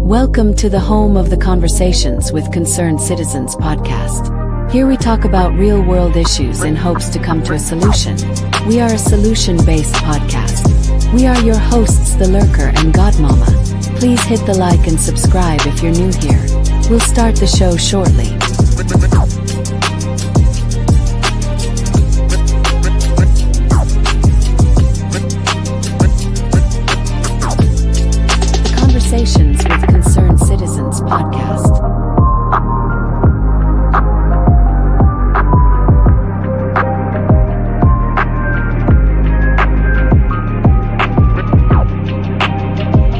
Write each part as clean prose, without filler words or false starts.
Welcome to the home of the Conversations with Concerned Citizens podcast. Here we talk about real-world issues in hopes to come to a solution. We are a solution-based podcast. We are your hosts, The Lurker and Godmama. Please hit the like and subscribe if you're new here. We'll start the show shortly. The Conversations with Concerned Citizens podcast.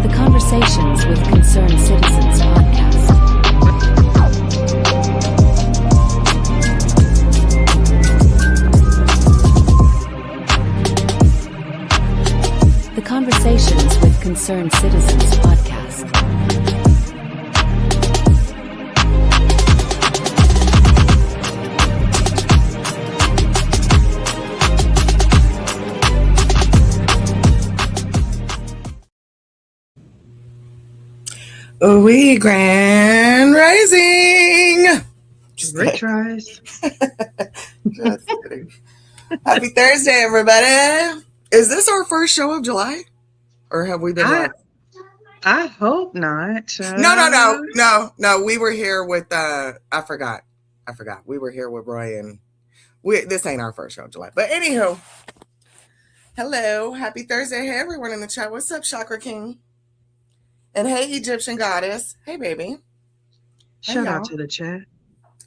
The Conversations with Concerned Citizens podcast. The Conversations with Concerned Citizens podcast. We grand rising. Just Rich rise. Just kidding. Happy Thursday, everybody. Is this our first show of July? Or have we been live? I hope not. No. We were here with I forgot. We were here with Roy and this ain't our first show of July. But anywho, hello. Happy Thursday. Hey, everyone in the chat. What's up, Chakra King? And hey, Egyptian Goddess. Hey, baby. Shout out to the chat.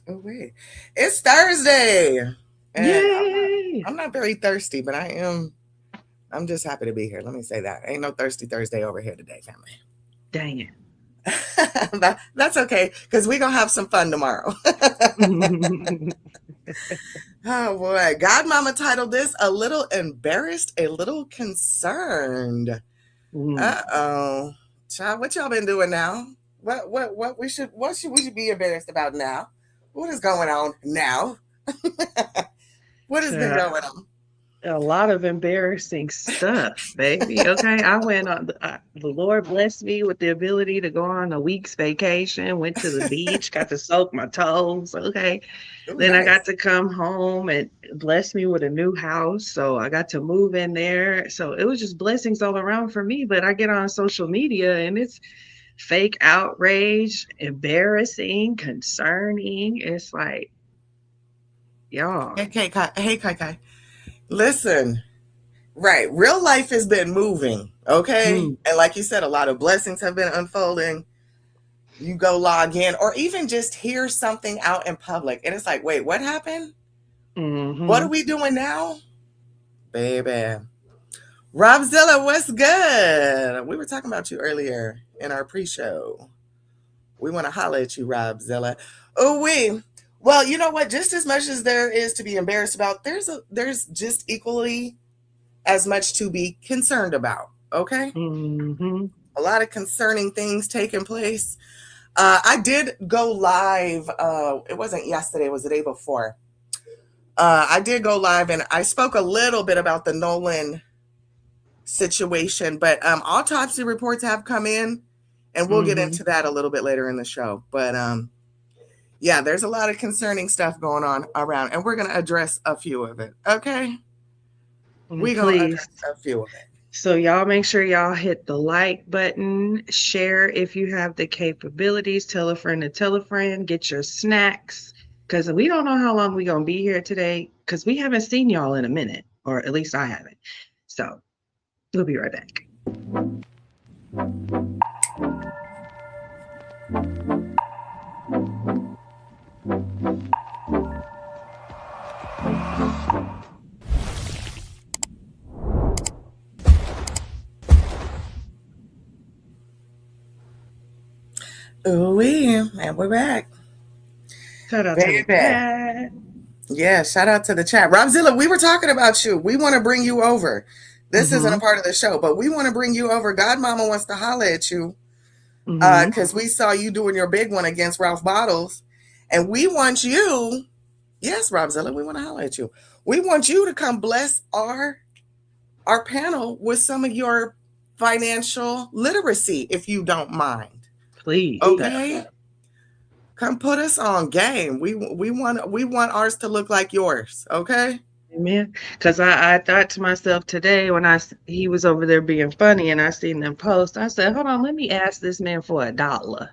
Oh, wait. It's Thursday. And Yay! I'm not very thirsty, but I'm just happy to be here. Let me say that. Ain't no thirsty Thursday over here today, family. Dang it. That's okay, because we're going to have some fun tomorrow. Oh, boy. Godmama titled this, A Little Embarrassed, A Little Concerned. Uh-oh. Child, what y'all been doing now? What should we be embarrassed about now? What is going on now? What has been going on? A lot of embarrassing stuff, baby. Okay, I went on. The Lord blessed me with the ability to go on a week's vacation. Went to the beach, got to soak my toes. Okay, then nice. I got to come home and blessed me with a new house, so I got to move in there. So it was just blessings all around for me. But I get on social media and it's fake outrage, embarrassing, concerning. It's like, y'all. Hey, Kai. Listen, right. Real life has been moving, okay? And like you said, a lot of blessings have been unfolding. You go log in or even just hear something out in public. And it's like, wait, what happened? What are we doing now? Baby. Robzilla, what's good? We were talking about you earlier in our pre-show. We want to holler at you, Robzilla. Well, you know what? Just as much as there is to be embarrassed about, there's just equally as much to be concerned about. Okay? A lot of concerning things taking place. I did go live. It wasn't yesterday. It was the day before. I did go live and I spoke a little bit about the Nolan situation, but autopsy reports have come in and we'll get into that a little bit later in the show. But yeah, there's a lot of concerning stuff going on around, and we're going to address a few of it, okay? We're going to address a few of it. So y'all make sure y'all hit the like button, share if you have the capabilities, tell a friend to tell a friend, get your snacks, because we don't know how long we're going to be here today, because we haven't seen y'all in a minute, or at least I haven't. So we'll be right back. And we're back. Shout out to the chat. Yeah, shout out to the chat. Robzilla, we were talking about you. We want to bring you over. This isn't a part of the show, but we want to bring you over. Godmama wants to holler at you because we saw you doing your big one against Ralph Bottles. And we want you, yes, Robzilla, we want to holler at you. We want you to come bless our panel with some of your financial literacy, if you don't mind. Please. Okay. Come put us on game. We want ours to look like yours. Okay. Amen. Because I thought to myself today when he was over there being funny and I seen them post, I said, hold on, let me ask this man for $1.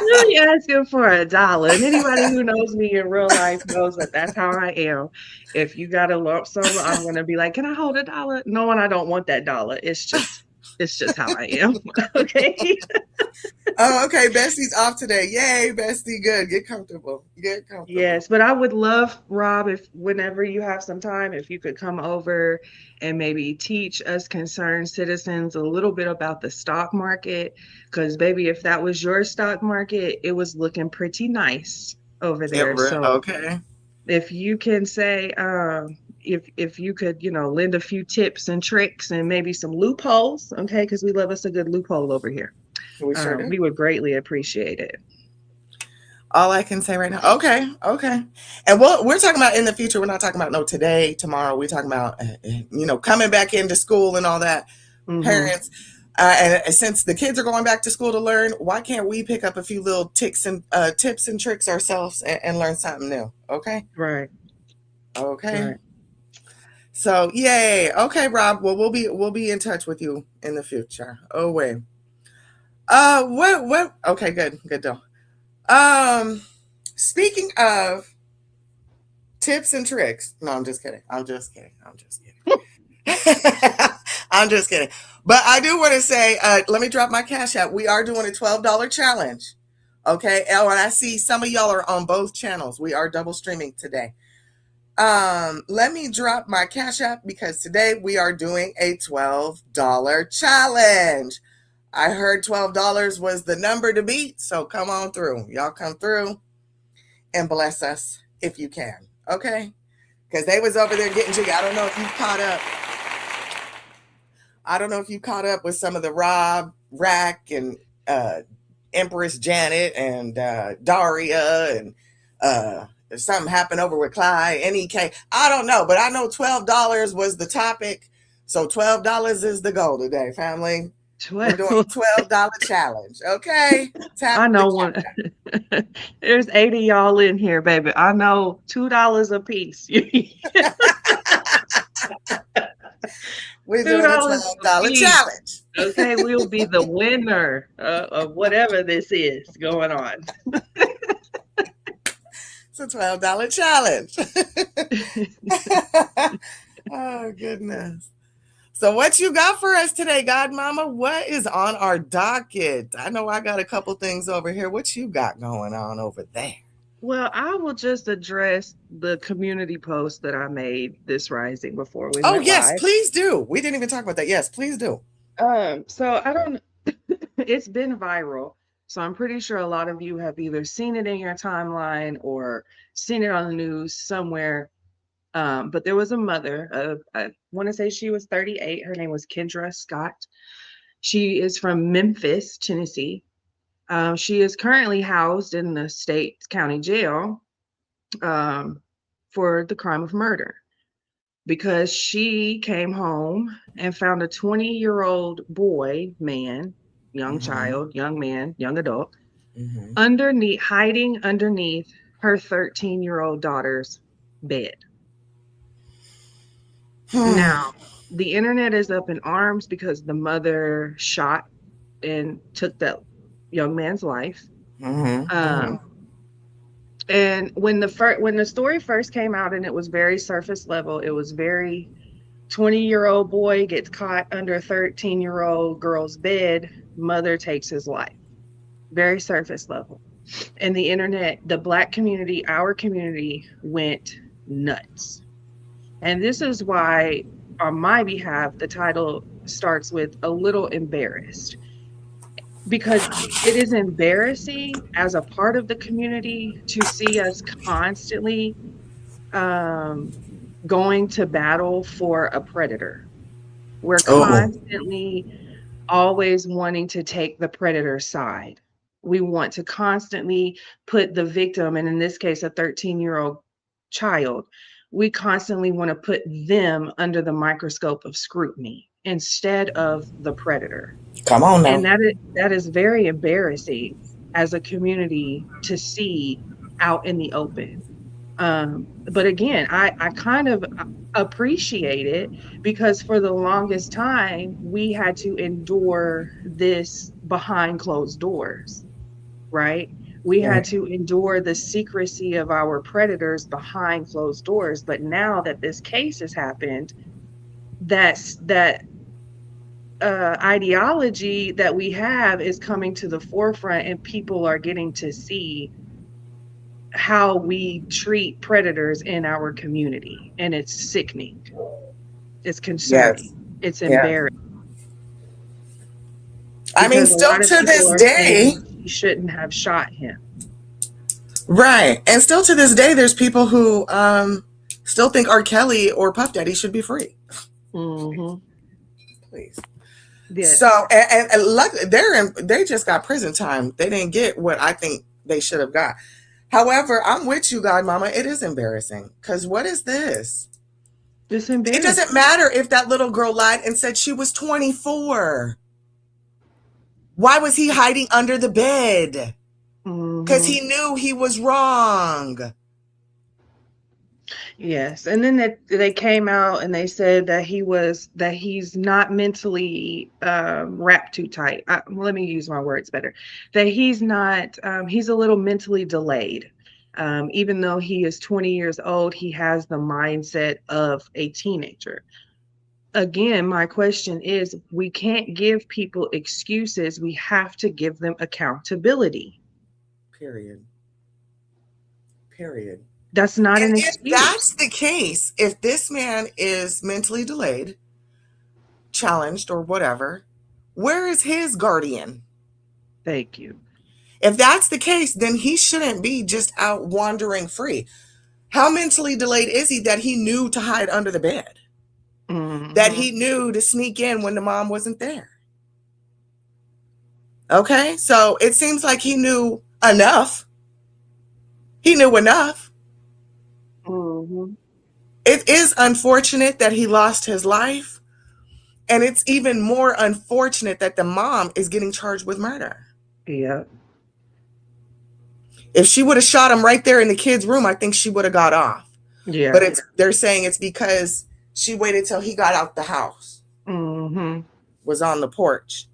Let me ask him for $1. And anybody who knows me in real life knows that that's how I am. If you got a lump sum, I'm gonna be like, can I hold $1? No, and I don't want that dollar. It's just how I am. Okay. Oh, okay. Bestie's off today. Yay, Bestie. Good. Get comfortable. Get comfortable. Yes, but I would love, Rob, if whenever you have some time, if you could come over and maybe teach us concerned citizens a little bit about the stock market. Because, baby, if that was your stock market, it was looking pretty nice over there. So Okay. if you can say, if you could, lend a few tips and tricks and maybe some loopholes, okay, because we love us a good loophole over here. We sure do. We would greatly appreciate it. All I can say right now. Okay. Okay. And we're talking about in the future. We're not talking about no today, tomorrow. We're talking about, coming back into school and all that. Mhm. Parents. And since the kids are going back to school to learn, why can't we pick up a few little tips and tricks ourselves and learn something new? Okay. Right. Okay. Right. So yay. Okay, Rob. Well, we'll be in touch with you in the future. Oh wait. What? Okay, good deal. Speaking of tips and tricks. No, I'm just kidding. I'm just kidding. I'm just kidding. But I do want to say, let me drop my cash out. We are doing a $12 challenge. Okay. And I see some of y'all are on both channels. We are double streaming today. Let me drop my cash app because today we are doing a $12 challenge. I heard $12 was the number to beat, so come on through. Y'all come through and bless us if you can, okay? Because they was over there getting jiggy. I don't know if you caught up. I don't know if you caught up with some of the Rob, Rack, and Empress Janet and Daria and something happened over with Clyde, NEK. I don't know, but I know $12 was the topic. So $12 is the goal today, family. We're doing a $12 challenge. Okay. I know one. There's 80 y'all in here, baby. I know $2 a piece. We're doing a $12 challenge. Okay, we'll be the winner of whatever this is going on. It's a $12 challenge. Oh, goodness. So what you got for us today, Godmama? What is on our docket? I know I got a couple things over here. What you got going on over there? Well, I will just address the community post that I made this rising before we Oh, went yes, live. please do. We didn't even talk about that. Yes, please do. So I don't, it's been viral. So I'm pretty sure a lot of you have either seen it in your timeline or seen it on the news somewhere. But there was a mother, I want to say she was 38. Her name was Kendra Scott. She is from Memphis, Tennessee. She is currently housed in the state county jail for the crime of murder because she came home and found a 20-year-old boy, man, young child, young man, young adult, hiding underneath her 13-year-old daughter's bed. Now, the internet is up in arms because the mother shot and took that young man's life. And when the story first came out and it was very surface level, it was very 20-year-old boy gets caught under a 13-year-old girl's bed, mother takes his life. Very surface level. And the internet, the Black community, our community went nuts. And this is why, on my behalf, the title starts with a little embarrassed. Because it is embarrassing as a part of the community to see us constantly going to battle for a predator. We're constantly always wanting to take the predator's side. We want to constantly put the victim, and in this case, a 13-year-old child, we constantly want to put them under the microscope of scrutiny. instead of the predator. Come on And now. that is very embarrassing as a community to see out in the open. But again, I kind of appreciate it because for the longest time we had to endure this behind closed doors, right? We had Right. to endure the secrecy of our predators behind closed doors. But now that this case has happened, that ideology that we have is coming to the forefront, and people are getting to see how we treat predators in our community. And it's sickening. It's Yes. concerning. It's Yeah. embarrassing I mean, because a still lot of to people this are day, saying he shouldn't have shot him. right. And still to this day, there's people who still think R. Kelly or Puff Daddy should be free. Hmm. Please. So, Yes. and luck, they just got prison time. They didn't get what I think they should have got. However, I'm with you, God Mama. It is embarrassing. Because what is this? It's It doesn't embarrassing. matter if that little girl lied and said she was 24. Why was he hiding under the bed? Because Hmm. he knew he was wrong. Yes, and then they came out and they said that he's not mentally wrapped too tight. Let me use my words better. That he's not he's a little mentally delayed. Even though he is 20 years old, he has the mindset of a teenager. Again, my question is, we can't give people excuses. We have to give them accountability. Period. Period. That's not And an if that's excuse. the case, if this man is mentally delayed, challenged, or whatever, where is his guardian? Thank you. If that's the case, then he shouldn't be just out wandering free. How mentally delayed is he that he knew to hide under the bed? That Hmm. he knew to sneak in when the mom wasn't there? Okay, so it seems like he knew enough. He knew enough. Hmm. It is unfortunate that he lost his life, and it's even more unfortunate that the mom is getting charged with murder. Yeah. If she would have shot him right there in the kid's room, I think she would have got off. But Yeah. they're saying it's because she waited till he got out the house, Hmm. was on the porch.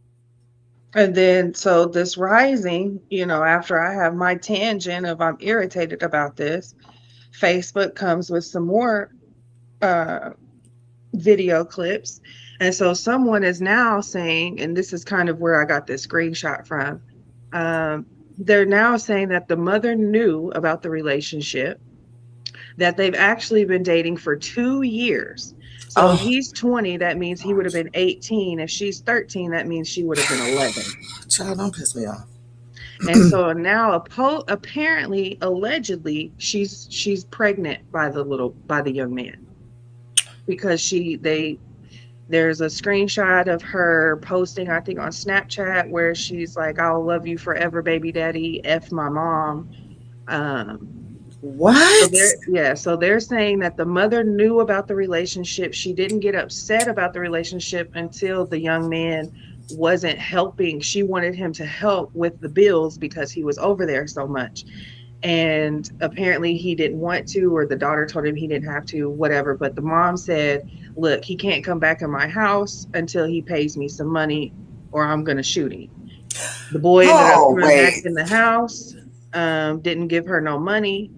And then, so this rising, after I have my tangent of I'm irritated about this, Facebook comes with some more uh, video clips. And so someone is now saying, and this is kind of where I got this screenshot from, they're now saying that the mother knew about the relationship, that they've actually been dating for 2 years. So if Oh, he's 20, that means he would have been 18. If she's 13, that means she would have been 11. child, don't piss me off. And so now, apparently, allegedly, she's pregnant by the young man because there's a screenshot of her posting, I think, on Snapchat where she's like, "I'll love you forever, baby daddy. F my mom." Um, so What? they're saying that the mother knew about the relationship. She didn't get upset about the relationship until the young man wasn't helping. She wanted him to help with the bills because he was over there so much. And apparently he didn't want to, or the daughter told him he didn't have to, whatever. But the mom said, "Look, he can't come back in my house until he pays me some money, or I'm going to shoot him." The boy ended up Oh, coming back wait. in the house, didn't give her no money,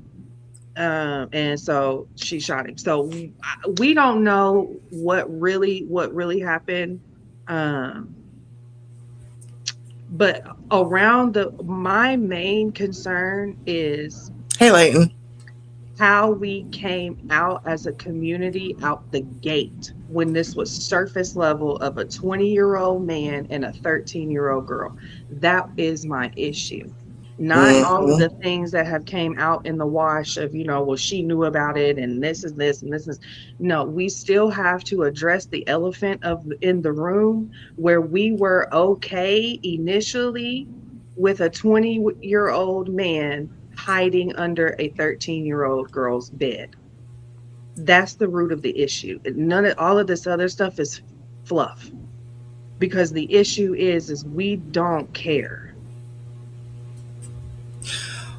and so she shot him. So we don't know what really happened, um, but around the my main concern is Hey, Leighton. how we came out as a community out the gate when this was surface level of a 20-year-old man and a 13-year-old girl. That is my issue. Not all of Mm-hmm. the things that have came out in the wash of, well, she knew about it and this is this and this is no, we still have to address the elephant of in the room where we were okay initially with a 20-year-old man hiding under a 13-year-old girl's bed. That's the root of the issue. None of all of this other stuff is fluff. Because the issue is we don't care.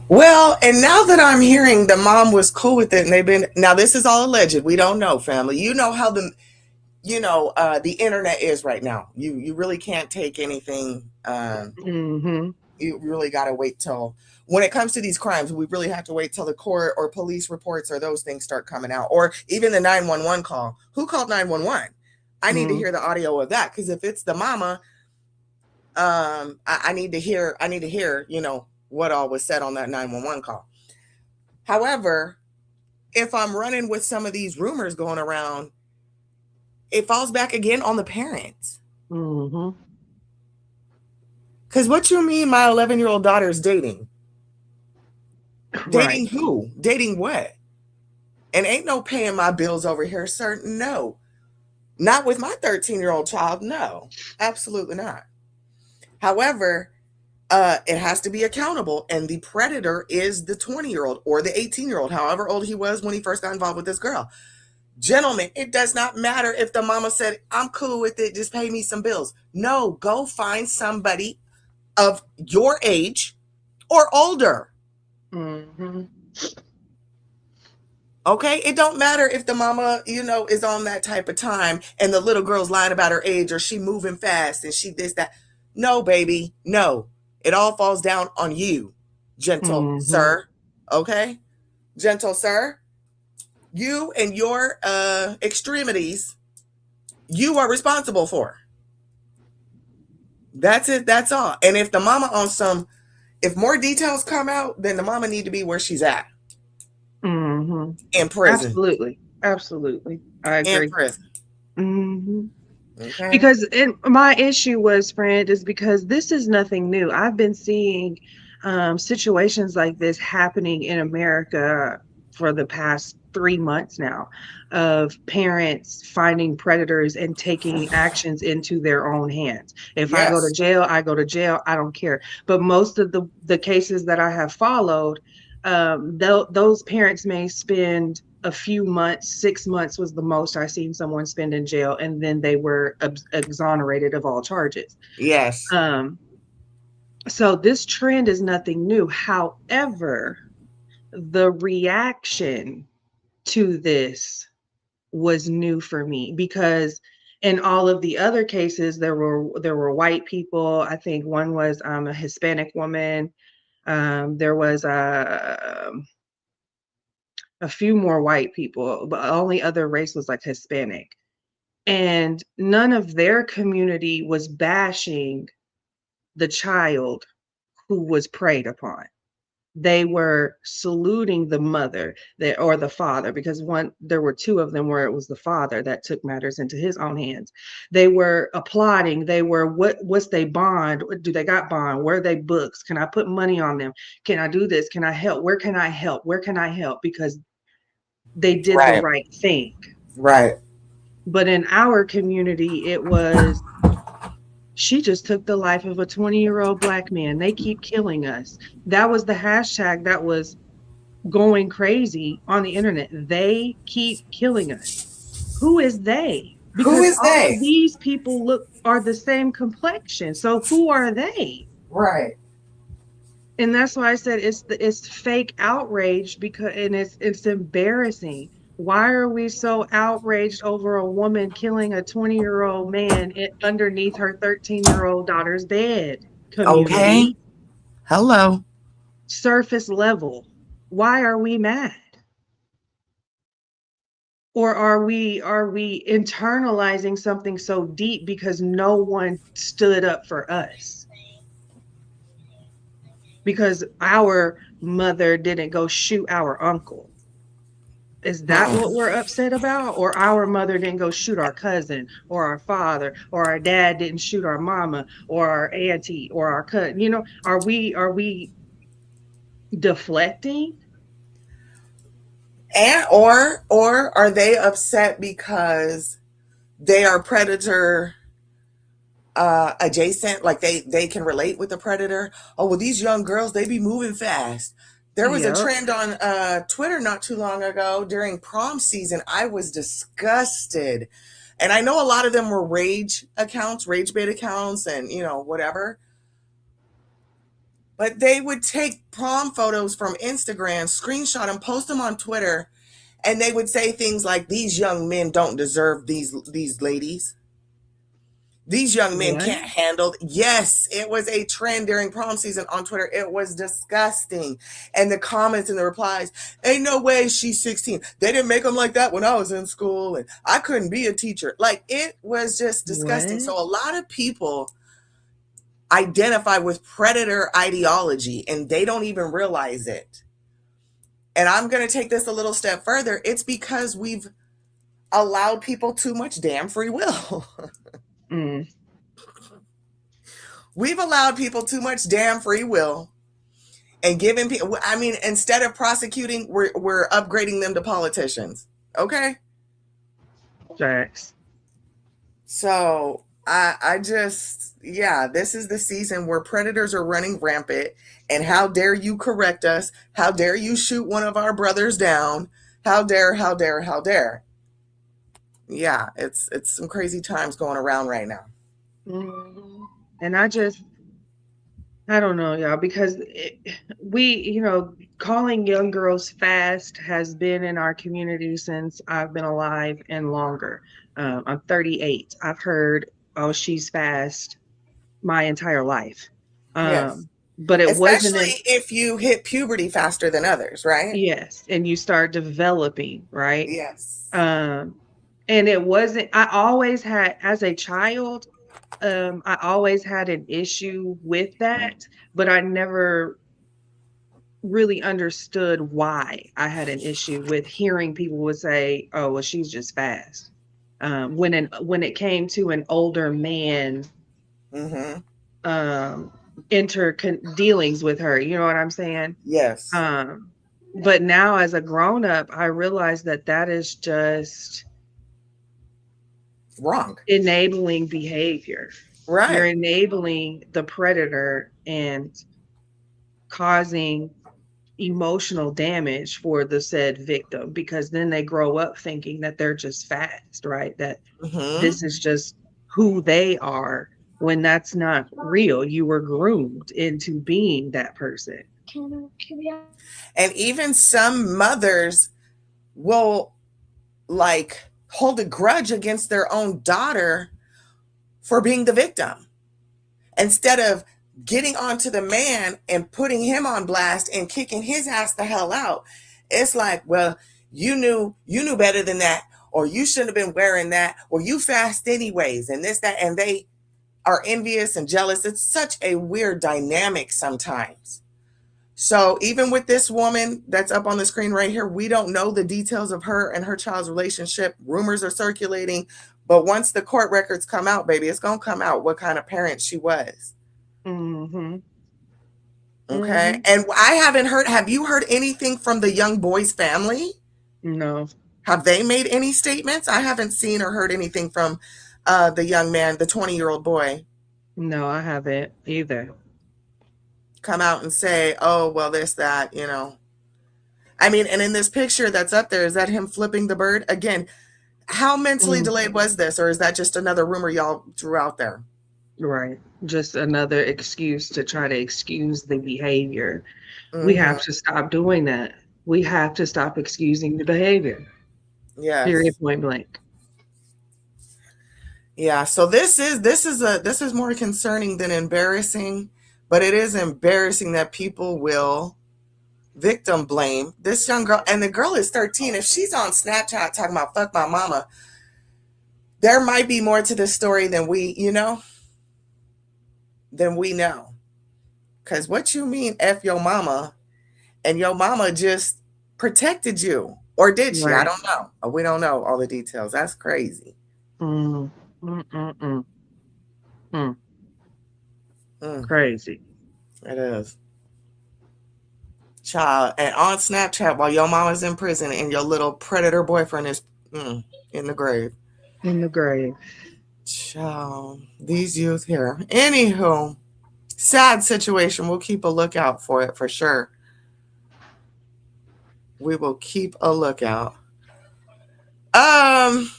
Well, and now that I'm hearing the mom was cool with it and they've been, now this is all alleged. We don't know, family. You know how the internet is right now. You really can't take anything. Mm-hmm. You really got to wait till, when it comes to these crimes, we really have to wait till the court or police reports or those things start coming out, or even the 911 call. Who called 911? I need to hear the audio of that, because if it's the mama, I need to hear, what all was said on that 911 call. However, if I'm running with some of these rumors going around, it falls back again on the parents. Mm-hmm. Because what you mean my 11-year-old daughter is dating? Dating Right. who? Dating what? And ain't no paying my bills over here, sir. No. Not with my 13-year-old child. No. Absolutely not. However, it has to be accountable. And the predator is the 20-year-old or the 18-year-old, however old he was when he first got involved with this girl. Gentlemen, it does not matter if the mama said, I'm cool with it, just pay me some bills. No, go find somebody of your age or older. Mm-hmm. Okay, it don't matter if the mama, is on that type of time and the little girl's lying about her age, or she moving fast and she this, that. No, baby, no. It all falls down on you, gentle Mm-hmm. sir. Okay? Gentle sir. You and your extremities, you are responsible for. That's it. That's all. And if the mama on if more details come out, then the mama need to be where she's at. Mm-hmm. In prison. Absolutely. Absolutely. I In agree. prison. Mm-hmm. Okay. Because my issue was, friend, is because this is nothing new. I've been seeing situations like this happening in America for the past 3 months now, of parents finding predators and taking actions into their own hands. If I go to Yes. jail, I go to jail. I don't care. But most of the cases that I have followed, those parents may spend a few months. 6 months was the most I seen someone spend in jail, and then they were exonerated of all charges. Yes. So this trend is nothing new. However, the reaction to this was new for me, because in all of the other cases there were white people. I think one was a Hispanic woman. There was a few more white people, but the only other race was like Hispanic. And none of their community was bashing the child who was preyed upon. They were saluting the mother or the father, because there were two of them where it was the father that took matters into his own hands. They were applauding. They were, what's they bond? Do they got bond? Where are they books? Can I put money on them? Can I do this? Can I help? Where can I help? Where can I help? Because they did the Right. right thing. Right. But in our community, it was, she just took the life of a 20-year-old Black man. They keep killing us. That was the hashtag that was going crazy on the internet. They keep killing us. Who is they? Who Because is all they? of these people are the same complexion. So who are they? Right. And that's why I said it's fake outrage, because and it's embarrassing. Why are we so outraged over a woman killing a 20-year-old man underneath her 13-year-old daughter's bed? Okay. Community, Hello. surface level. Why are we mad? Or are we internalizing something so deep because no one stood up for us? Because our mother didn't go shoot our uncle. Is that what we're upset about? Or our mother didn't go shoot our cousin or our father, or our dad didn't shoot our mama or our auntie or our cousin? Are we deflecting? And or are they upset because they are predator adjacent, like they can relate with the predator? Oh, well, these young girls, they be moving fast. There was a Yep. trend on Twitter not too long ago during prom season. I was disgusted And I know a lot of them were rage accounts, rage bait accounts, and whatever. But they would take prom photos from Instagram, screenshot them, post them on Twitter, and they would say things like, "These young men don't deserve these ladies. These young men What? can't handle." Yes, it was a trend during prom season on Twitter. It was disgusting. And the comments and the replies, "Ain't no way she's 16. They didn't make them like that when I was in school, and I couldn't be a teacher." Like, it was just disgusting. What? So a lot of people identify with predator ideology and they don't even realize it. And I'm going to take this a little step further. It's because we've allowed people too much damn free will. Mm. We've allowed people too much damn free will and giving people, I mean, instead of prosecuting, we're upgrading them to politicians. Okay? Facts. So I just, yeah, this is the season where predators are running rampant. And how dare you correct us? How dare you shoot one of our brothers down? How dare, how dare, how dare? Yeah, it's some crazy times going around right now. Mhm. And I don't know, y'all, because calling young girls fast has been in our community since I've been alive and longer. I'm 38. I've heard, oh, she's fast my entire life. Yes. But it wasn't Especially if you hit puberty faster than others, right? yes, and you start developing, right? Yes. Um, and it wasn't, I always had, as a child, I always had an issue with that, but I never really understood why I had an issue with hearing people would say, "Oh, well, she's just fast." When it came to an older man, Mm-hmm. um, dealings with her, you know what I'm saying? Yes. Um, but now as a grown up, I realize that that is just Wrong. enabling behavior. You're Right. enabling the predator and causing emotional damage for the said victim because then they grow up thinking that they're just fast, right? That Mm-hmm. this is just who they are when that's not real. You were groomed into being that person. And even some mothers will like hold a grudge against their own daughter for being the victim instead of getting onto the man and putting him on blast and kicking his ass the hell out. It's like, well, you knew better than that, or you shouldn't have been wearing that, or you fast anyways, and this, that, and they are envious and jealous. It's such a weird dynamic sometimes. So even with this woman that's up on the screen right here, we don't know the details of her and her child's relationship. Rumors are circulating, but once the court records come out, baby, it's going to come out what kind of parent she was. Mm-hmm. Okay. Mm-hmm. And I haven't heard, have you heard anything from the young boy's family? No, Have they made any statements? I haven't seen or heard anything from the young man, the 20-year-old boy, no, I haven't either. come out and say, oh, well, this, that. I mean, and in this picture that's up there, is that him flipping the bird? Again, how mentally Mm, delayed was this? Or is that just another rumor y'all threw out there? right. Just another excuse to try to excuse the behavior. We Mm-hmm. have to stop doing that. We have to stop excusing the behavior. Period, Yes. point blank. Yeah. So this is more concerning than embarrassing, but it is embarrassing that people will victim blame this young girl. And the girl is 13. If she's on Snapchat talking about fuck my mama, there might be more to this story than we know. Because what you mean, F your mama, and your mama just protected you. Or did she? I Right. don't know. We don't know all the details. That's crazy. Mm, mm, mm, mm, mm. Mm, Crazy. it is. Child. And on Snapchat while your mama's in prison and your little predator boyfriend is in the grave. In the grave. Child. These youth here. Anywho, sad situation. We'll keep a lookout for it for sure. We will keep a lookout. Um,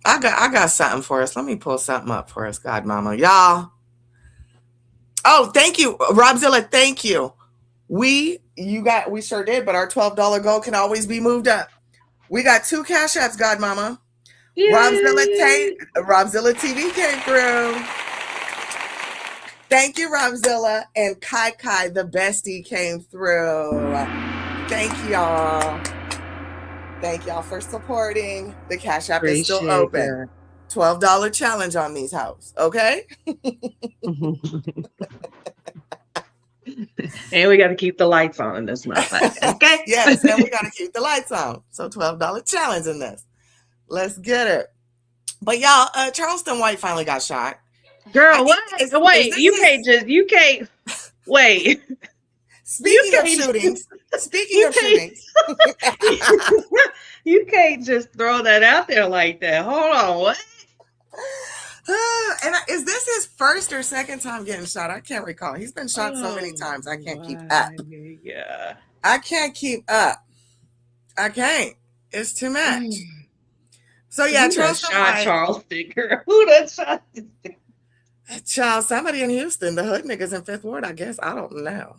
I got something for us. Let me pull something up for us, Godmama. Y'all. Oh, thank you, Robzilla. Thank you. We sure did, but our $12 goal can always be moved up. We got 2 cash apps, Godmama. Robzilla TV came through. Thank you, Robzilla. And Kai Kai, the bestie, came through. Thank y'all. Thank y'all for supporting. The cash app is still open. $12 challenge on these hoes. Okay. And we got to keep the lights on in this motherfucker. Okay. Yes, and we got to keep the lights on. So $12 challenge in this. Let's get it. But y'all, Charleston White finally got shot. Girl, what? Wait, you can't. Wait. Speaking of shootings. You can't just throw that out there like that. Hold on, what? And is this his first or second time getting shot? I can't recall. He's been shot so many times. I can't keep up. Yeah. I can't keep up. I can't. It's too much. So yeah, Charleston, girl. Who done shot this thing? Child, somebody in Houston, the hood niggas in Fifth Ward, I guess. I don't know.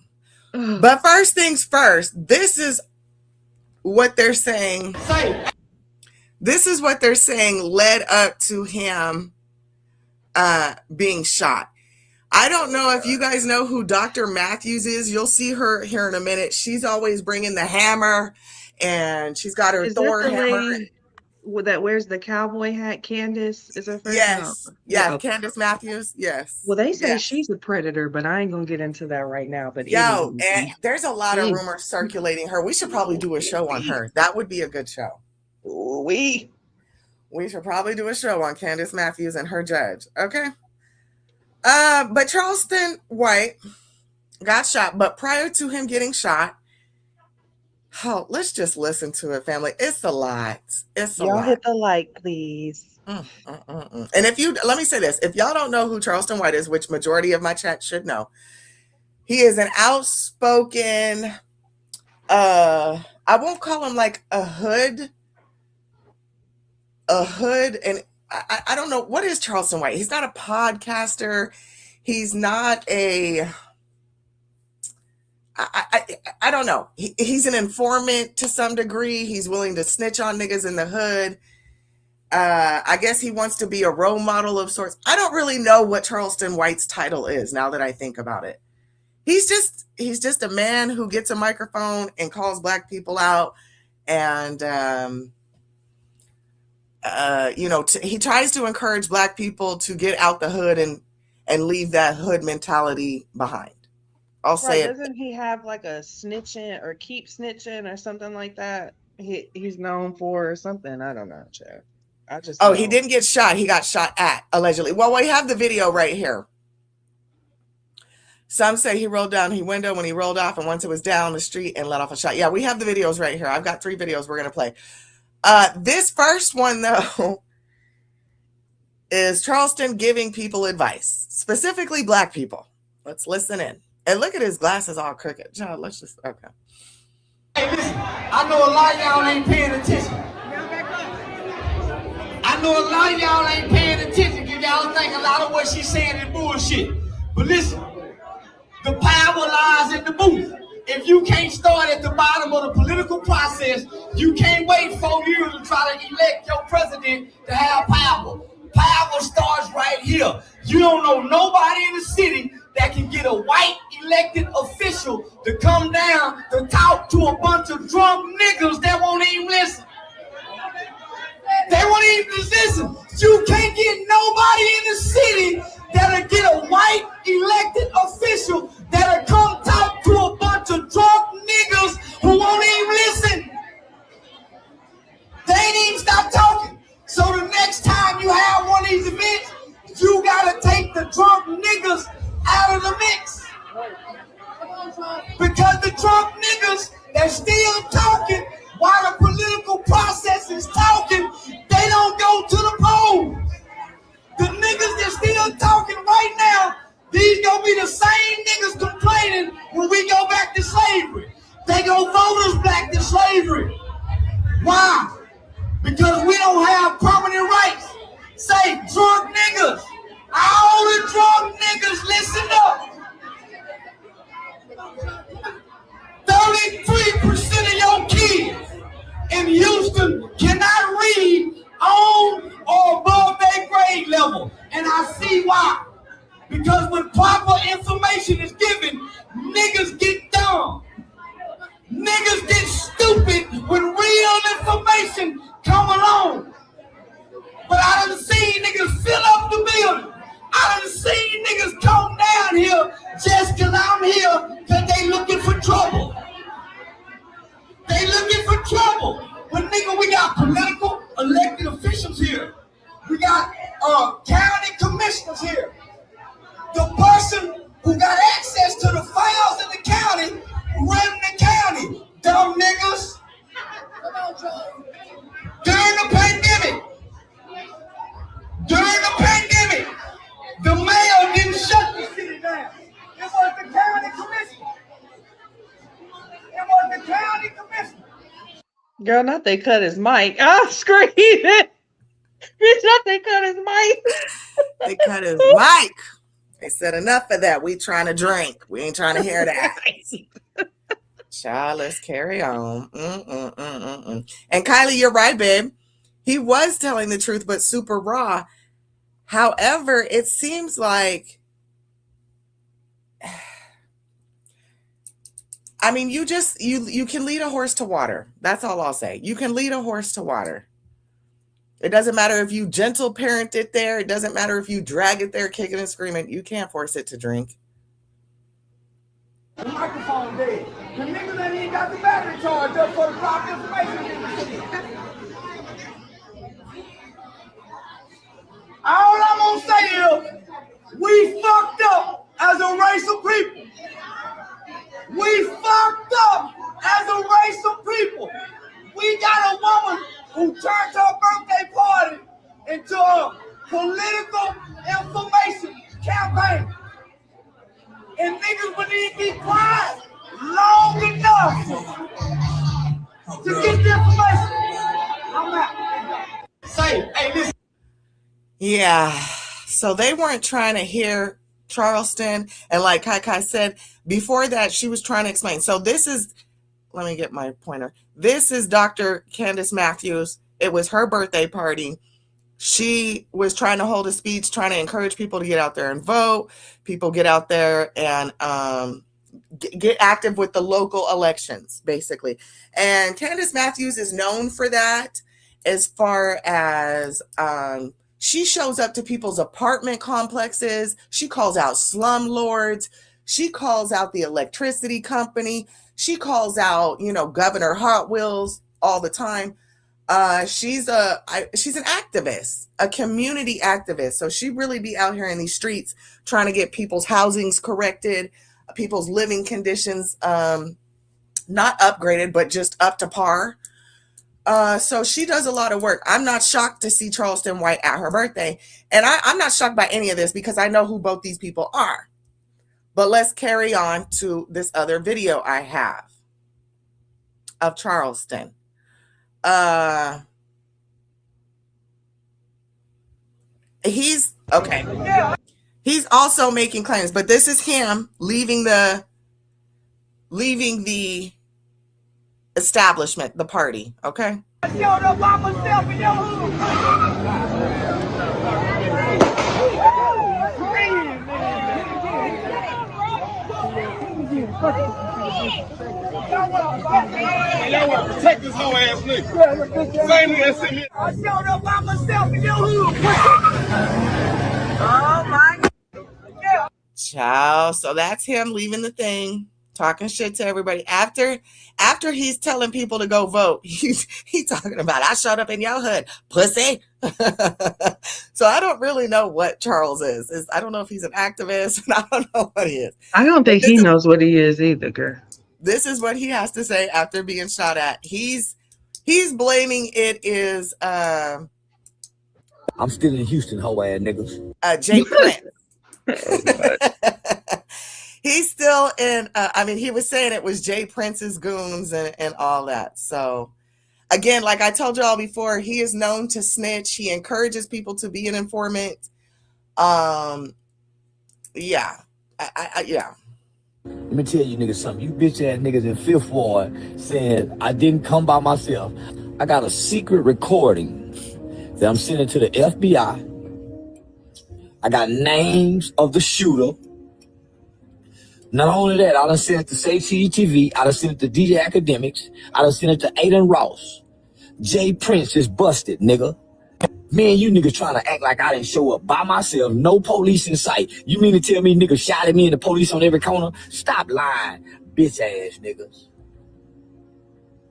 But first things first, this is what they're saying. This is what they're saying led up to him being shot. I don't know if you guys know who Dr. Matthews is. You'll see her here in a minute. She's always bringing the hammer, and she's got her Thor hammer. That wears the cowboy hat. Candace is her first name. Yeah, okay. Candace Matthews. Yes. Well, they say she's a predator, but I ain't gonna get into that right now. But and there's a lot of rumors circulating her. We should probably do a show on her. That would be a good show. We should probably do a show on Candace Matthews and her judge. Okay. But Charleston White got shot, but prior to him getting shot, let's just listen to it, family. It's a lot. It's a lot. Y'all hit the like, please. And let me say this. If y'all don't know who Charleston White is, which majority of my chat should know, he is an outspoken, I won't call him like a hood, and I don't know. What is Charleston White? He's not a podcaster. He's not a... I don't know. He's an informant to some degree. He's willing to snitch on niggas in the hood. I guess he wants to be a role model of sorts. I don't really know what Charleston White's title is now that I think about it. He's just a man who gets a microphone and calls Black people out, and he tries to encourage Black people to get out the hood and leave that hood mentality behind. I'll say it. Doesn't he have like a snitching or keep snitching or something like that? He's known for or something. I don't know, Chad. He didn't get shot. He got shot at, allegedly. Well, we have the video right here. Some say he rolled down his window when he rolled off, and once it was down the street and let off a shot. Yeah, we have the videos right here. I've got 3 videos we're going to play. This first one, though, is Charleston giving people advice, specifically Black people. Let's listen in. And look at his glasses all crooked. John, let's just, okay. Hey, listen, I know a lot of y'all ain't paying attention. I know a lot of y'all ain't paying attention because y'all think a lot of what she's saying is bullshit. But listen, the power lies in the booth. If you can't start at the bottom of the political process, you can't wait 4 years to try to elect your president to have power. Power starts right here. You don't know nobody in the city that can get a white elected official to come down to talk to a bunch of drunk niggas that won't even listen. They won't even listen. You can't get nobody in the city that'll get a white elected official that'll come talk to a bunch of drunk niggas who won't even listen. They ain't even stop talking. So the next time you have one of these events, you gotta take the drunk niggas out of the mix. Because the drunk niggas that still talking while the political process is talking, they don't go to the polls. The niggas that still talking right now, these gonna be the same niggas complaining when we go back to slavery. They gonna vote us back to slavery. Why? Because we don't have permanent rights. trouble. They looking for trouble. But nigga, we got political elected officials here. We got county commissioners here. The person who got access to the files in the county run the county. Dumb niggas. During the pandemic, the mayor didn't shut the city down. It was the county commissioner. Girl, not they cut his mic. I'm screaming. Bitch, not they cut his mic. They cut his mic. They said enough of that. We trying to drink. We ain't trying to hear that. Child, let's carry on. And Kylie, you're right, babe. He was telling the truth, but super raw. However, it seems like, I mean, you can lead a horse to water. That's all I'll say. You can lead a horse to water. It doesn't matter if you gentle parent it there. It doesn't matter if you drag it there, kicking and screaming. You can't force it to drink. The microphone dead. The niggas ain't even got the battery charged up for the proper information. All I'm gonna say is, we fucked up as a race of people. We fucked up as a race of people. We got a woman who turned her birthday party into a political information campaign. And niggas would need to be quiet long enough to get the information. I'm out. Say, hey, listen. Yeah. So they weren't trying to hear Charleston. And like Kai said, before that, she was trying to explain. So this is, let me get my pointer. This is Dr. Candace Matthews. It was her birthday party. She was trying to hold a speech, trying to encourage people to get out there and vote. People get out there and get active with the local elections, basically. And Candace Matthews is known for that, as far as she shows up to people's apartment complexes. She calls out slumlords. She calls out the electricity company. She calls out, Governor Hot Wheels all the time. She's an activist, a community activist. So she really be out here in these streets trying to get people's housings corrected, people's living conditions, not upgraded, but just up to par. So she does a lot of work. I'm not shocked to see Charleston White at her birthday. And I'm not shocked by any of this because I know who both these people are. But let's carry on to this other video I have of Charleston. He's okay. He's also making claims, but this is him leaving the establishment, the party. Okay. I showed up by myself in your hood. Y'all want to protect this whole ass nigga. Same nigga that sent me. I showed up by myself in your hood. Oh my God. Yeah. Ciao. So that's him leaving the thing, talking shit to everybody. After he's telling people to go vote, he's talking about, I showed up in your hood, pussy. So I don't really know what Charles is. I don't know if he's an activist, and I don't know what he is. I don't think he knows what he is either, girl. This is what he has to say after being shot at. He's blaming it is I'm still in Houston, hoe ass niggas. Jay Prince. He's still in, he was saying it was Jay Prince's goons and all that. So again, like I told y'all before, he is known to snitch. He encourages people to be an informant. Yeah. Yeah. Let me tell you niggas something. You bitch ass niggas in 5th Ward said I didn't come by myself. I got a secret recording that I'm sending to the FBI. I got names of the shooter. Not only that, I done sent it to C.C.C. I done sent it to DJ Academics. I done sent it to Aiden Ross. Jay Prince is busted, nigga. Me and you niggas trying to act like I didn't show up by myself, no police in sight. You mean to tell me niggas shot at me and the police on every corner? Stop lying. bitch ass niggas.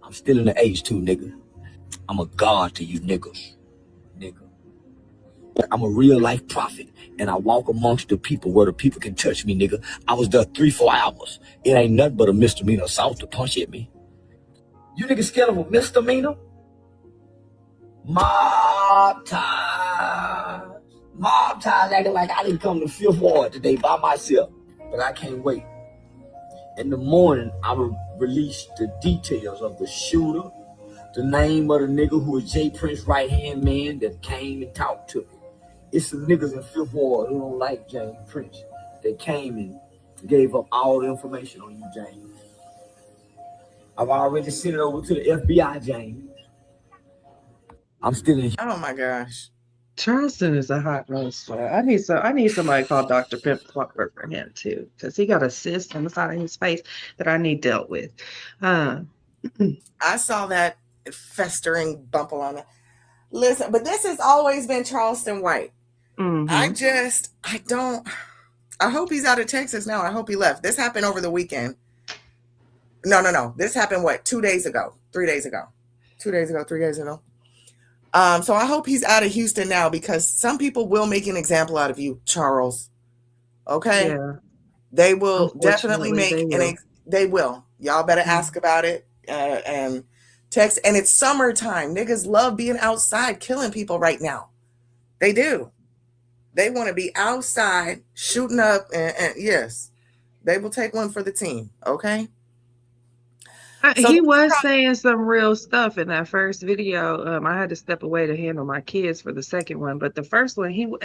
I'm still in the age too, nigga. I'm a god to you niggas, nigga. I'm a real life prophet, and I walk amongst the people where the people can touch me, nigga. I was there 3-4 hours. It ain't nothing but a misdemeanor assault to punch at me. You niggas scared of a misdemeanor? Mob ties. Mob ties acting like I didn't come to Fifth Ward today by myself. But I can't wait. In the morning, I will release the details of the shooter, the name of the nigga who was Jay Prince's right-hand man that came and talked to me. It's some niggas in Fifth Ward who don't like James Prince. They came and gave up all the information on you, James. I've already sent it over to the FBI, James. I'm still in. Oh my gosh. Charleston is a hot mess. I need somebody called Dr. Pimp Plumper for him too, because he got a cyst on the side of his face that I need dealt with. I saw that festering bumple on it. Listen, but this has always been Charleston White. Mm-hmm. I hope he's out of Texas now. I hope he left. This happened over the weekend. No. This happened, 2 days ago? 3 days ago. 2 days ago, 3 days ago. So I hope he's out of Houston now, because some people will make an example out of you, Charles. Okay? Yeah. They will definitely they will. Y'all better ask about it and text. And it's summertime. Niggas love being outside killing people right now. They do. They want to be outside shooting up. And yes, they will take one for the team. Okay? He was saying some real stuff in that first video. I had to step away to handle my kids for the second one, but the first one,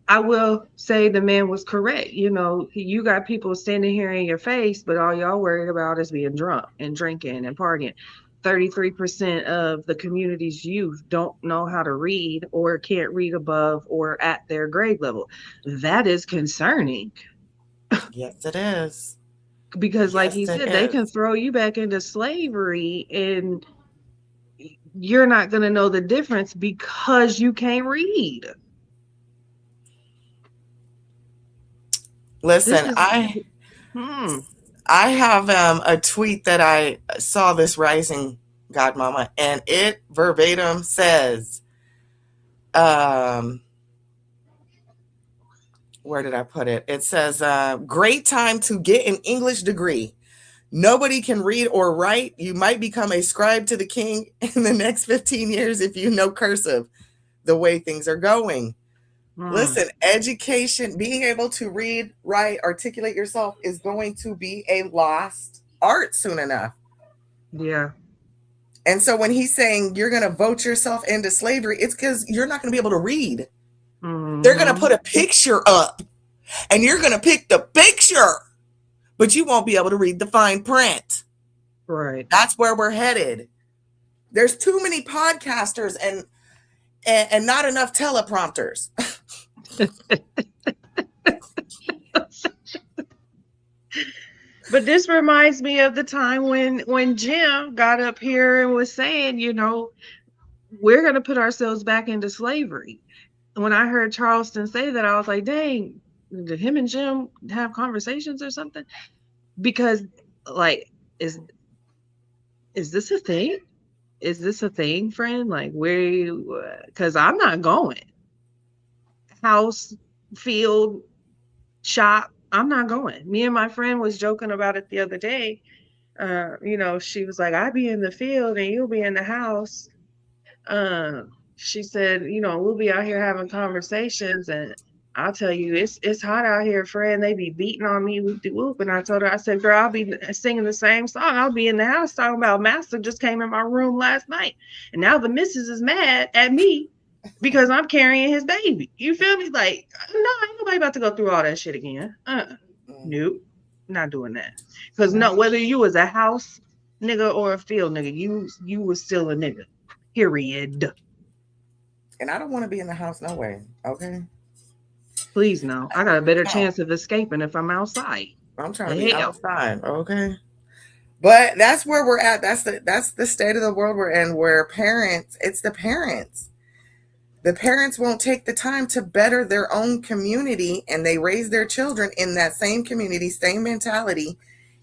I will say the man was correct. You know, you got people standing here in your face, but all y'all worried about is being drunk and drinking and partying. 33% of the community's youth don't know how to read or can't read above or at their grade level. That is concerning. Yes, it is. Because like he said, they can throw you back into slavery and you're not going to know the difference because you can't read. Listen, I have a tweet that I saw this rising godmama, and it verbatim says, where did I put it? It says, great time to get an English degree. Nobody can read or write. You might become a scribe to the king in the next 15 years if you know cursive, the way things are going. Listen, education, being able to read, write, articulate yourself is going to be a lost art soon enough. Yeah. And so when he's saying you're going to vote yourself into slavery, it's because you're not going to be able to read. Mm-hmm. They're going to put a picture up and you're going to pick the picture, but you won't be able to read the fine print. Right. That's where we're headed. There's too many podcasters and not enough teleprompters. But this reminds me of the time when Jim got up here and was saying, you know, we're going to put ourselves back into slavery. When I heard Charleston say that, I was like, dang, did him and Jim have conversations or something? Because, like, is this a thing? Is this a thing, friend? Like, because I'm not going. House, field, shop, I'm not going. Me and my friend was joking about it the other day. You know, she was like, I'd be in the field and you'll be in the house. She said, you know, we'll be out here having conversations, and I'll tell you, it's hot out here, friend. They be beating on me with the whoop. And I told her, I said, girl, I'll be singing the same song. I'll be in the house talking about Master just came in my room last night. And now the missus is mad at me because I'm carrying his baby. You feel me? Like, no, ain't nobody about to go through all that shit again. Nope, not doing that. Because no, whether you was a house nigga or a field nigga, you was still a nigga. Period. And I don't want to be in the house no way. Okay. Please no. I got a better chance of escaping if I'm outside. I'm trying to be outside. Okay. But that's where we're at. That's the state of the world we're in, where it's the parents. The parents won't take the time to better their own community, and they raise their children in that same community, same mentality,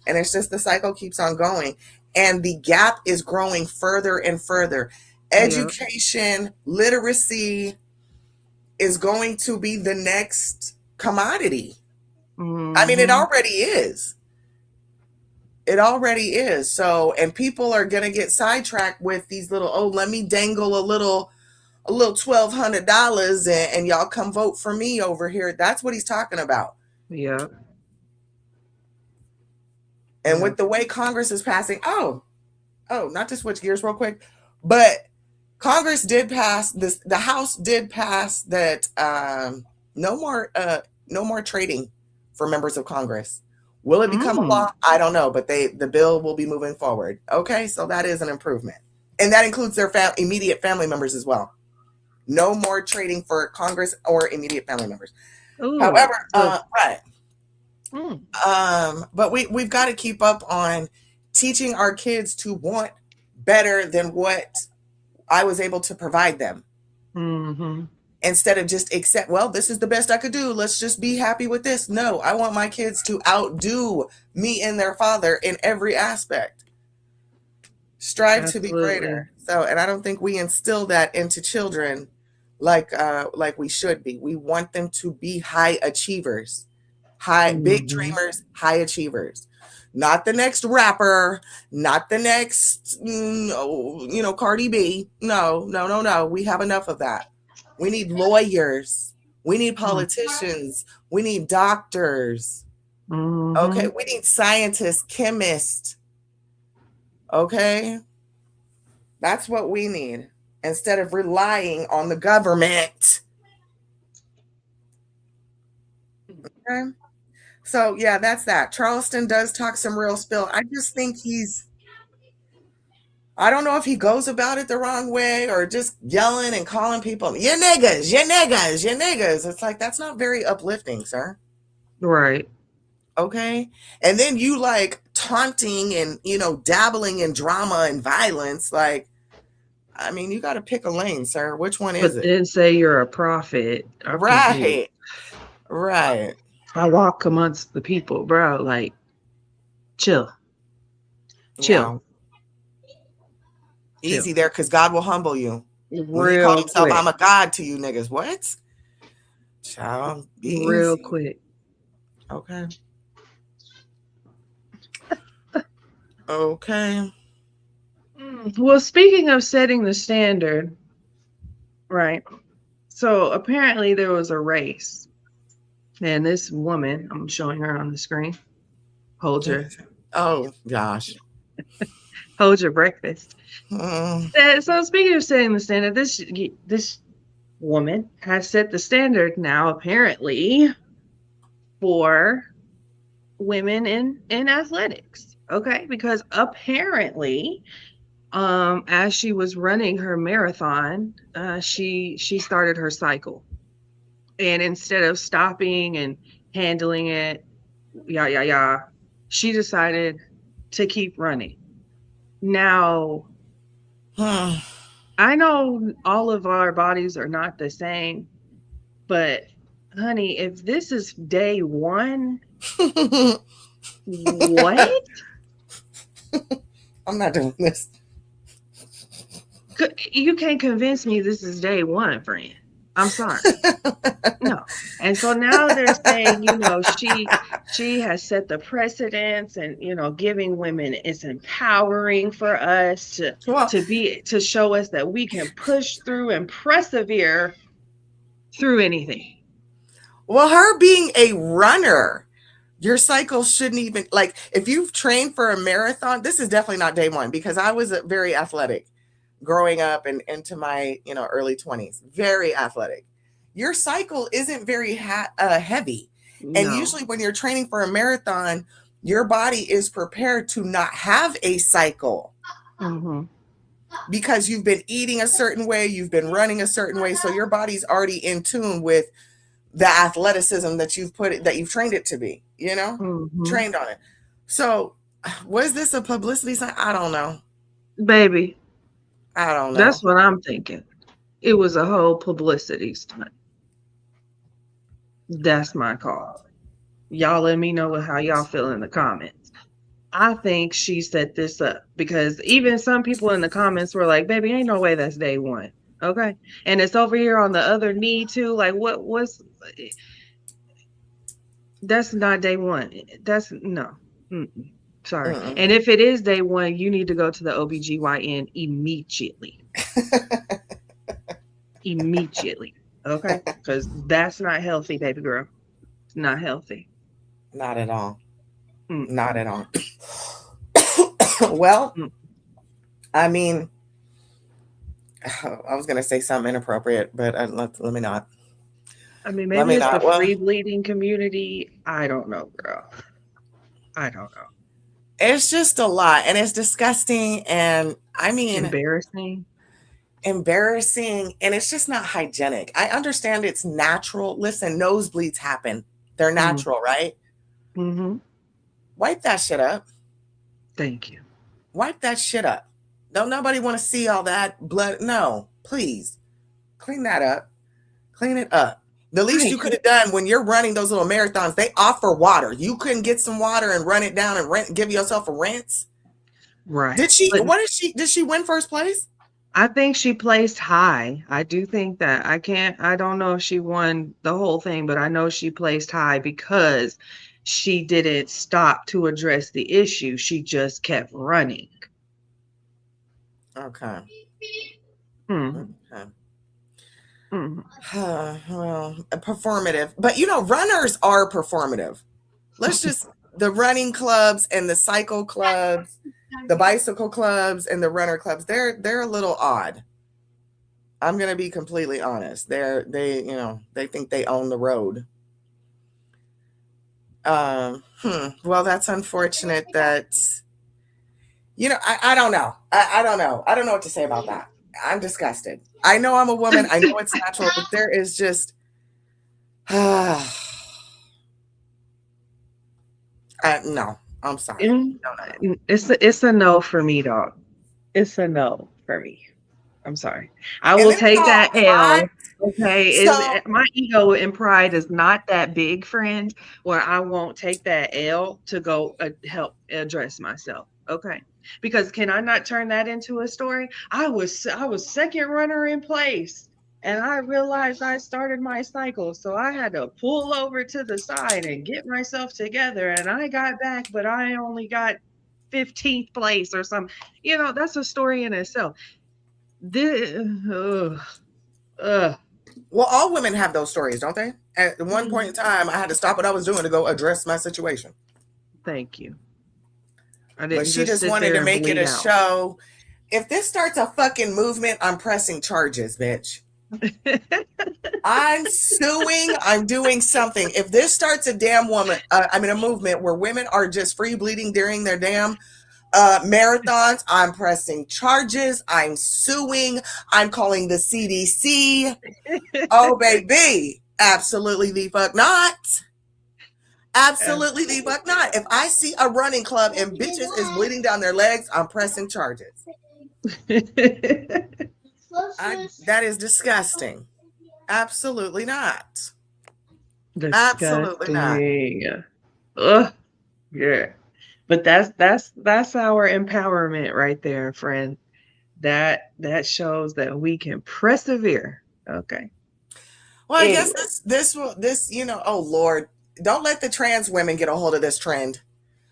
And it's just the cycle keeps on going. And the gap is growing further and further. Education, literacy is going to be the next commodity. I mean, it already is. It already is. So, and people are going to get sidetracked with these little, oh, let me dangle a little $1,200 and y'all come vote for me over here. That's what he's talking about. Yeah. And with the way Congress is passing, not to switch gears real quick, but Congress did pass this. The House did pass that no more trading for members of Congress. Will it become a law? I don't know, but the bill will be moving forward. Okay, so that is an improvement, and that includes their immediate family members as well. No more trading for Congress or immediate family members. Ooh, however, right. But we've got to keep up on teaching our kids to want better than what I was able to provide them. Instead of just accept, well, this is the best I could do. Let's just be happy with this. No, I want my kids to outdo me and their father in every aspect. Strive to be greater. So, and I don't think we instill that into children like we should be. We want them to be high achievers, big dreamers, high achievers. Not the next rapper, not the next, Cardi B. No. We have enough of that. We need lawyers. We need politicians. We need doctors. Okay. We need scientists, chemists. Okay. That's what we need instead of relying on the government. Okay. So, yeah, that's that. Charleston does talk some real spill. I just think I don't know if he goes about it the wrong way or just yelling and calling people, you niggas, you niggas, you niggas. It's like, that's not very uplifting, sir. Right. Okay. And then you like taunting and, dabbling in drama and violence. Like, I mean, you got to pick a lane, sir. Which one is it? But then say you're a prophet. Right. Right. I walk amongst the people, bro. Like, chill. Yeah. Easy there, because God will humble you. Real he called himself, quick. I'm a God to you niggas. What? Child, be real easy. Quick. Okay. Okay. Well, speaking of setting the standard, right? So apparently there was a race. And this woman, I'm showing her on the screen. Hold your. Oh, gosh. Hold your breakfast. So speaking of setting the standard, this woman has set the standard now, apparently, for women in athletics. Okay, because apparently, as she was running her marathon, she started her cycle, and instead of stopping and handling it, she decided to keep running. Now, I know all of our bodies are not the same, but honey, if this is day one, what? I'm not doing this. You can't convince me this is day one, friend. I'm sorry. No. And so now they're saying, she has set the precedence and, giving women is empowering for us to show us that we can push through and persevere through anything. Well, her being a runner, your cycle shouldn't even, like, if you've trained for a marathon, this is definitely not day one, because I was very athletic growing up and into my, early 20s, very athletic. Your cycle isn't very heavy. No. And usually when you're training for a marathon, your body is prepared to not have a cycle. Because you've been eating a certain way, you've been running a certain way. So your body's already in tune with the athleticism that you've trained it to be, trained on it. So was this a publicity sign? I don't know. Baby. I don't know. That's what I'm thinking. It was a whole publicity stunt. That's my call. Y'all let me know how y'all feel in the comments. I think she set this up because even some people in the comments were like, "Baby, ain't no way that's day one." Okay, and it's over here on the other knee too. Like, what's that's not day one. That's no. Mm-mm. Sorry. Mm-mm. And if it is day one, you need to go to the OBGYN immediately. Immediately. Okay? Because that's not healthy, baby girl. It's not healthy. Not at all. Not Mm-mm. at all. Well, Mm. I mean, I was gonna say something inappropriate, but let me not. I mean, Let maybe me it's the not. Well, free bleeding community. I don't know, girl. I don't know. it's just a lot, and it's disgusting, and I mean, Embarrassing. embarrassing, and it's just not hygienic. I understand it's natural. Listen, nosebleeds happen. They're Mm. natural, right? Mm-hmm. Wipe that shit up. Thank you. Wipe that shit up. Don't nobody want to see all that blood. No, please clean that up. Clean it up. The least Right. you could have done when you're running those little marathons, they offer water. You couldn't get some water and run it down and give yourself a rinse. Right. Did she? But What did she win first place? I think she placed high. I do think that. I don't know if she won the whole thing, but I know she placed high because she didn't stop to address the issue. She just kept running. Okay. Mhm. Okay. Mhm. Well, performative, but runners are performative. Let's just the running clubs and the cycle clubs, the bicycle clubs and the runner clubs. They're a little odd. I'm gonna be completely honest. They think they own the road. Well, that's unfortunate that I don't know. I don't know. I don't know what to say about that. I'm disgusted. I know I'm a woman. I know it's natural, but there is just no. I'm sorry. Mm, No, no, no. it's a no for me, dog. It's a no for me. I'm sorry. I And will then it's take all that hot. L. Okay. So My ego and pride is not that big, friend, where I won't take that L to go help address myself. Okay. Because can I not turn that into a story? I was second runner in place and I realized I started my cycle. So I had to pull over to the side and get myself together and I got back, but I only got 15th place or something. That's a story in itself. This, ugh, ugh. well, all women have those stories, don't they? At one point in Mm, time, I had to stop what I was doing to go address my situation. thank you. I But didn't she just just sit wanted there to and make it bleed a out. show. If this starts a fucking movement, I'm pressing charges, bitch. I'm suing. I'm doing something. If this starts a a movement where women are just free bleeding during their damn marathons, I'm pressing charges. I'm suing. I'm calling the CDC. Oh, baby. Absolutely the fuck not. Absolutely the fuck not. If I see a running club and bitches is bleeding down their legs, I'm pressing charges. That is disgusting. Absolutely not. Absolutely not. Disgusting. Ugh, yeah. But that's our empowerment right there, friend. That shows that we can persevere. Okay. Well, I guess Anyway. oh Lord, don't let the trans women get a hold of this trend.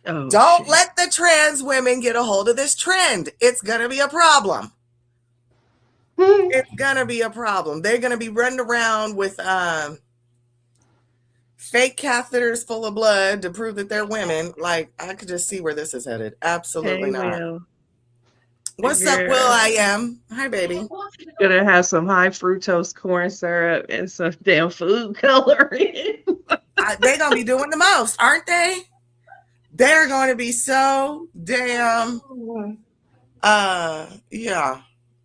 Oh Don't shit. let the trans women get a hold of this trend. It's going to be a problem. It's going to be a problem. They're going to be running around with fake catheters full of blood to prove that they're women. Like, I could just see where this is headed. Absolutely Hey, not. Will. What's up, Will? Girl. I am. Hi, baby. Gonna have some high fructose corn syrup and some damn food coloring. They're going to be doing the most, aren't they? They're going to be so damn, yeah,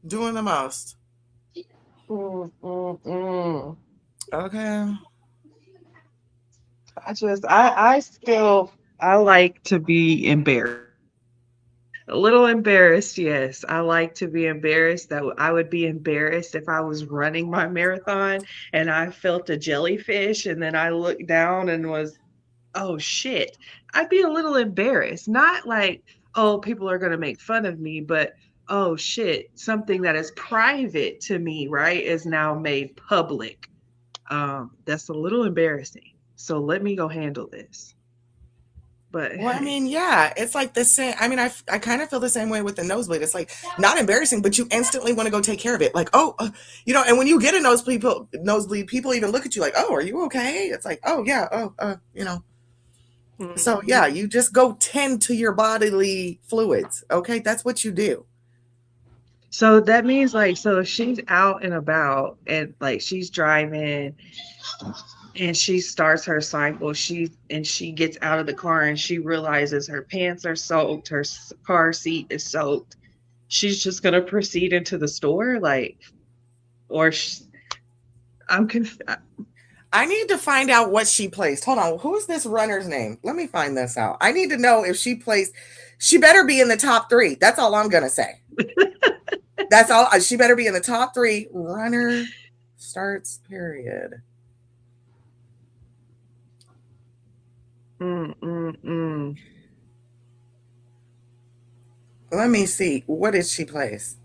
doing the most. Mm, mm, mm. Okay. I like to be embarrassed. A little embarrassed, yes. I like to be embarrassed. I would be embarrassed if I was running my marathon and I felt a jellyfish and then I looked down and was oh shit, I'd be a little embarrassed. Not like, oh, people are going to make fun of me, but oh shit, something that is private to me, right, is now made public. That's a little embarrassing. So let me go handle this. But Well, I hey, mean, yeah, it's like the same. I mean, I kind of feel the same way with the nosebleed. It's like not embarrassing, but you instantly want to go take care of it. Like, oh, and when you get a nosebleed, people even look at you like, oh, are you okay? It's like, oh, yeah, So, yeah, you just go tend to your bodily fluids. Okay. That's what you do. so that means like, so if she's out and about and like she's driving and she starts her cycle, she gets out of the car and she realizes her pants are soaked, her car seat is soaked. She's just gonna proceed into the store, like, or I'm confused. I need to find out what she placed. Hold on. Who is this runner's name? Let me find this out. I need to know if she placed. She better be in the top 3. That's all I'm going to say. That's all. She better be in the top 3. Runner starts, period. Let me see. What did she place?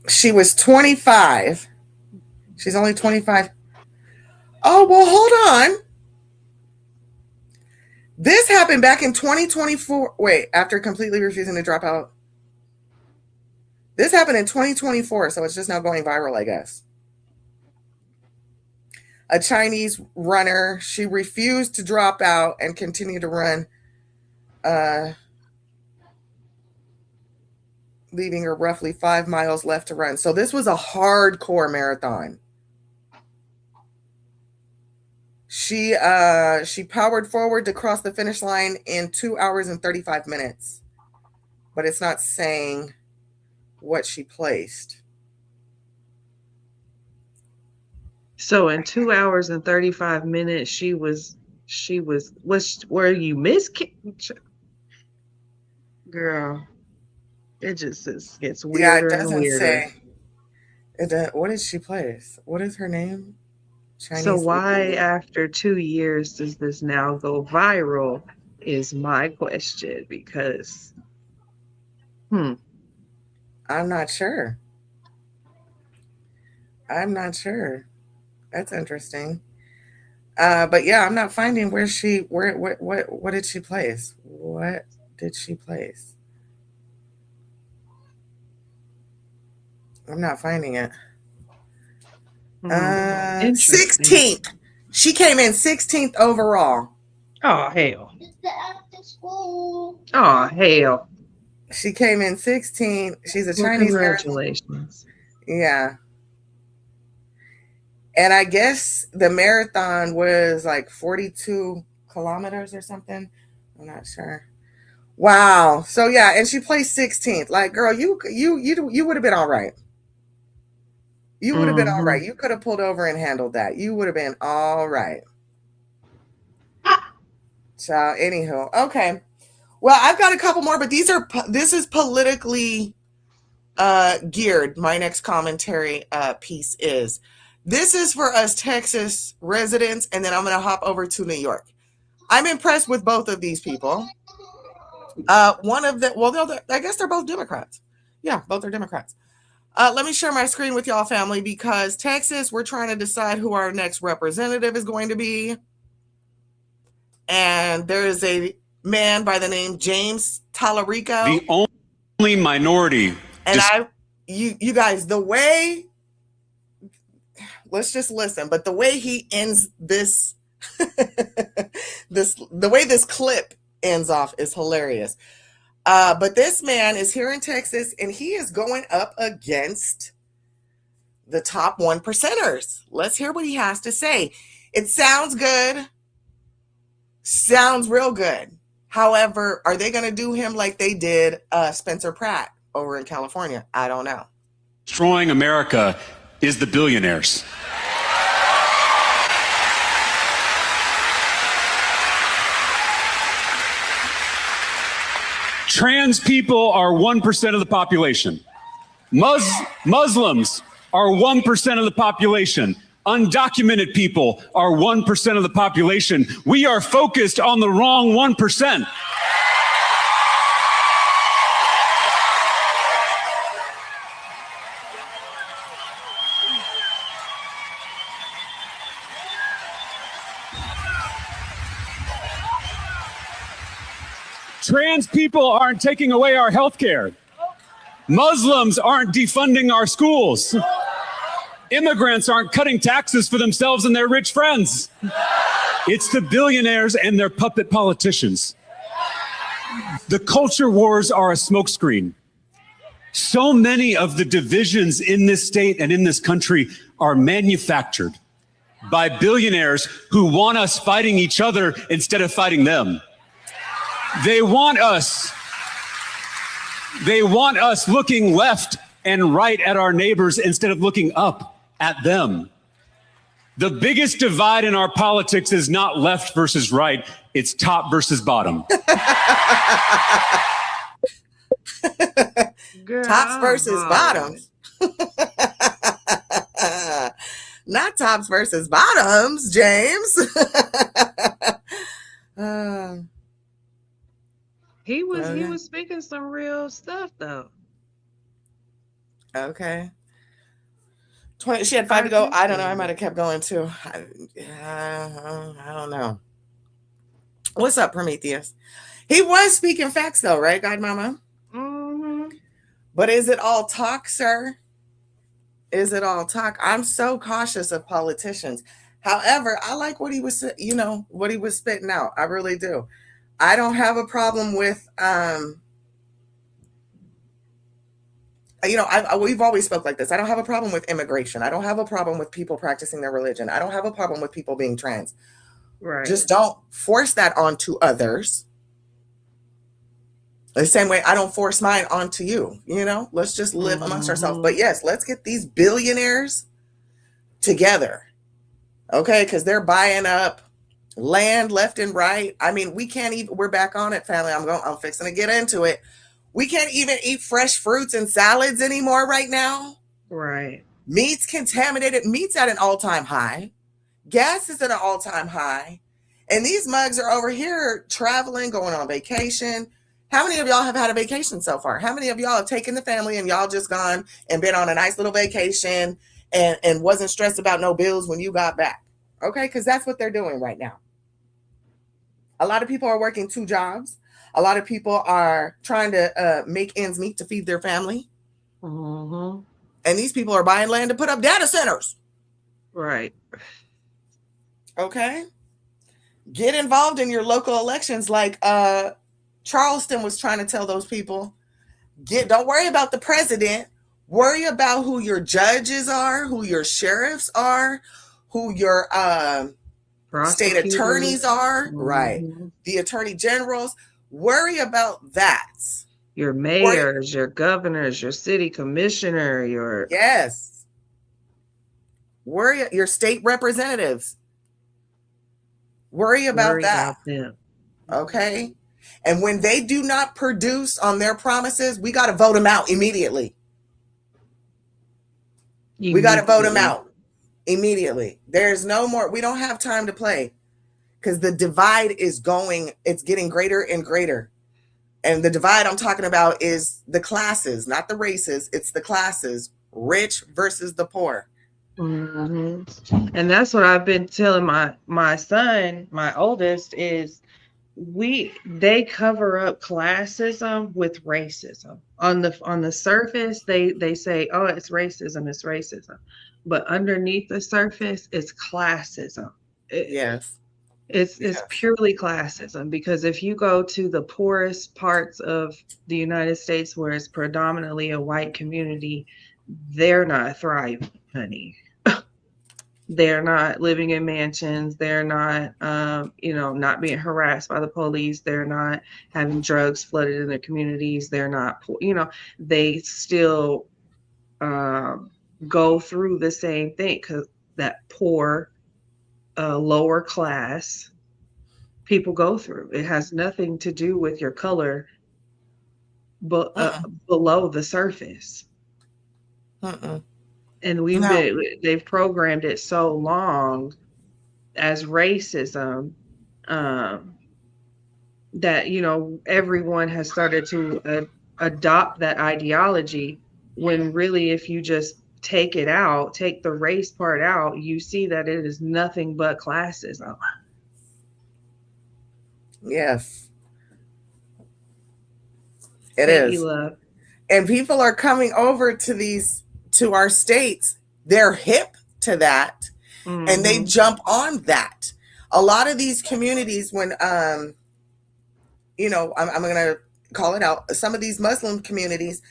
She was 25. She's only 25. Oh, well, hold on. This happened back in 2024. Wait, after completely refusing to drop out. This happened in 2024, so it's just now going viral, I guess. A Chinese runner, she refused to drop out and continue to run, leaving her roughly 5 miles left to run. So this was a hardcore marathon. She powered forward to cross the finish line in 2 hours and 35 minutes, but it's not saying what she placed. So in 2 hours and 35 minutes, were you miss? Girl, it just gets weirder and weirder. What did she place? What is her name? Chinese. So why after 2 years does this now go viral is my question, because I'm not sure. That's interesting. But yeah, I'm not finding what did she place? What did she place? I'm not finding it. 16th. She came in 16th overall. Oh hell. It's the after school. Oh hell. She came in 16th. She's a Chinese. Congratulations. Yeah. And I guess the marathon was like 42 kilometers or something. I'm not sure. Wow. So yeah, and she placed 16th. Like, girl, you would have been all right. You would have been all right. You could have pulled over and handled that. You would have been all right. So, anywho, okay. Well, I've got a couple more, but this is politically geared. My next commentary piece is. This is for us Texas residents, and then I'm going to hop over to New York. I'm impressed with both of these people. One of them, well, I guess they're both Democrats. Yeah, both are Democrats. Let me share my screen with y'all, family, because Texas, we're trying to decide who our next representative is going to be. And there is a man by the name James Tallarico. The only minority. And you guys, the way... Let's just listen. But the way he ends this, the way this clip ends off is hilarious. But this man is here in Texas, and he is going up against the top 1%ers. Let's hear what he has to say. It sounds good. Sounds real good. However, are they going to do him like they did Spencer Pratt over in California? I don't know. Destroying America is the billionaires. Trans people are 1% of the population. Muslims are 1% of the population. Undocumented people are 1% of the population. We are focused on the wrong 1%. Trans people aren't taking away our health care. Muslims aren't defunding our schools. Immigrants aren't cutting taxes for themselves and their rich friends. It's the billionaires and their puppet politicians. The culture wars are a smokescreen. So many of the divisions in this state and in this country are manufactured by billionaires who want us fighting each other instead of fighting them. They want us looking left and right at our neighbors instead of looking up at them. The biggest divide in our politics is not left versus right, it's top versus bottom. Tops versus bottoms. Not tops versus bottoms, James. He was speaking some real stuff though. Okay. 20. She had 5 to go. I don't know. I might have kept going too. I don't know. What's up, Prometheus? He was speaking facts though, right, Godmama? Mm-hmm. But is it all talk, sir? Is it all talk? I'm so cautious of politicians. However, I like what he was, what he was spitting out. I really do. I don't have a problem with, we've always spoke like this. I don't have a problem with immigration. I don't have a problem with people practicing their religion. I don't have a problem with people being trans. Right. Just don't force that onto others. The same way I don't force mine onto you, let's just live amongst ourselves. But yes, let's get these billionaires together. Okay. Cause they're buying up land left and right. I mean, we're back on it, family. I'm fixing to get into it. We can't even eat fresh fruits and salads anymore right now. Right. Meat's contaminated. Meat's at an all-time high. Gas is at an all-time high. And these mugs are over here traveling, going on vacation. How many of y'all have had a vacation so far? How many of y'all have taken the family and y'all just gone and been on a nice little vacation and wasn't stressed about no bills when you got back? Okay, because that's what they're doing right now. A lot of people are working 2 jobs. A lot of people are trying to make ends meet to feed their family. Mm-hmm. And these people are buying land to put up data centers. Right. Okay. Get involved in your local elections like Charleston was trying to tell those people. Don't worry about the president. Worry about who your judges are, who your sheriffs are, who your state attorneys are. Mm-hmm. Right. The attorney generals. Worry about that. Your mayors, your governors, your city commissioner, your... Yes. Worry your state representatives. Worry about that. Them. Okay. And when they do not produce on their promises, we got to vote them out immediately. We got to vote them out immediately. There's no more. We don't have time to play because the divide it's getting greater and greater. And the divide I'm talking about is the classes, not the races. It's the classes, rich versus the poor. Mm-hmm. And that's what I've been telling my son, my oldest, is they cover up classism with racism. On the surface, they say, oh, it's racism. But underneath the surface, it's classism. Yes. It's purely classism, because if you go to the poorest parts of the United States where it's predominantly a white community, they're not thriving, honey. They're not living in mansions. They're not, not being harassed by the police. They're not having drugs flooded in their communities. They're not, they still go through the same thing, because that poor, lower class people go through. It has nothing to do with your color, but below the surface. And No. they've programmed it so long as racism, um, that, everyone has started to adopt that ideology, when really, if you just take it out, take the race part out, you see that it is nothing but classism. Yes, it Thank you, is. love. And people are coming over to our states. They're hip to that, and they Mm-hmm. jump on that. A lot of these communities, when I'm gonna call it out. Some of these Muslim communities.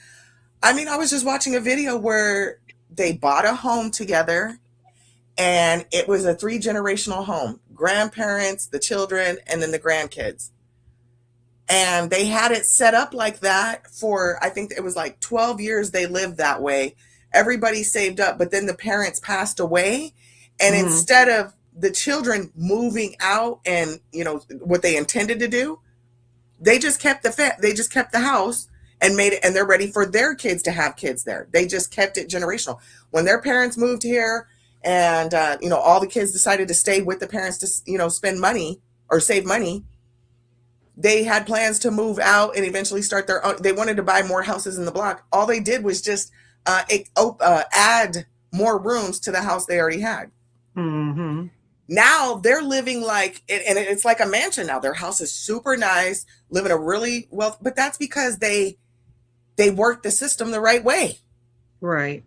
I mean, I was just watching a video where they bought a home together, and it was a 3 generational home: grandparents, the children, and then the grandkids. And they had it set up like that for, I think it was like 12 years they lived that way. Everybody saved up, but then the parents passed away, and Mm-hmm. instead of the children moving out and what they intended to do, they just kept the house and made it, and they're ready for their kids to have kids there. They just kept it generational. When their parents moved here, and all the kids decided to stay with the parents to spend money or save money, they had plans to move out and eventually start their own. They wanted to buy more houses in the block. All they did was just add more rooms to the house they already had. Mm-hmm. Now they're living like it, and it's like a mansion now. Their house is super nice, living a really well, but that's because they work the system the right way. Right.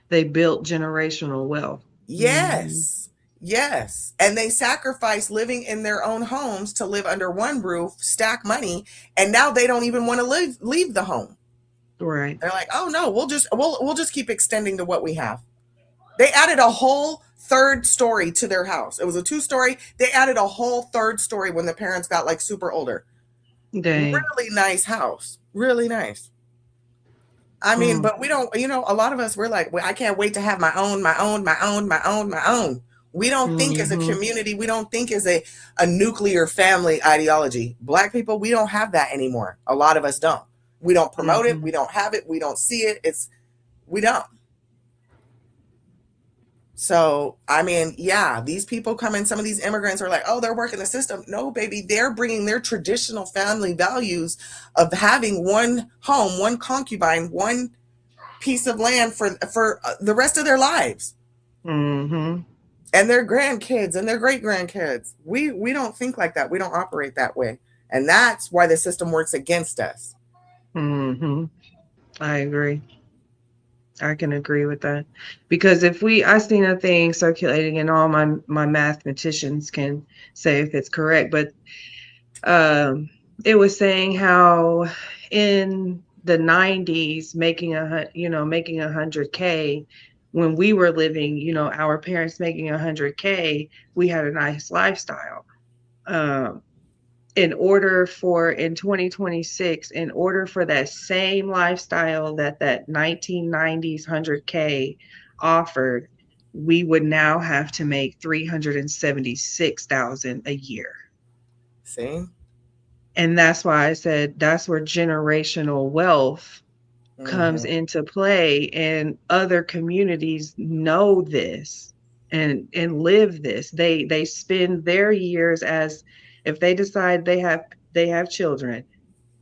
They built generational wealth. Mm-hmm. Yes. Yes. And they sacrifice living in their own homes to live under one roof, stack money, and now they don't even want to leave the home. Right. They're like, "Oh no, we'll just keep extending to what we have." They added a whole third story to their house. It was a 2-story. They added a whole third story when the parents got like super older. Dang. Really nice house. Really nice. I mean, but we don't, a lot of us, we're like, well, I can't wait to have my own, my own, my own, my own, my own. We don't think as a Mm-hmm. community, we don't think as a nuclear family ideology. Black people, we don't have that anymore. A lot of us don't. We don't promote it. Mm-hmm. We don't have it. We don't see it. We don't. So, I mean, yeah, these people come in, some of these immigrants are like, oh, they're working the system. No, baby, they're bringing their traditional family values of having one home, one concubine, one piece of land for the rest of their lives, Mm-hmm. and their grandkids and their great grandkids. We don't think like that. We don't operate that way, and that's why the system works against us. Mm-hmm. I agree. I can agree with that, because I seen a thing circulating, and all my mathematicians can say if it's correct, but it was saying how in the 90s, making 100K, when we were living, our parents making 100K, we had a nice lifestyle. Um, in 2026, in order for that same lifestyle that 1990s 100K offered, we would now have to make 376,000 a year. See? And that's why I said that's where generational wealth comes Mm-hmm. into play, and other communities know this and live this. They spend their years, as if they decide they have children,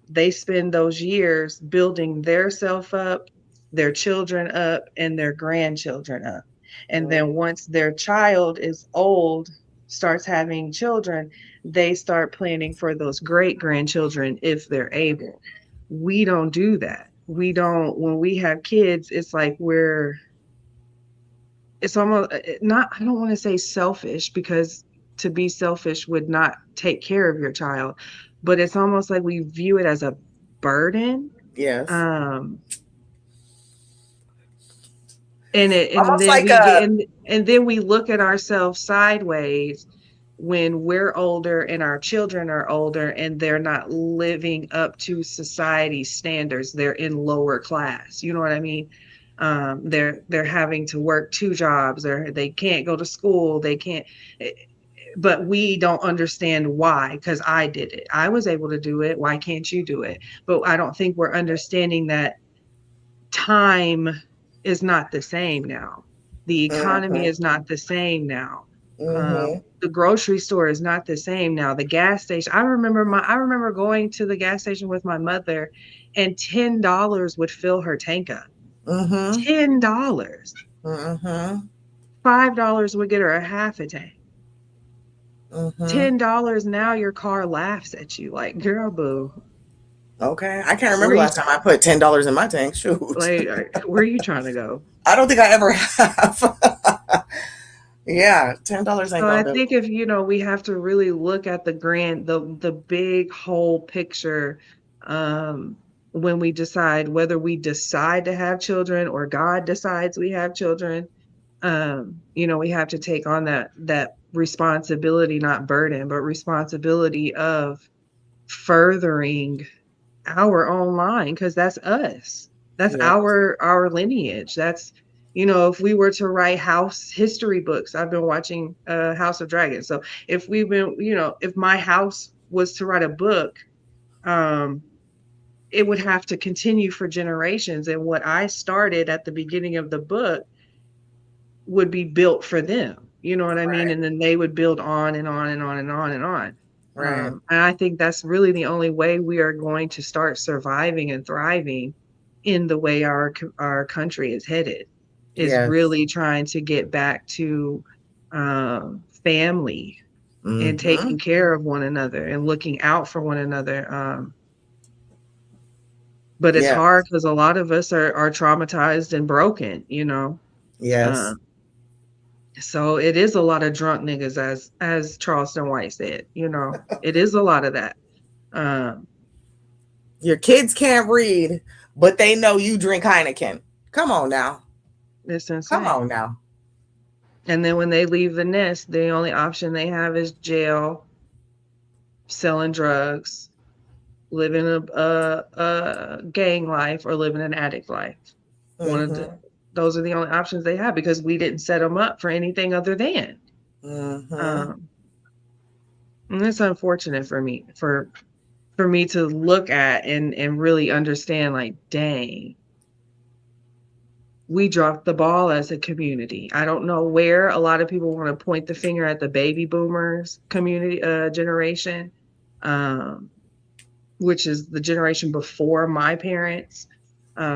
they spend those years building their self up, their children up, and their grandchildren up. And then once their child is old, starts having children, they start planning for those great grandchildren if they're able. We don't do that. We don't, when we have kids, it's like it's almost not, I don't want to say selfish, because to be selfish would not take care of your child, but it's almost like we view it as a burden. Yes. Um, and Almost then like we get, a and then we look at ourselves sideways when we're older and our children are older and they're not living up to society's standards. They're in lower class. You know what I mean? They're having to work 2 jobs, or they can't go to school. They can't, but we don't understand why, because I did it. I was able to do it. Why can't you do it? But I don't think we're understanding that time is not the same now. The economy is not the same now. The grocery store is not the same now. The gas station. I remember going to the gas station with my mother, and $10 would fill her tank up. $10. $5 would get her a half a tank. $10 now, your car laughs at you like, girl, boo. Okay, I can't remember last time I put $10 in my tank. Shoot, like, where are you trying to go? I don't think I ever have. Yeah, $10 ain't So I gonna do think if we have to really look at the big whole picture, when we decide whether we decide to have children or God decides we have children. We have to take on that responsibility, not burden, but responsibility of furthering our own line, because that's us. That's our lineage. That's if we were to write house history books. I've been watching House of Dragons. So if if my house was to write a book, it would have to continue for generations. And what I started at the beginning of the book would be built for them. You know what I mean? And then they would build on and on and on and on and on. Right. And I think that's really the only way we are going to start surviving and thriving in the way our country is headed, is really trying to get back to family and taking care of one another and looking out for one another. But it's hard because a lot of us are traumatized and broken, Yes. So it is a lot of drunk niggas, as Charleston White said, it is a lot of that. Your kids can't read, but they know you drink Heineken. Come on now. It's insane. Come on now. And then when they leave the nest, the only option they have is jail, selling drugs, living a gang life, or living an addict life. Those are the only options they have, because we didn't set them up for anything other than. And it's unfortunate for me, for me to look at and really understand, like, dang, we dropped the ball as a community. I don't know where. A lot of people want to point the finger at the baby boomers community generation, which is the generation before my parents.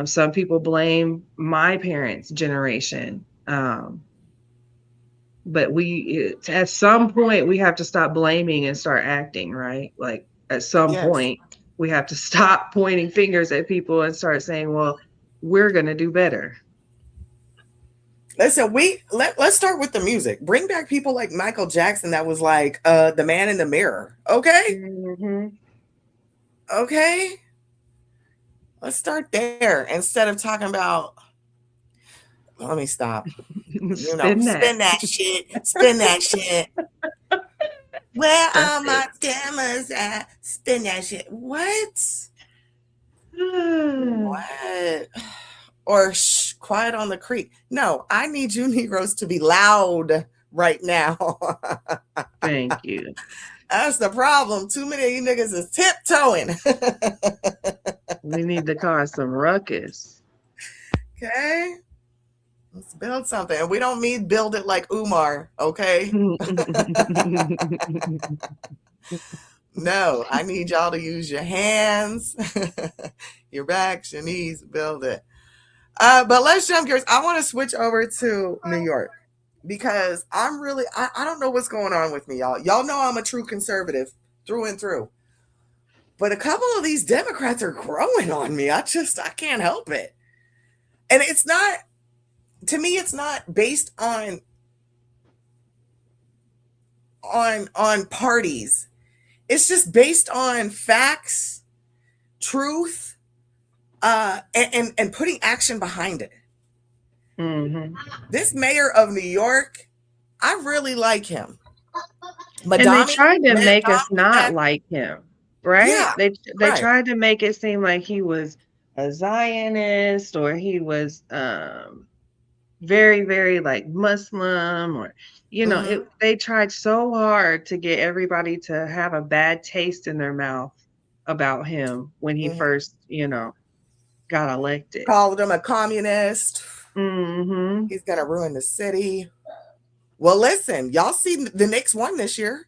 Some people blame my parents' generation. But at some point, we have to stop blaming and start acting, right? Like, at some point, we have to stop pointing fingers at people and start saying, well, we're going to do better. Listen, let's start with the music. Bring back people like Michael Jackson, that was like the man in the mirror. Okay? Okay? Let's start there instead of talking about, let me stop. Spin that shit. Spin that shit. Where are my diamonds at? Spin that shit. What? What? Or Quiet on the Creek. No, I need you Negroes to be loud right now. Thank you. That's the problem. Too many of you niggas is tiptoeing. We need to cause some ruckus. Okay? Let's build something. And we don't mean build it like Umar, okay? No, I need y'all to use your hands, your backs, your knees, build it. But let's jump gears. I want to switch over to New York, because I'm really, I don't know what's going on with me, y'all. Y'all know I'm a true conservative through and through. But a couple of these Democrats are growing on me. I can't help it. And it's not, to me, it's not based on parties. It's just based on facts, truth, and putting action behind it. This mayor of New York, I really like him. And they tried to make us not like him, right? Yeah, they tried to make it seem like he was a Zionist, or he was very, very like Muslim, or they tried so hard to get everybody to have a bad taste in their mouth about him when he first got elected. Called him a communist. Mm-hmm. He's going to ruin the city. Well, listen, y'all see the Knicks won this year.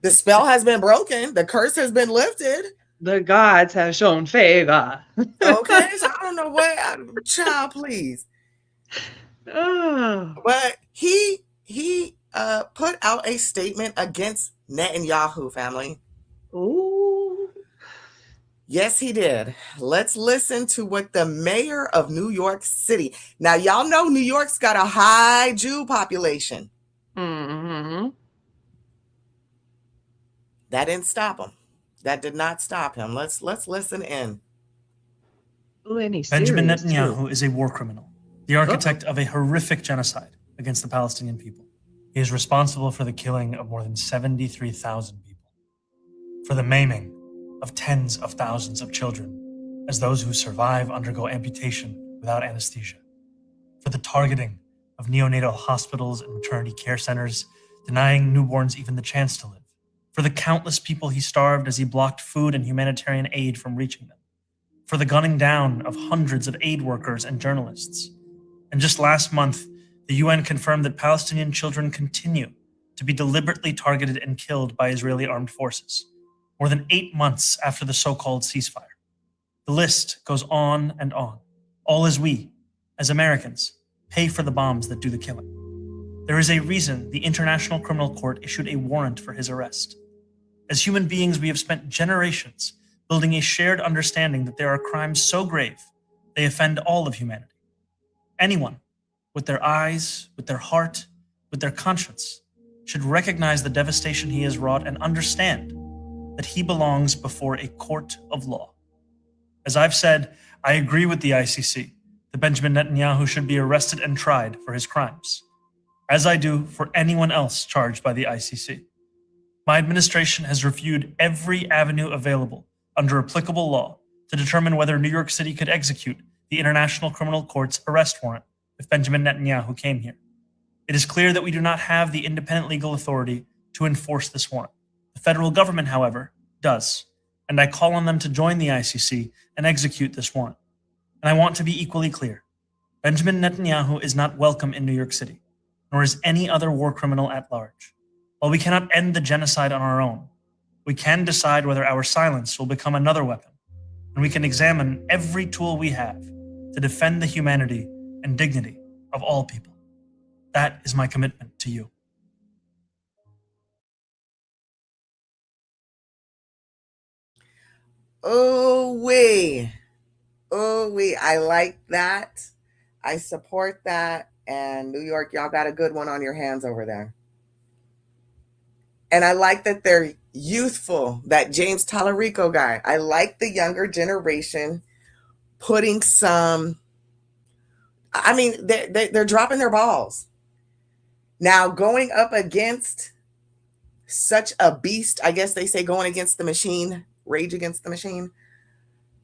The spell has been broken. The curse has been lifted. The gods have shown favor. Okay, so I don't know what, child, please. Oh. But he put out a statement against Netanyahu, family. Ooh. Yes, he did. Let's listen to what the mayor of New York City. Now, y'all know New York's got a high Jew population. Mm-hmm. That didn't stop him. That did not stop him. Let's listen in. Ooh, and he's Benjamin serious, Netanyahu too. is a war criminal, the architect of a horrific genocide against the Palestinian people. He is responsible for the killing of more than 73,000 people, for the maiming of tens of thousands of children, as those who survive undergo amputation without anesthesia, for the targeting of neonatal hospitals and maternity care centers, denying newborns even the chance to live, for the countless people he starved as he blocked food and humanitarian aid from reaching them, for the gunning down of hundreds of aid workers and journalists. And just last month, the UN confirmed that Palestinian children continue to be deliberately targeted and killed by Israeli armed forces, more than 8 months after the so-called ceasefire. The list goes on and on, all as we, as Americans, pay for the bombs that do the killing. There is a reason the International Criminal Court issued a warrant for his arrest. As human beings, we have spent generations building a shared understanding that there are crimes so grave they offend all of humanity. Anyone, with their eyes, with their heart, with their conscience, should recognize the devastation he has wrought and understand that he belongs before a court of law. As I've said, I agree with the ICC that Benjamin Netanyahu should be arrested and tried for his crimes, as I do for anyone else charged by the ICC. My administration has reviewed every avenue available under applicable law to determine whether New York City could execute the International Criminal Court's arrest warrant if Benjamin Netanyahu came here. It is clear that we do not have the independent legal authority to enforce this warrant. The federal government, however, does, and I call on them to join the ICC and execute this warrant. And I want to be equally clear. Benjamin Netanyahu is not welcome in New York City, nor is any other war criminal at large. While we cannot end the genocide on our own, we can decide whether our silence will become another weapon, and we can examine every tool we have to defend the humanity and dignity of all people. That is my commitment to you. Oh, I like that. I support that. And New York, y'all got a good one on your hands over there. And I like that they're youthful, that James Tallarico guy. I like the younger generation putting some, I mean, they're dropping their balls. Now, going up against such a beast, I guess they say going against the machine, rage against the machine,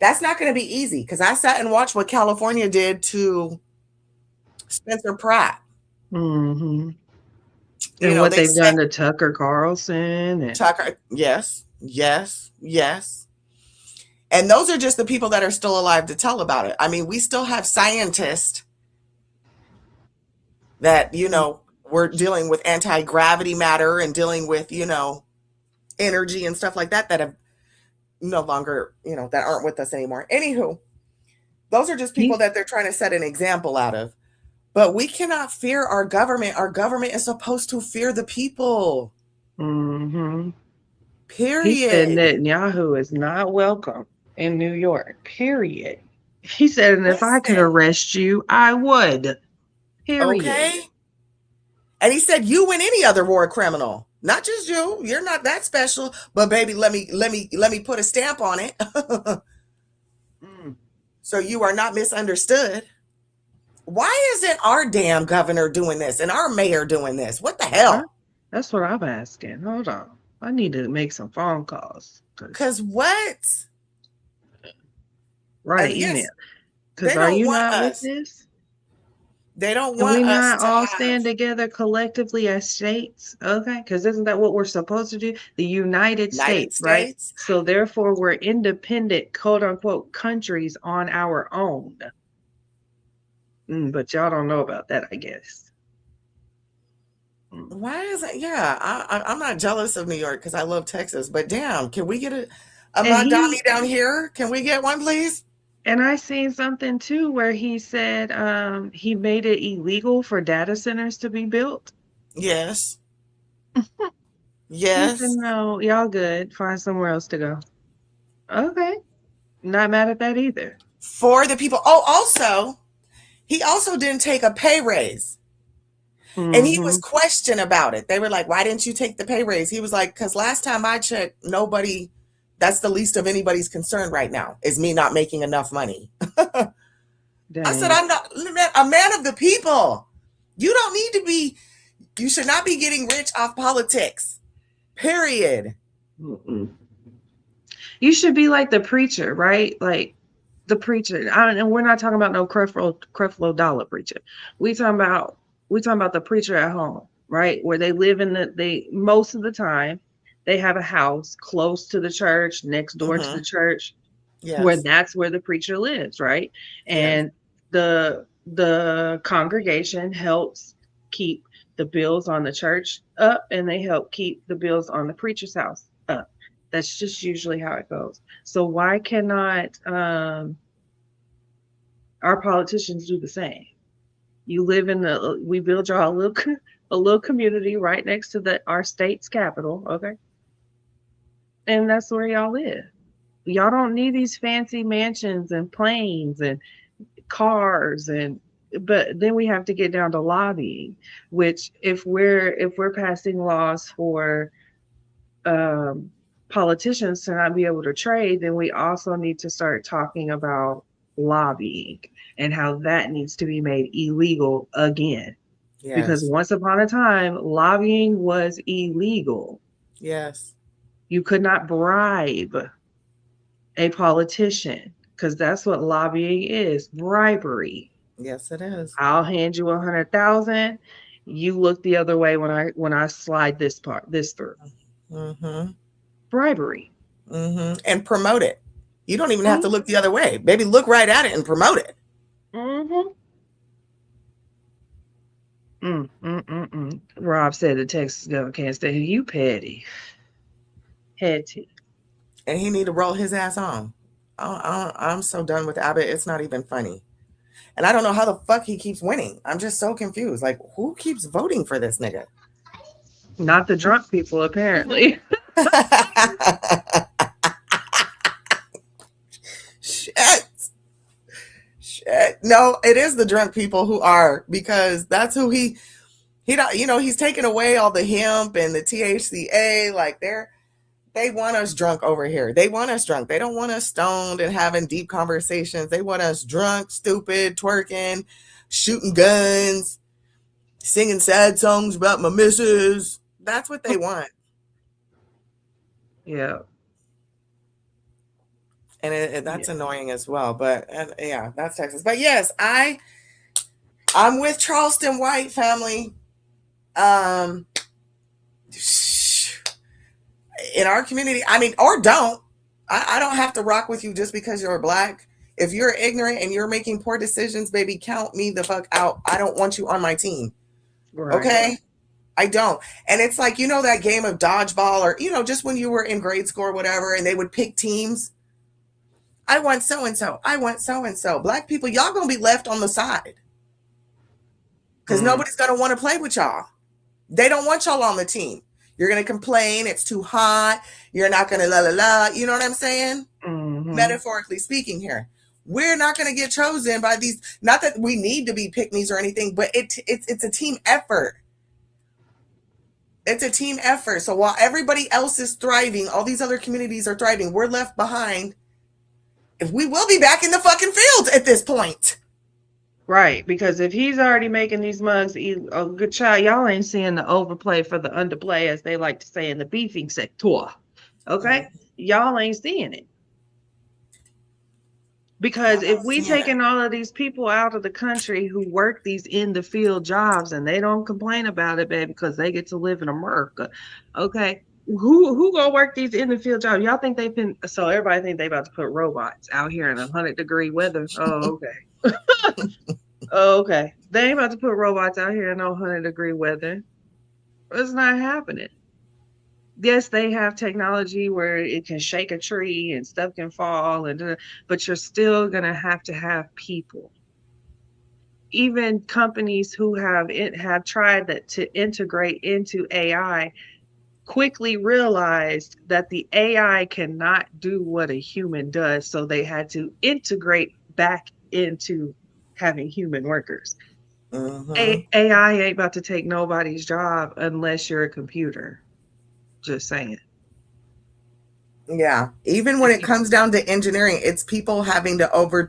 that's not going to be easy, because I sat and watched what California did to Spencer Pratt. Mm-hmm. And what they've done to Tucker Carlson. And Tucker, yes. And those are just the people that are still alive to tell about it. I mean, we still have scientists that, we're dealing with anti-gravity matter and dealing with, energy and stuff like that have no longer, that aren't with us anymore. Anywho, those are just people that they're trying to set an example out of. But we cannot fear our government. Our government is supposed to fear the people. Mm-hmm. Period. He said Netanyahu is not welcome in New York. Period. He said, and if I could arrest you, I would. Period. Okay. And he said, you and any other war criminal, not just you. You're not that special. But baby, let me put a stamp on it. So you are not misunderstood. Why isn't our damn governor doing this and our mayor doing this? What the hell? That's what I'm asking. Hold on. I need to make some phone calls. Because what? Write an email. Because are you not with this? They don't Can want we us not to all stand together collectively as states? Okay, because isn't that what we're supposed to do? The United States, right? So therefore, we're independent, quote unquote, countries on our own. But y'all don't know about that, I guess. Why is it? Yeah, I'm not jealous of New York because I love Texas. But damn, can we get a And Madani down here? Can we get one, please? and I seen something too where he said he made it illegal for data centers to be built. Yes. He said, Yes. no, y'all good. Find somewhere else to go. Okay. Not mad at that either. For the people. Oh, also, he also didn't take a pay raise. And he was questioned about it. They were like, why didn't you take the pay raise? He was like, because last time I checked, nobody, that's the least of anybody's concern right now, is me not making enough money. I said, I'm not a man of the people. You don't need to be, you should not be getting rich off politics. Period. You should be like the preacher, right? Like the preacher. And we're not talking about no Creflo Dollar preacher. We talking about the preacher at home, right? Where they live they most of the time they have a house close to the church, next door to the church, where Yes. that's where the preacher lives, right? Yes. And the congregation helps keep the bills on the church up, and they help keep the bills on the preacher's house up. That's just usually how it goes. So why cannot our politicians do the same? You live we build y'all a little community right next to our state's capital, okay? And that's where y'all live. Y'all don't need these fancy mansions and planes and cars, but then we have to get down to lobbying, which if we're passing laws for politicians to not be able to trade, then we also need to start talking about lobbying and how that needs to be made illegal again. Yes. Because once upon a time, lobbying was illegal. Yes. You could not bribe a politician, because that's what lobbying is, bribery. Yes, it is. I'll hand you 100,000. You look the other way when I slide this through. Bribery. And promote it. You don't even have to look the other way. Baby, look right at it and promote it. Rob said the Texas government can't stay here. You petty. Petty. And he need to roll his ass on. I'm so done with Abbott. It's not even funny. And I don't know how the fuck he keeps winning. I'm just so confused. Like, who keeps voting for this nigga? Not the drunk people, apparently. Shit. No, it is the drunk people who are, because that's who he don't, he's taking away all the hemp and the THCA. Like, they want us drunk over here. They want us drunk. They don't want us stoned and having deep conversations. They want us drunk, stupid, twerking, shooting guns, singing sad songs about my missus. That's what they want. Yeah. And that's annoying as well. But yeah, that's Texas. But yes, I'm with Charleston White, family. In our community, I mean, or don't. I don't have to rock with you just because you're Black. If you're ignorant and you're making poor decisions, baby, count me the fuck out. I don't want you on my team. Right. Okay? I don't. And it's like, that game of dodgeball, or, just when you were in grade school or whatever, and they would pick teams. I want so-and-so. I want so-and-so. Black people, y'all going to be left on the side. Because nobody's going to want to play with y'all. They don't want y'all on the team. You're going to complain. It's too hot. You're not going to la la la. You know what I'm saying? Metaphorically speaking here. We're not going to get chosen by these. Not that we need to be pick-me's or anything, but it's a team effort. It's a team effort. So while everybody else is thriving, all these other communities are thriving, we're left behind. If we will be back in the fucking fields at this point. Right, because if he's already making these mugs, a good child, y'all ain't seeing the overplay for the underplay, as they like to say in the beefing sector. Okay? Y'all ain't seeing it. Because if we taking all of these people out of the country who work these in the field jobs and they don't complain about it, baby, because they get to live in America. Okay. Who gonna work these in the field jobs? Y'all think so everybody think they about to put robots out here in 100-degree weather. Oh, okay. Oh, okay. They ain't about to put robots out here in no 100-degree weather. It's not happening. Yes, they have technology where it can shake a tree and stuff can fall, but you're still gonna have to have people. Even companies who have tried to integrate into AI quickly realized that the AI cannot do what a human does, so they had to integrate back into having human workers. Mm-hmm. AI ain't about to take nobody's job unless you're a computer. Just saying. Yeah. Even when it comes down to engineering, it's people having to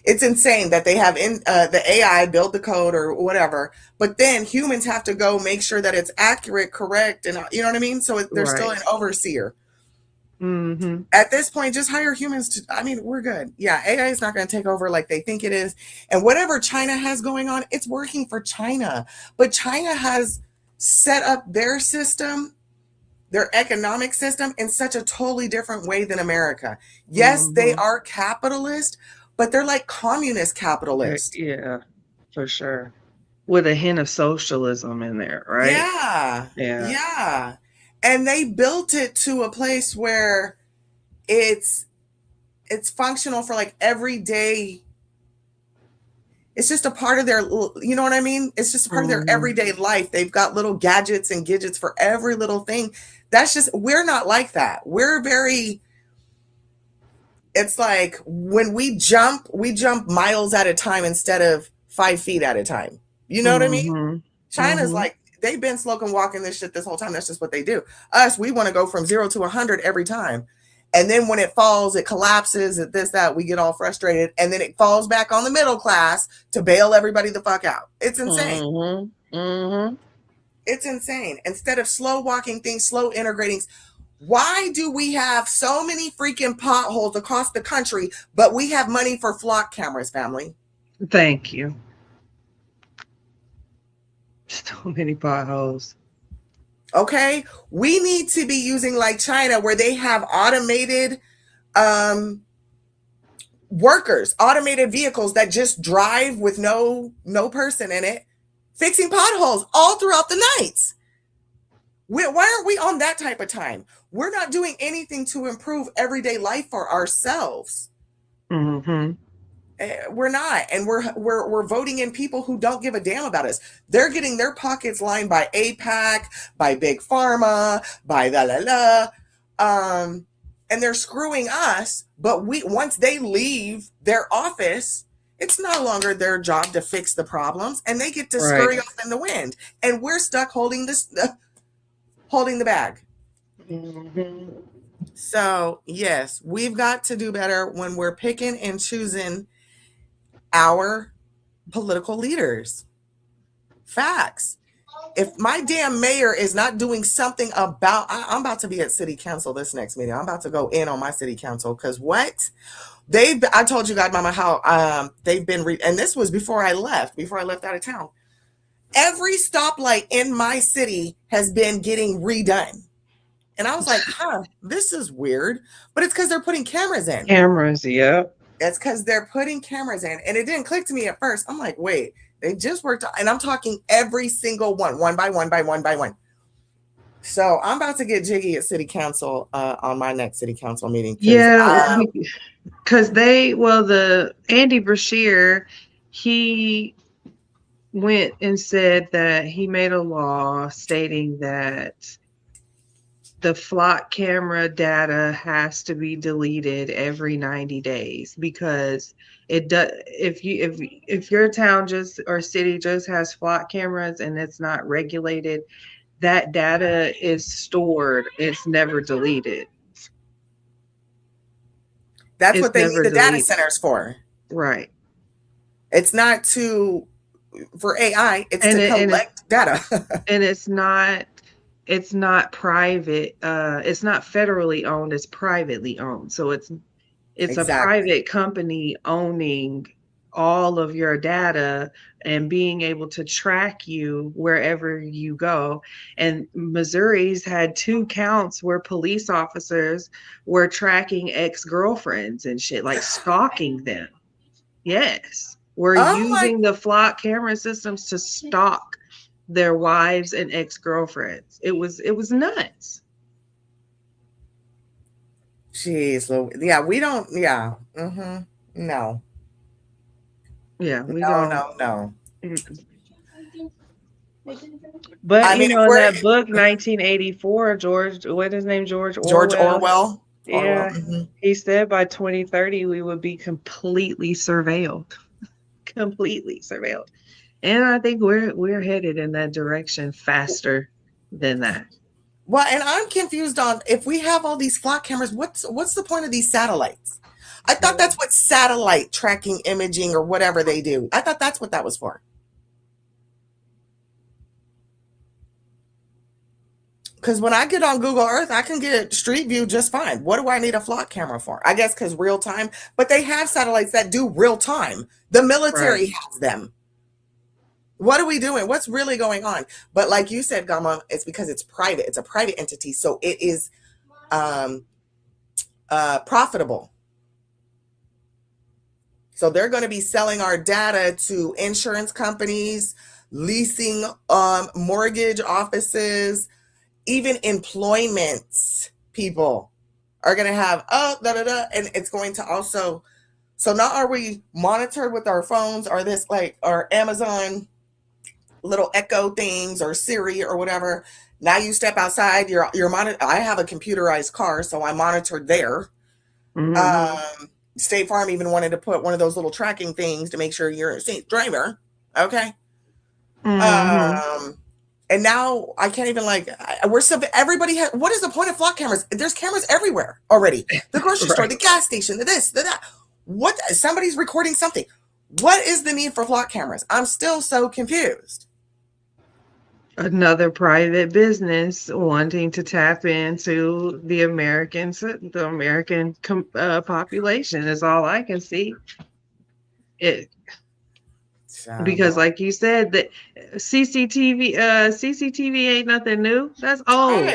it's insane that they have the AI build the code or whatever, but then humans have to go make sure that it's accurate, correct, and you know what I mean? So there's still Right. an overseer. Mm-hmm. At this point, just hire humans I mean, we're good. Yeah, AI is not going to take over like they think it is. And whatever China has going on, it's working for China. But China has set up their system, their economic system, in such a totally different way than America. Yes, they Mm-hmm. are capitalist, but they're like communist capitalist. Yeah, for sure. With a hint of socialism in there, right? Yeah. Yeah. Yeah. And they built it to a place where it's it's functional for like everyday. It's just a part of their, you know what I mean? It's just a part of their Mm-hmm. everyday life. They've got little gadgets and gadgets for every little thing. That's just, we're not like that. We're very, it's like when we jump miles at a time instead of 5 feet at a time. You know what I mean? Mm-hmm. China's Mm-hmm. like, they've been smoking, walking this shit this whole time. That's just what they do. Us, we want to go from 0 to 100 every time. And then when it falls, it collapses, it this, that, we get all frustrated. And then it falls back on the middle class to bail everybody the fuck out. It's insane. Mm-hmm. Mm-hmm. It's insane. Instead of slow walking things, slow integrating, why do we have so many freaking potholes across the country, but we have money for flock cameras, family? Thank you. So many potholes. Okay, we need to be using like China, where they have automated workers, automated vehicles that just drive with no person in it, fixing potholes all throughout the nights. Why aren't we on that type of time? We're not doing anything to improve everyday life for ourselves. Mm-hmm. We're not, and we're voting in people who don't give a damn about us. They're getting their pockets lined by APAC, by big pharma, by and they're screwing us. But once they leave their office, it's no longer their job to fix the problems, and they get to scurry off in the wind, and we're stuck holding holding the bag. Mm-hmm. So yes, we've got to do better when we're picking and choosing our political leaders. Facts. If my damn mayor is not doing something about, I'm about to be at city council this next meeting. I'm about to go in on my city council because what I told you, Godmama, how they've been, and this was before I left out of town. Every stoplight in my city has been getting redone. And I was like, this is weird. But it's because they're putting cameras in. Cameras, yep. It's because they're putting cameras in. And it didn't click to me at first. I'm like, wait, they just worked. And I'm talking every single one by one by one by one. So I'm about to get jiggy at city council on my next city council meeting. Yeah, because the Andy Brashear, he went and said that he made a law stating that the flock camera data has to be deleted every 90 days because it does. If your town just or city just has flock cameras and it's not regulated, that data is stored. It's never deleted. That's It's what they need never the data deleted. centers for. Right. It's not for AI. It's to collect data. And it's not private. It's not federally owned. It's privately owned. So it's a Exactly. private company owning all of your data and being able to track you wherever you go. And Missouri's had 2 counts where police officers were tracking ex-girlfriends and shit, like stalking them. Yes. were Oh my using the flock camera systems to stalk their wives and ex-girlfriends. It was nuts. jeez, yeah, we don't. Yeah, no, Yeah, we no, don't. no, no. But I mean, if in we're that book, 1984, George, what his name, George George Orwell. Orwell, Orwell. Yeah, he said by 2030 we would be completely surveilled, completely surveilled. And I think we're headed in that direction faster than that. Well, and I'm confused on if we have all these flock cameras, what's the point of these satellites? I thought that's what satellite tracking imaging or whatever they do. I thought that's what that was for. Because when I get on Google Earth, I can get Street View just fine. What do I need a flock camera for? I guess because real time, but they have satellites that do real time. The military has them. What are we doing? What's really going on? But like you said, Gama, it's because it's private. It's a private entity, so it is profitable. So they're going to be selling our data to insurance companies, leasing mortgage offices, even employment people are going to have, and it's going to also, so not are we monitored with our phones or this like our Amazon little Echo things or Siri or whatever. Now you step outside, you're monitored. I have a computerized car, so I'm monitored there. State Farm even wanted to put one of those little tracking things to make sure you're a safe driver. Okay. And now I can't even everybody has, what is the point of flock cameras? There's cameras everywhere already. The grocery store, the gas station, the this, the that. What, somebody's recording something. What is the need for flock cameras? I'm still so confused. Another private business wanting to tap into the American population is all I can see. Because like you said, that CCTV ain't nothing new. That's old.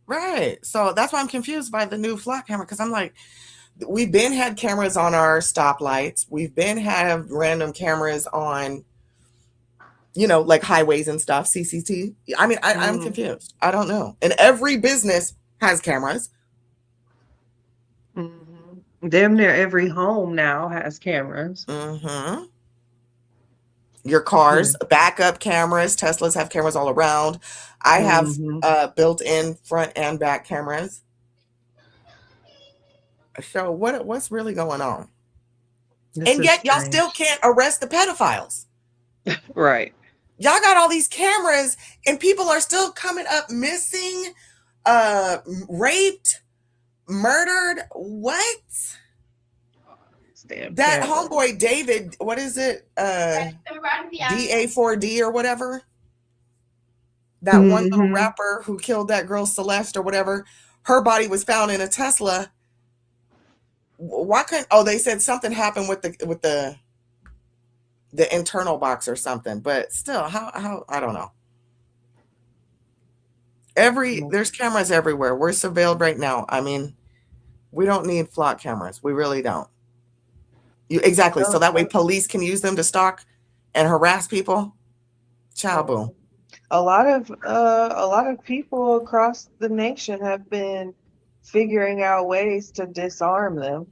Right. So that's why I'm confused by the new flock camera, because I'm like, we've been had cameras on our stoplights. We've been have random cameras on, like highways and stuff, C.C.C. I mean, I'm confused. I don't know. And every business has cameras. Damn near every home now has cameras. Your cars, backup cameras. Teslas have cameras all around. I have built-in front and back cameras. So what's really going on? And yet y'all still can't arrest the pedophiles. Right. Y'all got all these cameras and people are still coming up missing, raped, murdered. What? That homeboy David, what is it? DA4D or whatever. That one little rapper who killed that girl Celeste or whatever. Her body was found in a Tesla. Why couldn't? Oh, they said something happened with the internal box or something. But still, how I don't know. There's cameras everywhere. We're surveilled right now. I mean, we don't need flock cameras. We really don't. Exactly. So that way police can use them to stalk and harass people. Ciao, boom. A lot of people across the nation have been figuring out ways to disarm them.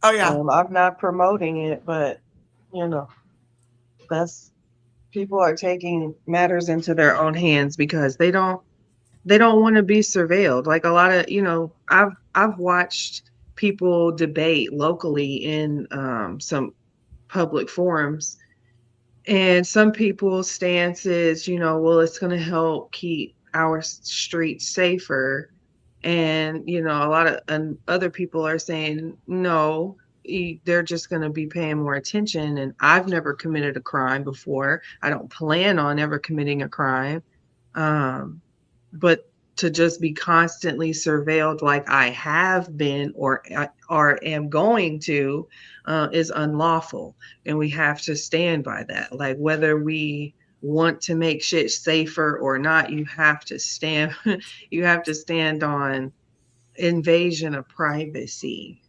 Oh yeah. I'm not promoting it, but that's people are taking matters into their own hands because they don't want to be surveilled. Like a lot of, I've watched people debate locally in some public forums, and some people's stance is, well, it's going to help keep our streets safer. And, a lot of other people are saying, no, they're just going to be paying more attention. And I've never committed a crime before. I don't plan on ever committing a crime. But to just be constantly surveilled like I have been or am going to is unlawful. And we have to stand by that. Like whether we want to make shit safer or not, you have to stand on invasion of privacy.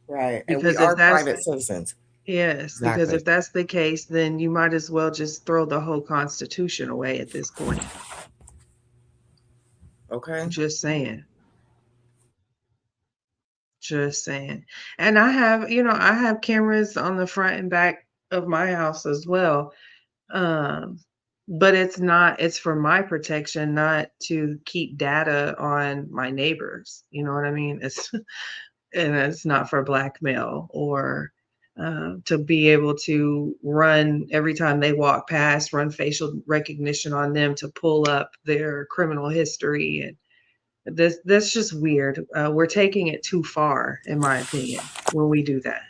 Right. Because and we are private citizens. Yes, because Exactly. if that's the case, then you might as well just throw the whole Constitution away at this point. Okay. Just saying. Just saying. And I have, I have cameras on the front and back of my house as well. Um, but it's for my protection, not to keep data on my neighbors. You know what I mean? And it's not for blackmail or to be able to run every time they walk past, run facial recognition on them to pull up their criminal history. And that's just weird. We're taking it too far, in my opinion, when we do that.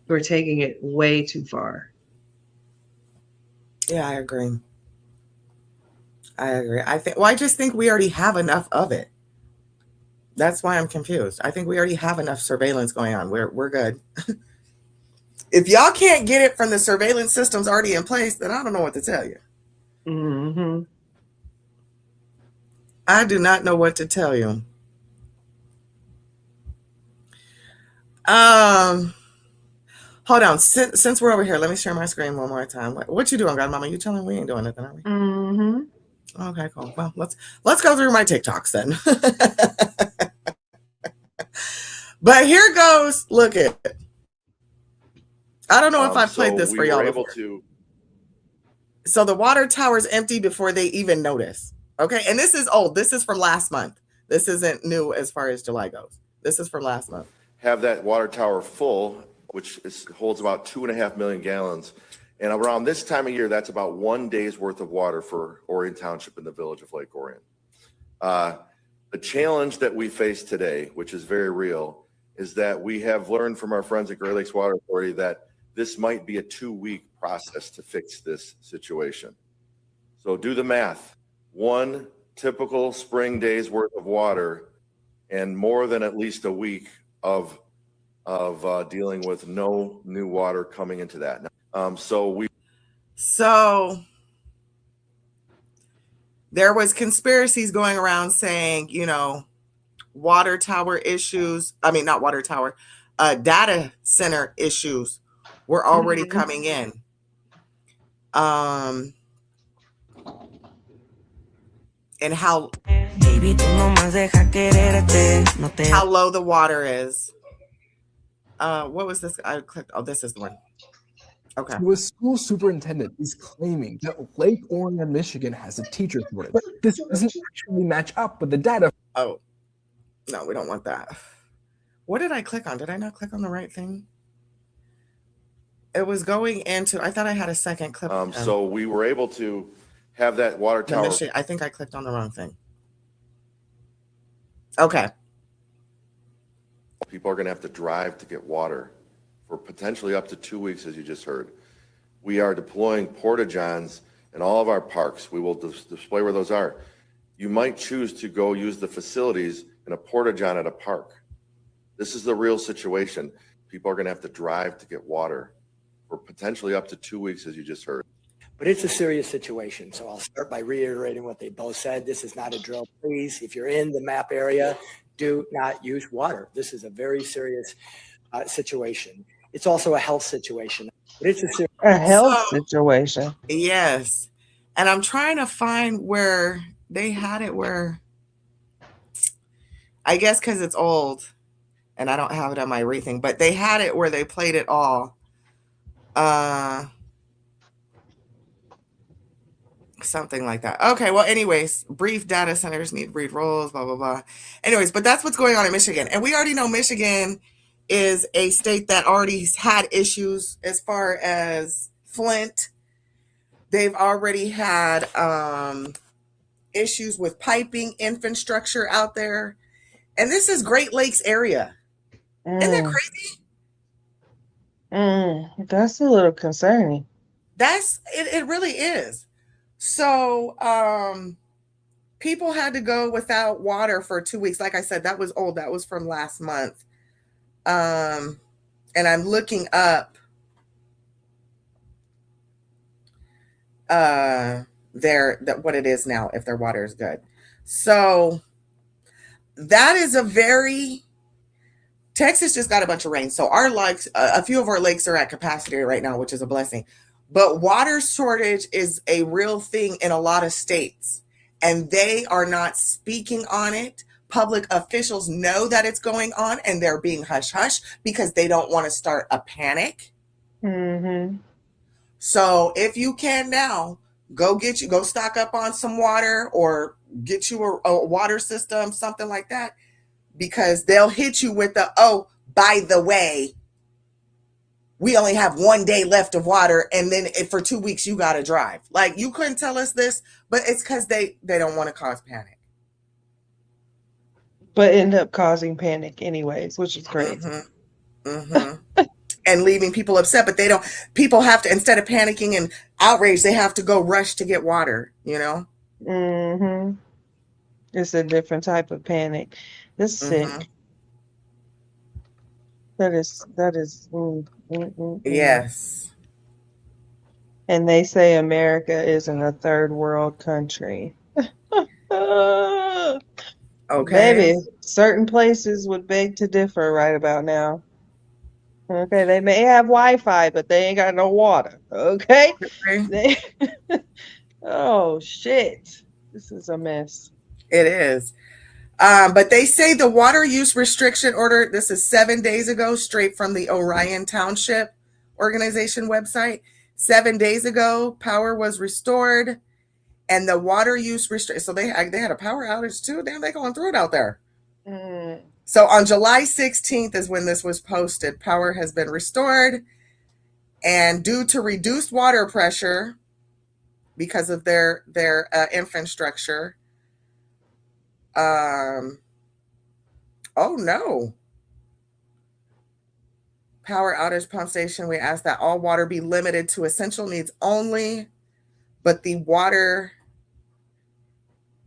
We're taking it way too far. Yeah, I agree. I just think we already have enough of it. That's why I'm confused. I think we already have enough surveillance going on. We're good. If y'all can't get it from the surveillance systems already in place, then I don't know what to tell you. Mm-hmm. I do not know what to tell you. Hold on. Since we're over here, let me share my screen one more time. What you doing, Godmama? You telling me we ain't doing nothing, are we? Mm-hmm. Okay, cool. Well, let's go through my TikToks then. But here goes. Look at it. I don't know if I've played this for y'all before. So the water tower's empty before they even notice. Okay, and this is old. This is from last month. This isn't new as far as July goes. This is from last month. Have that water tower full, which holds about 2.5 million gallons. And around this time of year, that's about 1 day's worth of water for Orion Township in the village of Lake Orion. The challenge that we face today, which is very real, is that we have learned from our friends at Great Lakes Water Authority that this might be a 2-week process to fix this situation. So do the math. 1 typical spring day's worth of water and more than at least a week of dealing with no new water coming into that. So there was conspiracies going around saying, water tower issues. I mean, not water tower, data center issues were already coming in. And how low the water is. What was this? I clicked. Oh, this is the one. Okay. So a school superintendent is claiming that Lake Orion, Michigan has a teacher shortage. But this doesn't actually match up with the data. Oh, no, we don't want that. What did I click on? Did I not click on the right thing? It was going into, I thought I had a second clip. So we were able to have that water tower. I think I clicked on the wrong thing. Okay. People are going to have to drive to get water for potentially up to 2 weeks, as you just heard. We are deploying porta-johns in all of our parks. We will display where those are. You might choose to go use the facilities in a porta-john at a park. This is the real situation. People are going to have to drive to get water for potentially up to 2 weeks, as you just heard. But it's a serious situation. So I'll start by reiterating what they both said. This is not a drill. Please, if you're in the map area, do not use water. This is a very serious situation. It's also a health situation. But it's a health situation. Yes. And I'm trying to find where they had it where, I guess because it's old and I don't have it on my everything, but they had it where they played it all. Something like that. Okay, well, anyways, brief data centers need brief roles, blah, blah, blah. Anyways, but that's what's going on in Michigan. And we already know Michigan is a state that already had issues as far as Flint. They've already had issues with piping infrastructure out there. And this is Great Lakes area. Isn't that crazy? That's a little concerning. It really is. So people had to go without water for 2 weeks. Like I said, that was old. That was from last month. And I'm looking up what it is now, if their water is good. So that is a very Texas just got a bunch of rain. So our lakes, a few of our lakes are at capacity right now, which is a blessing. But water shortage is a real thing in a lot of states, and they are not speaking on it. Public officials know that it's going on, and they're being hush hush because they don't want to start a panic. Mm-hmm. So if you can now, go stock up on some water, or get you a water system, something like that, because they'll hit you with the, oh, by the way, we only have 1 day left of water, and then for 2 weeks you got to drive. Like, you couldn't tell us this, but it's because they don't want to cause panic. But end up causing panic anyways, which is crazy. And leaving people upset, but people have to, instead of panicking and outrage, they have to go rush to get water, Mm-hmm. It's a different type of panic. It's sick. That is. Yes. And they say America isn't a third world country. Okay. Baby, certain places would beg to differ right about now. Okay, they may have Wi-Fi, but they ain't got no water. Okay? Oh, shit. This is a mess. It is. But they say the water use restriction order, this is 7 days ago, straight from the Orion Township Organization website. 7 days ago, power was restored, and the water use restriction. So they had a power outage too. Damn, they going through it out there. So on July 16th is when this was posted. Power has been restored, and due to reduced water pressure because of their infrastructure. Oh no. Power outage pump station. We ask that all water be limited to essential needs only, but the water.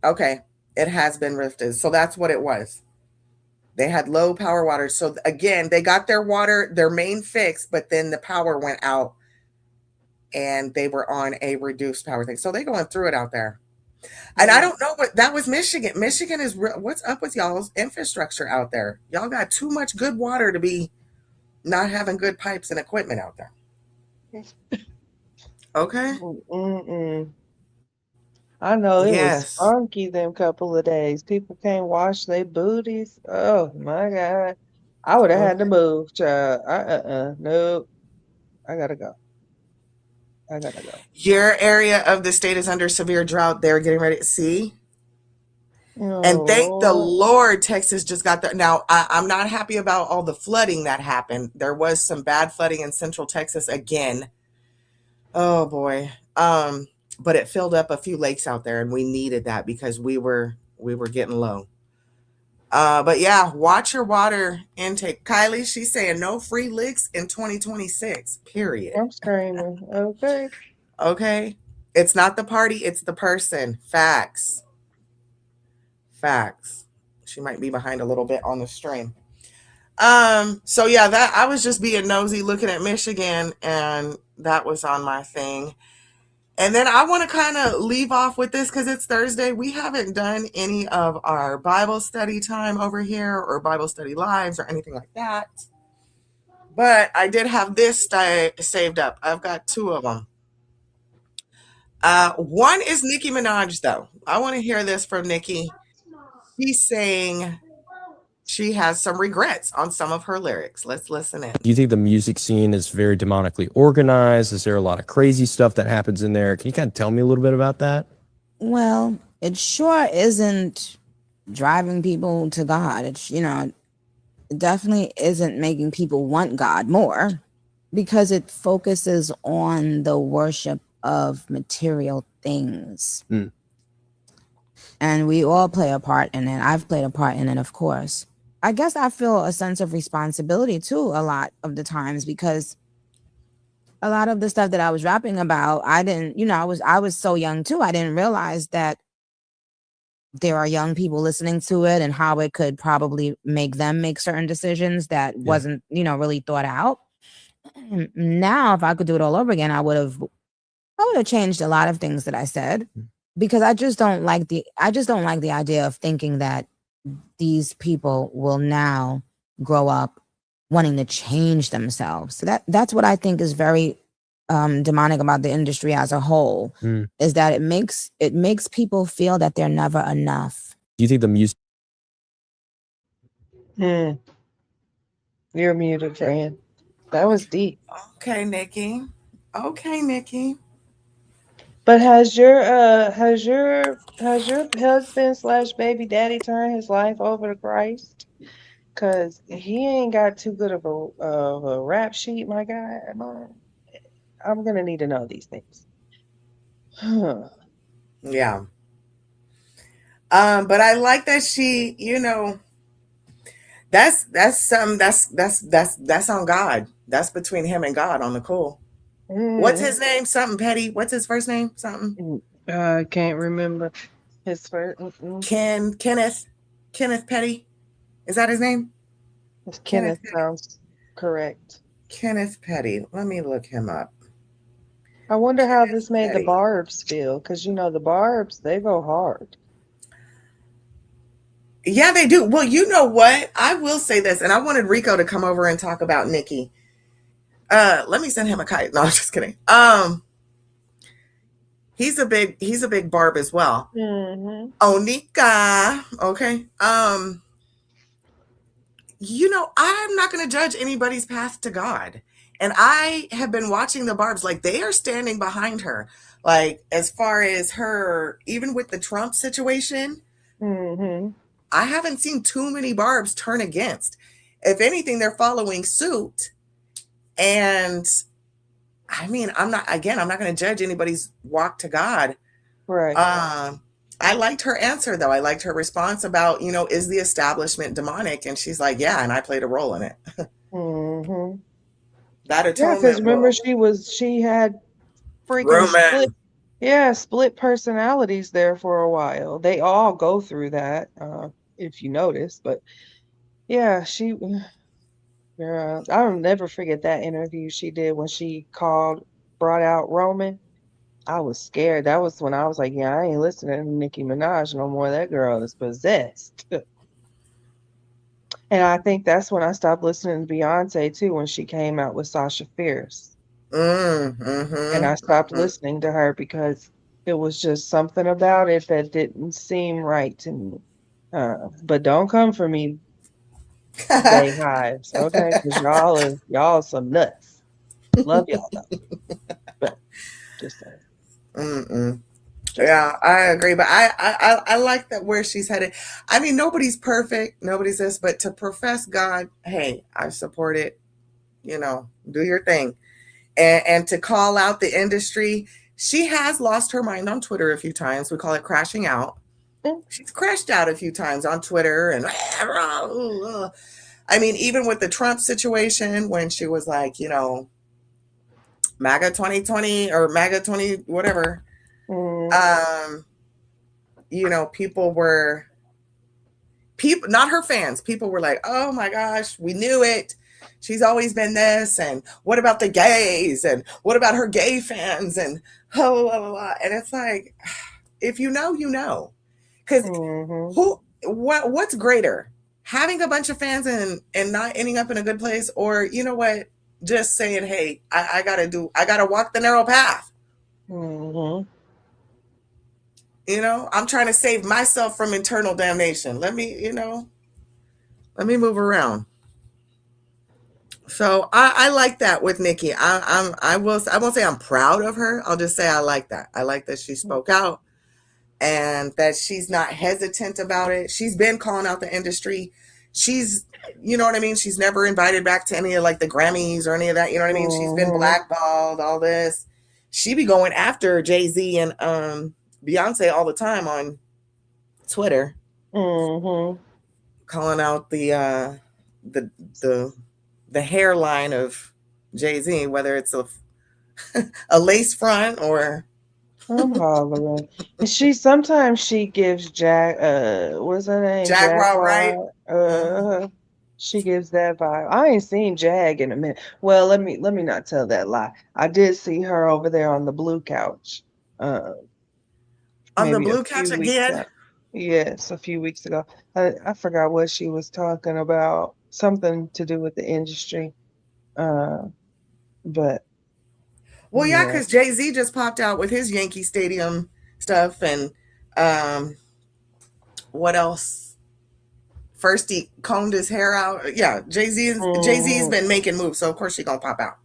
Okay, it has been lifted. So that's what it was. They had low power water. So again, they got their water, their main fix, but then the power went out and they were on a reduced power thing. So they're going through it out there. And I don't know what that was. Michigan. Michigan is what's up with y'all's infrastructure out there? Y'all got too much good water to be not having good pipes and equipment out there. Okay. I know it was funky them couple of days. People can't wash their booties. Oh my God. I would have had to move, child. Nope. I gotta go. Your area of the state is under severe drought. They're getting ready to see. And thank the Lord, Texas just got there. Now, I'm not happy about all the flooding that happened. There was some bad flooding in Central Texas again. Oh boy. But it filled up a few lakes out there, and we needed that because we were getting low. But yeah, watch your water intake. Kylie, she's saying no free licks in 2026, period. I'm screaming. Okay. Okay. It's not the party, it's the person. Facts. She might be behind a little bit on the stream. So yeah, that I was just being nosy looking at Michigan, and that was on my thing. And then I want to kind of leave off with this because it's Thursday. We haven't done any of our Bible study time over here or Bible study lives or anything like that. But I did have this saved up. I've got two of them. One is Nicki Minaj, though. I want to hear this from Nicki. She's saying she has some regrets on some of her lyrics. Let's listen in. Do you think the music scene is very demonically organized? Is there a lot of crazy stuff that happens in there? Can you kind of tell me a little bit about that? Well, it sure isn't driving people to God. It's, it definitely isn't making people want God more because it focuses on the worship of material things. And we all play a part in it. I've played a part in it, of course. I guess I feel a sense of responsibility too a lot of the times because a lot of the stuff that I was rapping about, I didn't, I was so young too. I didn't realize that there are young people listening to it and how it could probably make them make certain decisions that wasn't, really thought out. Now, if I could do it all over again, I would have changed a lot of things that I said because I just don't like the idea of thinking that these people will now grow up wanting to change themselves. So that's what I think is very demonic about the industry as a whole, is that it makes people feel that they're never enough. Do you think the music? You're muted, friend. That was deep. Okay, Nikki. Okay, Nikki. But has your husband / baby daddy turned his life over to Christ? Cause he ain't got too good of a rap sheet, my guy. I'm gonna need to know these things. Yeah. But I like that she, that's something that's on God. That's between him and God on the cool. What's his name? Something Petty. What's his first name? Something. I can't remember his first. Kenneth Petty. Is that his name? Kenneth sounds correct. Kenneth Petty. Let me look him up. I wonder how this made the Barbs feel, because the Barbs, they go hard. Yeah, they do. Well, you know what? I will say this, and I wanted Rico to come over and talk about Nikki. Let me send him a kite. No, I'm just kidding. He's a big Barb as well. Onika. Okay. I'm not going to judge anybody's path to God. And I have been watching the Barbs, like they are standing behind her. Like as far as her, even with the Trump situation, I haven't seen too many Barbs turn against. If anything, they're following suit. And I mean, I'm not going to judge anybody's walk to God. Right. I liked her answer, though. I liked her response about, is the establishment demonic? And she's like, yeah, and I played a role in it. That atonement. Yeah, because remember she had freaking split personalities there for a while. They all go through that, if you notice. But yeah, I'll never forget that interview she did when she brought out Roman. I was scared. That was when I was like, yeah, I ain't listening to Nicki Minaj no more. That girl is possessed. And I think that's when I stopped listening to Beyonce too, when she came out with Sasha Fierce. And I stopped listening to her because it was just something about it that didn't seem right to me. But don't come for me, Bay Hives, okay? Because y'all some nuts. Love y'all though. But just saying. Yeah, I agree. But I like that where she's headed. I mean, nobody's perfect. Nobody's this, but to profess God, hey, I support it. Do your thing. And to call out the industry, she has lost her mind on Twitter a few times. We call it crashing out. She's crashed out a few times on Twitter. And I mean, even with the Trump situation, when she was like, MAGA 2020 or MAGA 20, whatever. People, not her fans, people were like, oh my gosh, we knew it. She's always been this. And what about the gays? And what about her gay fans? And blah, blah, blah, blah. And it's like, if you know, you know. Because what's greater? Having a bunch of fans and not ending up in a good place, or you know what? Just saying, hey, I gotta walk the narrow path. I'm trying to save myself from eternal damnation. Let me move around. So I like that with Nikki. I won't say I'm proud of her. I'll just say I like that. I like that she spoke out and that she's not hesitant about it. She's been calling out the industry. She's, you know what I mean? She's never invited back to any of like the Grammys or any of that. You know what I mean? She's been blackballed, all this. She be going after Jay-Z and Beyonce all the time on Twitter, calling out the hairline of Jay-Z, whether it's a lace front or. I'm hollering. Sometimes she gives Jack, what's her name? Jack right? She gives that vibe. I ain't seen Jag in a minute. Well, let me not tell that lie. I did see her over there on the blue couch. On the blue couch again? Yes, a few weeks ago. I forgot what she was talking about. something to do with the industry. But well, yeah, because Jay-Z just popped out with his Yankee Stadium stuff, and what else? First he combed his hair out. Yeah, Jay-Z's been making moves, so of course she gonna pop out.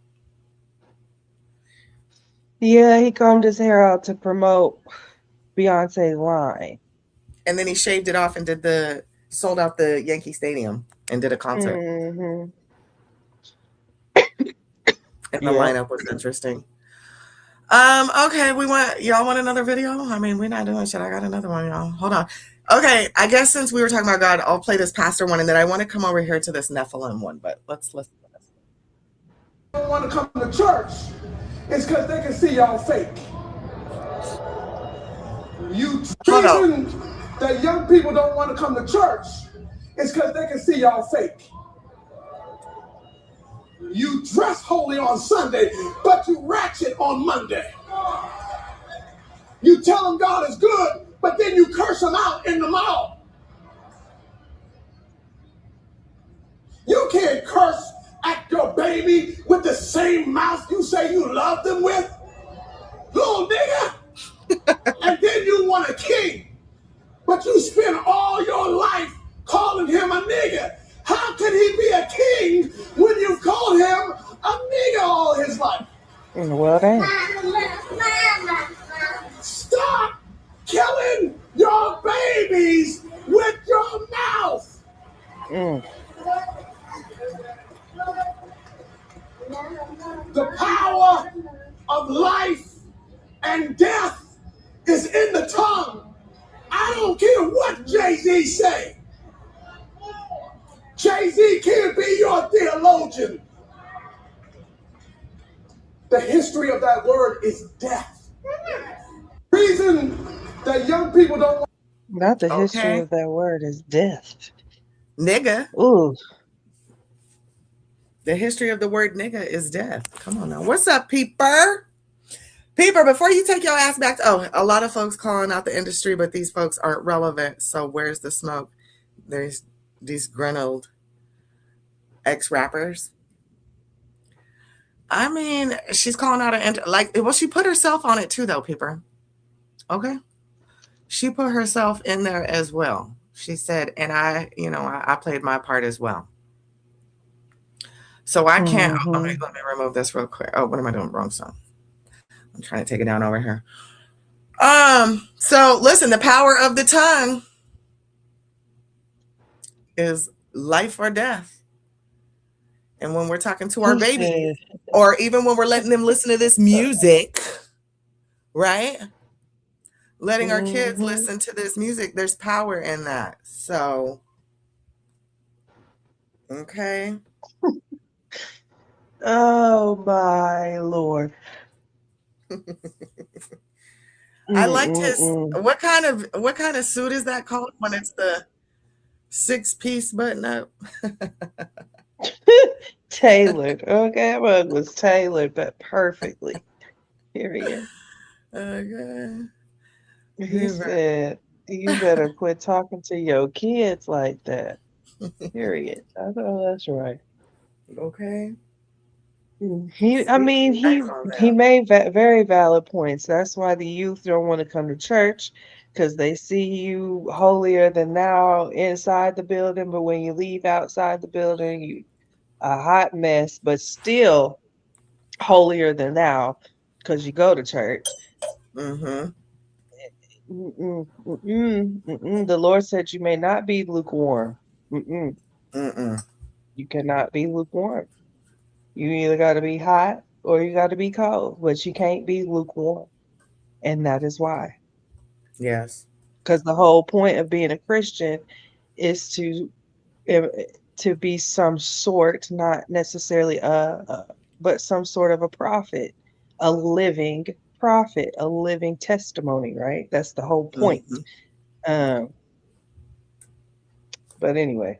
Yeah, he combed his hair out to promote Beyonce's line. And then he shaved it off and sold out the Yankee Stadium and did a concert. Mm-hmm. And the lineup was interesting. Okay, y'all want another video? I mean, we're not doing shit. I got another one, y'all. Hold on. Okay, I guess since we were talking about God, I'll play this pastor one, and then I want to come over here to this Nephilim one, but let's listen to this. Don't want to come to church, it's because they can see y'all fake. You reason that young people don't want to come to church is because they can see y'all fake. You dress holy on Sunday, but you ratchet on Monday. You tell them God is good, but then you curse them out in the mouth. You can't curse at your baby with the same mouth you say you love them with. Little nigga. And then you want a king, but you spend all your life calling him a nigga. How can he be a king when you've called him a nigga all his life? Well, dang. Stop killing your babies with your mouth. The power of life and death is in the tongue. I don't care what Jay-Z say. Jay-Z can't be your theologian. The history of that word is death. Reason that young people don't want. Not the history of that word is death. Nigga. Ooh. The history of the word nigga is death. Come on now. What's up, Peeper? Peeper, before you take your ass back to, a lot of folks calling out the industry, but these folks aren't relevant. So where's the smoke? There's these grinnelled ex-rappers. I mean, she's calling out she put herself on it too, though, Peeper. Okay. She put herself in there as well. She said, and I played my part as well. So I can't, let me remove this real quick. Oh, what am I doing? Wrong song. I'm trying to take it down over here. So listen, the power of the tongue is life or death. And when we're talking to our babies, or even when we're letting them listen to this music, right? Letting our kids listen to this music, there's power in that. So, okay. Oh my Lord. I liked his what kind of suit is that called when it's the 6-piece button up? Tailored. Okay, that mug was tailored but perfectly. Period. Okay. He said, you better quit talking to your kids like that. Period. I know that's right. Okay. He made very valid points. That's why the youth don't want to come to church, because they see you holier than thou inside the building, but when you leave outside the building, you a hot mess, but still holier than thou because you go to church. The Lord said you may not be lukewarm. You cannot be lukewarm. You either got to be hot or you got to be cold, but you can't be lukewarm. And that is why. Yes. Because the whole point of being a Christian is to be some sort, not necessarily but some sort of a prophet, a living prophet, a living testimony, right? That's the whole point. But anyway.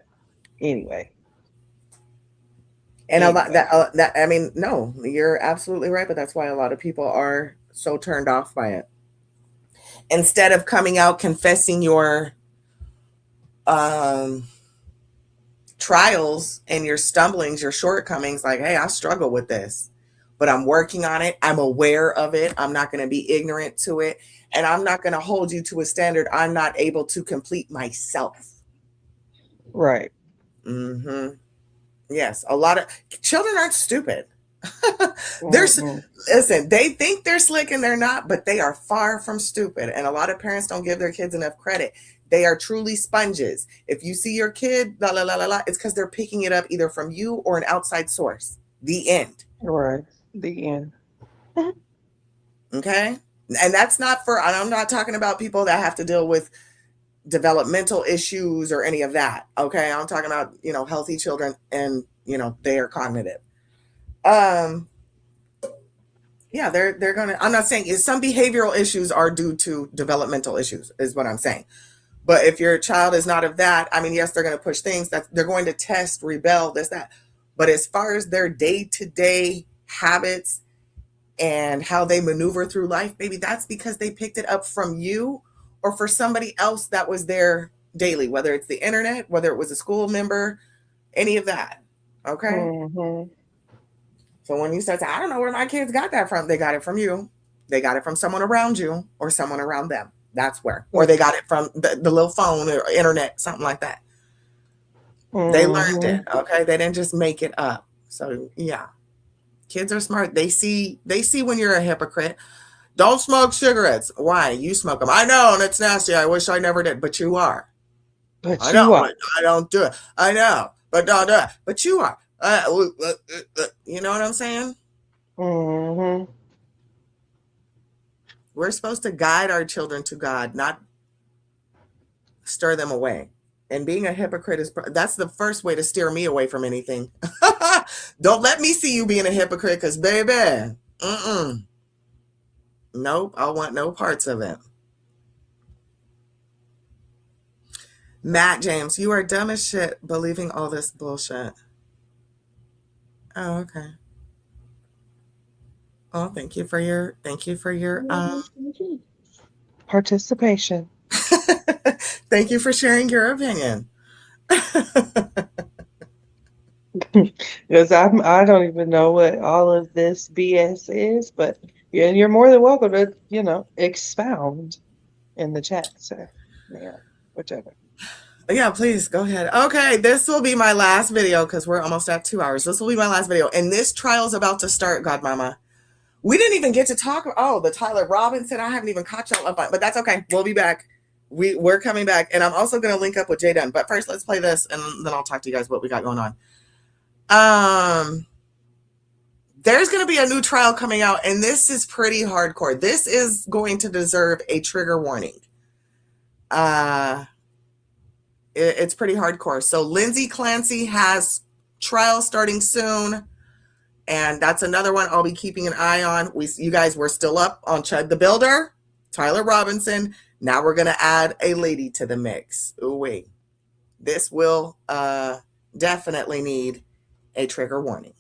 And a lot that I mean, no, you're absolutely right, but that's why a lot of people are so turned off by it. Instead of coming out confessing your trials and your stumblings, your shortcomings, like, hey, I struggle with this, but I'm working on it. I'm aware of it. I'm not going to be ignorant to it. And I'm not going to hold you to a standard I'm not able to complete myself. Right. Mm-hmm. Yes. A lot of children aren't stupid. Listen, they think they're slick and they're not, but they are far from stupid. And a lot of parents don't give their kids enough credit. They are truly sponges. If you see your kid, la la la la la, it's because they're picking it up either from you or an outside source. The end. Right. The end. Okay. And that's not for, I'm not talking about people that have to deal with developmental issues or any of that. Okay. I'm talking about, healthy children and, they are cognitive. Yeah, they're going to, I'm not saying some behavioral issues are due to developmental issues is what I'm saying. But if your child is not of that, I mean, yes, they're going to push things that they're going to test, rebel, this, that. But as far as their day-to-day habits and how they maneuver through life, maybe that's because they picked it up from you or for somebody else that was there daily, whether it's the internet, whether it was a school member, any of that. Okay. Mm-hmm. So when you start saying, I don't know where my kids got that from, they got it from you. They got it from someone around you or someone around them. That's where. Or they got it from the little phone or internet, something like that. Mm-hmm. They learned it. Okay. They didn't just make it up. So yeah. Kids are smart. They see when you're a hypocrite. Don't smoke cigarettes. Why? You smoke them. I know, and it's nasty. I wish I never did. But you are. But I know. I don't do it. I know. But don't do it. But you are. You know what I'm saying? Mm-hmm. We're supposed to guide our children to God, not stir them away. And being a hypocrite that's the first way to steer me away from anything. Don't let me see you being a hypocrite, because baby, nope, I want no parts of it. Matt James, you are dumb as shit believing all this bullshit. Oh, okay. Oh, thank you for your participation. Thank you for sharing your opinion. Because I don't even know what all of this BS is, but you're more than welcome to, expound in the chat. So, yeah, whichever. Yeah, please go ahead. Okay, this will be my last video because we're almost at 2 hours. This will be my last video. And this trial is about to start, Godmama. We didn't even get to talk. Oh, the Tyler Robinson. I haven't even caught y'all up on, but that's okay. We'll be back. We're coming back. And I'm also going to link up with Jay Dunn. But first, let's play this, and then I'll talk to you guys what we got going on. There's going to be a new trial coming out, and this is pretty hardcore. This is going to deserve a trigger warning. It's pretty hardcore. So Lindsay Clancy has trial starting soon. And that's another one I'll be keeping an eye on. You guys were still up on Chud the Builder, Tyler Robinson. Now we're going to add a lady to the mix. Ooh, wait. This will definitely need a trigger warning.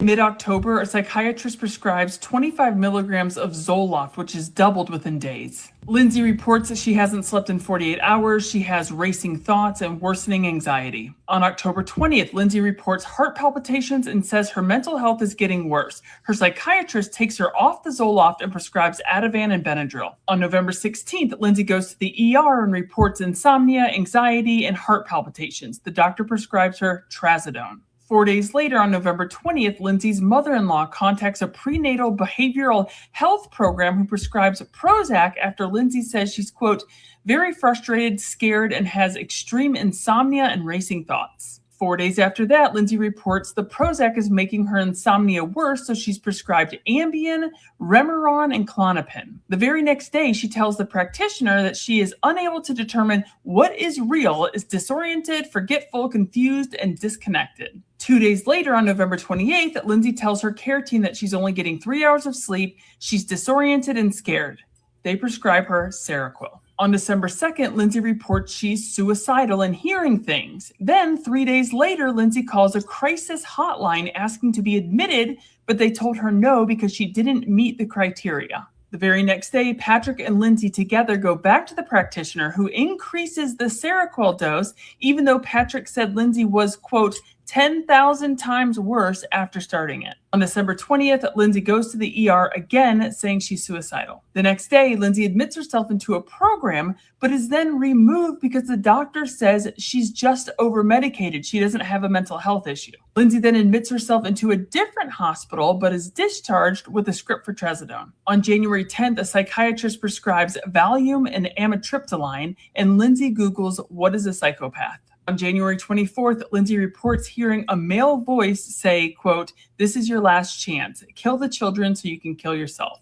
Mid-October, a psychiatrist prescribes 25 milligrams of Zoloft, which is doubled within days. Lindsay reports that she hasn't slept in 48 hours, she has racing thoughts and worsening anxiety. On October 20th, Lindsay reports heart palpitations and says her mental health is getting worse. Her psychiatrist takes her off the Zoloft and prescribes Ativan and Benadryl. On November 16th, Lindsay goes to the ER and reports insomnia, anxiety, and heart palpitations. The doctor prescribes her Trazodone. 4 days later, on November 20th, Lindsay's mother-in-law contacts a prenatal behavioral health program who prescribes Prozac after Lindsay says she's, quote, very frustrated, scared, and has extreme insomnia and racing thoughts. 4 days after that, Lindsay reports the Prozac is making her insomnia worse, so she's prescribed Ambien, Remeron, and Klonopin. The very next day, she tells the practitioner that she is unable to determine what is real, is disoriented, forgetful, confused, and disconnected. 2 days later, on November 28th, Lindsay tells her care team that she's only getting 3 hours of sleep, she's disoriented and scared. They prescribe her Seroquel. On December 2nd, Lindsay reports she's suicidal and hearing things. Then, 3 days later, Lindsay calls a crisis hotline asking to be admitted, but they told her no because she didn't meet the criteria. The very next day, Patrick and Lindsay together go back to the practitioner, who increases the Seroquel dose, even though Patrick said Lindsay was, quote, 10,000 times worse after starting it. On December 20th, Lindsay goes to the ER again, saying she's suicidal. The next day, Lindsay admits herself into a program, but is then removed because the doctor says she's just over-medicated. She doesn't have a mental health issue. Lindsay then admits herself into a different hospital, but is discharged with a script for trazodone. On January 10th, a psychiatrist prescribes Valium and amitriptyline, and Lindsay Googles, "What is a psychopath?" On January 24th, Lindsay reports hearing a male voice say, quote, "This is your last chance. Kill the children so you can kill yourself."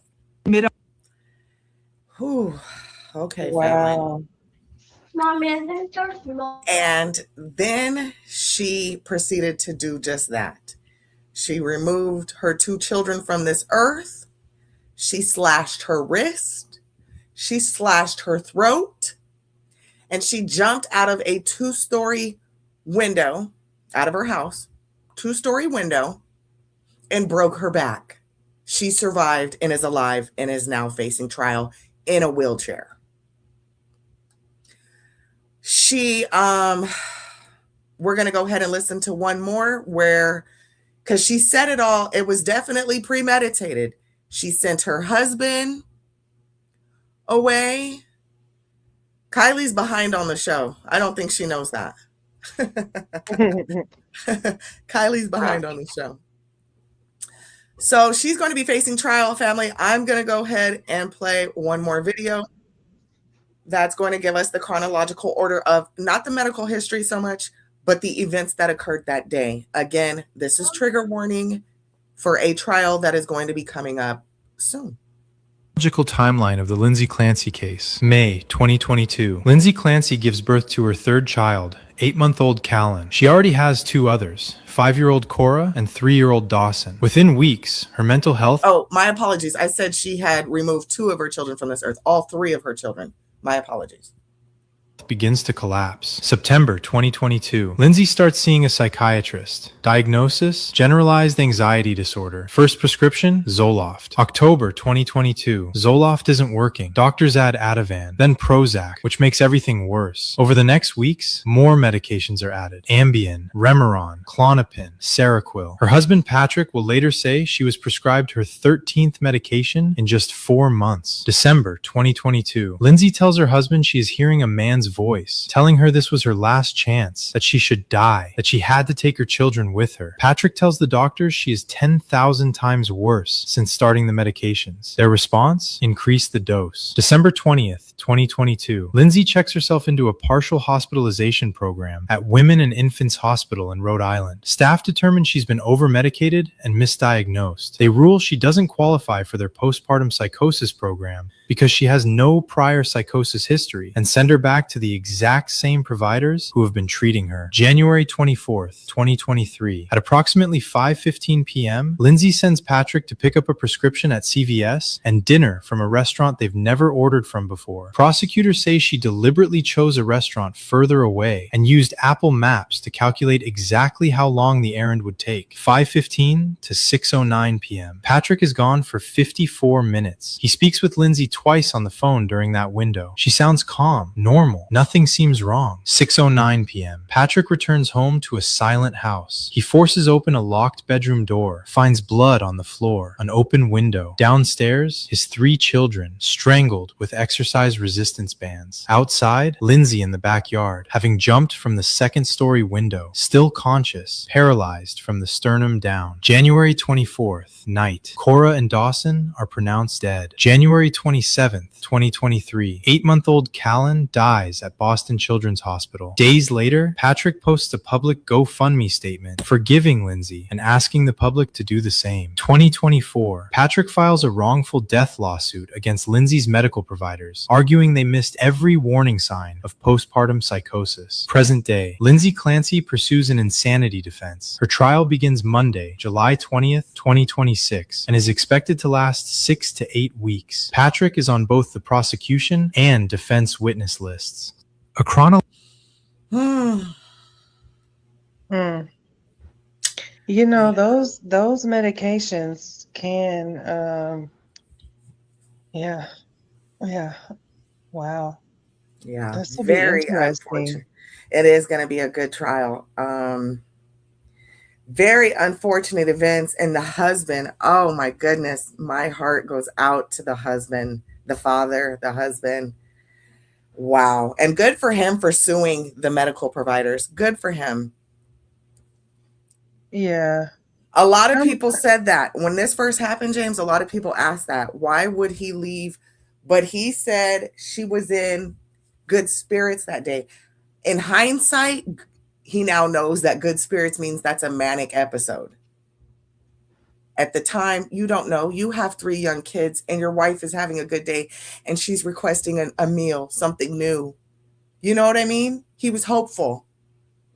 Whew. Okay, Wow. family. And then she proceeded to do just that. She removed her 2 children from this earth. She slashed her wrist. She slashed her throat. And she jumped out of a 2-story window, out of her house, 2-story window, and broke her back. She survived and is alive and is now facing trial in a wheelchair. We're going to go ahead and listen to one more because she said it all. It was definitely premeditated. She sent her husband away. Kylie's behind on the show. I don't think she knows that. Kylie's behind on the show. So she's going to be facing trial, family. I'm going to go ahead and play one more video that's going to give us the chronological order of not the medical history so much, but the events that occurred that day. Again, this is trigger warning for a trial that is going to be coming up soon. Timeline of the Lindsay Clancy case. May 2022. Lindsay Clancy gives birth to her 3rd child, 8-month-old Callan. She already has 2 others, 5-year-old Cora and 3-year-old Dawson. Within weeks, her mental health... Oh, my apologies. I said she had removed 2 of her children from this earth, all 3 of her children. My apologies. begins to collapse. September 2022. Lindsay starts seeing a psychiatrist. Diagnosis: generalized anxiety disorder. First prescription: Zoloft. October 2022. Zoloft isn't working. Doctors add Ativan, then Prozac, which makes everything worse. Over the next weeks, more medications are added. Ambien, Remeron, Klonopin, Seroquel. Her husband Patrick will later say she was prescribed her 13th medication in just 4 months. December 2022. Lindsay tells her husband she is hearing a man's voice, telling her this was her last chance, that she should die, that she had to take her children with her. Patrick tells the doctors she is 10,000 times worse since starting the medications. Their response? Increase the dose. December 20th, 2022. Lindsay checks herself into a partial hospitalization program at Women and Infants Hospital in Rhode Island. Staff determine she's been over-medicated and misdiagnosed. They rule she doesn't qualify for their postpartum psychosis program because she has no prior psychosis history, and send her back to the exact same providers who have been treating her. January 24th, 2023. At approximately 5:15 p.m., Lindsay sends Patrick to pick up a prescription at CVS and dinner from a restaurant they've never ordered from before. Prosecutors say she deliberately chose a restaurant further away and used Apple Maps to calculate exactly how long the errand would take. 5:15 to 6:09 p.m. Patrick is gone for 54 minutes. He speaks with Lindsay twice on the phone during that window. She sounds calm, normal. Nothing seems wrong. 6:09 p.m. Patrick returns home to a silent house. He forces open a locked bedroom door, finds blood on the floor, an open window. Downstairs, his 3 children, strangled with exercise resistance bands. Outside, Lindsay in the backyard, having jumped from the 2nd-story window, still conscious, paralyzed from the sternum down. January 24th, night. Cora and Dawson are pronounced dead. January 27th, 2023. 8-month-old Callan dies at Boston Children's Hospital. Days later, Patrick posts a public GoFundMe statement forgiving Lindsay and asking the public to do the same. 2024. Patrick files a wrongful death lawsuit against Lindsay's medical providers, arguing they missed every warning sign of postpartum psychosis. Present day. Lindsay Clancy pursues an insanity defense. Her trial begins Monday, July 20th, 2026, and is expected to last 6 to 8 weeks. Patrick is on both the prosecution and defense witness lists. A You know, those medications can Yeah. Yeah. Wow. Yeah, This will be very interesting. unfortunate. It is going to be a good trial. Very unfortunate events. And the husband, oh my goodness, my heart goes out to the husband, the father, the husband. Wow. And good for him for suing the medical providers. Good for him. Yeah. A lot of people said that when this first happened, James. A lot of people asked that. Why would he leave? But he said she was in good spirits that day. In hindsight, he now knows that good spirits means that's a manic episode. At the time, you don't know. You have 3 young kids and your wife is having a good day and she's requesting a meal, something new. You know what I mean? He was hopeful.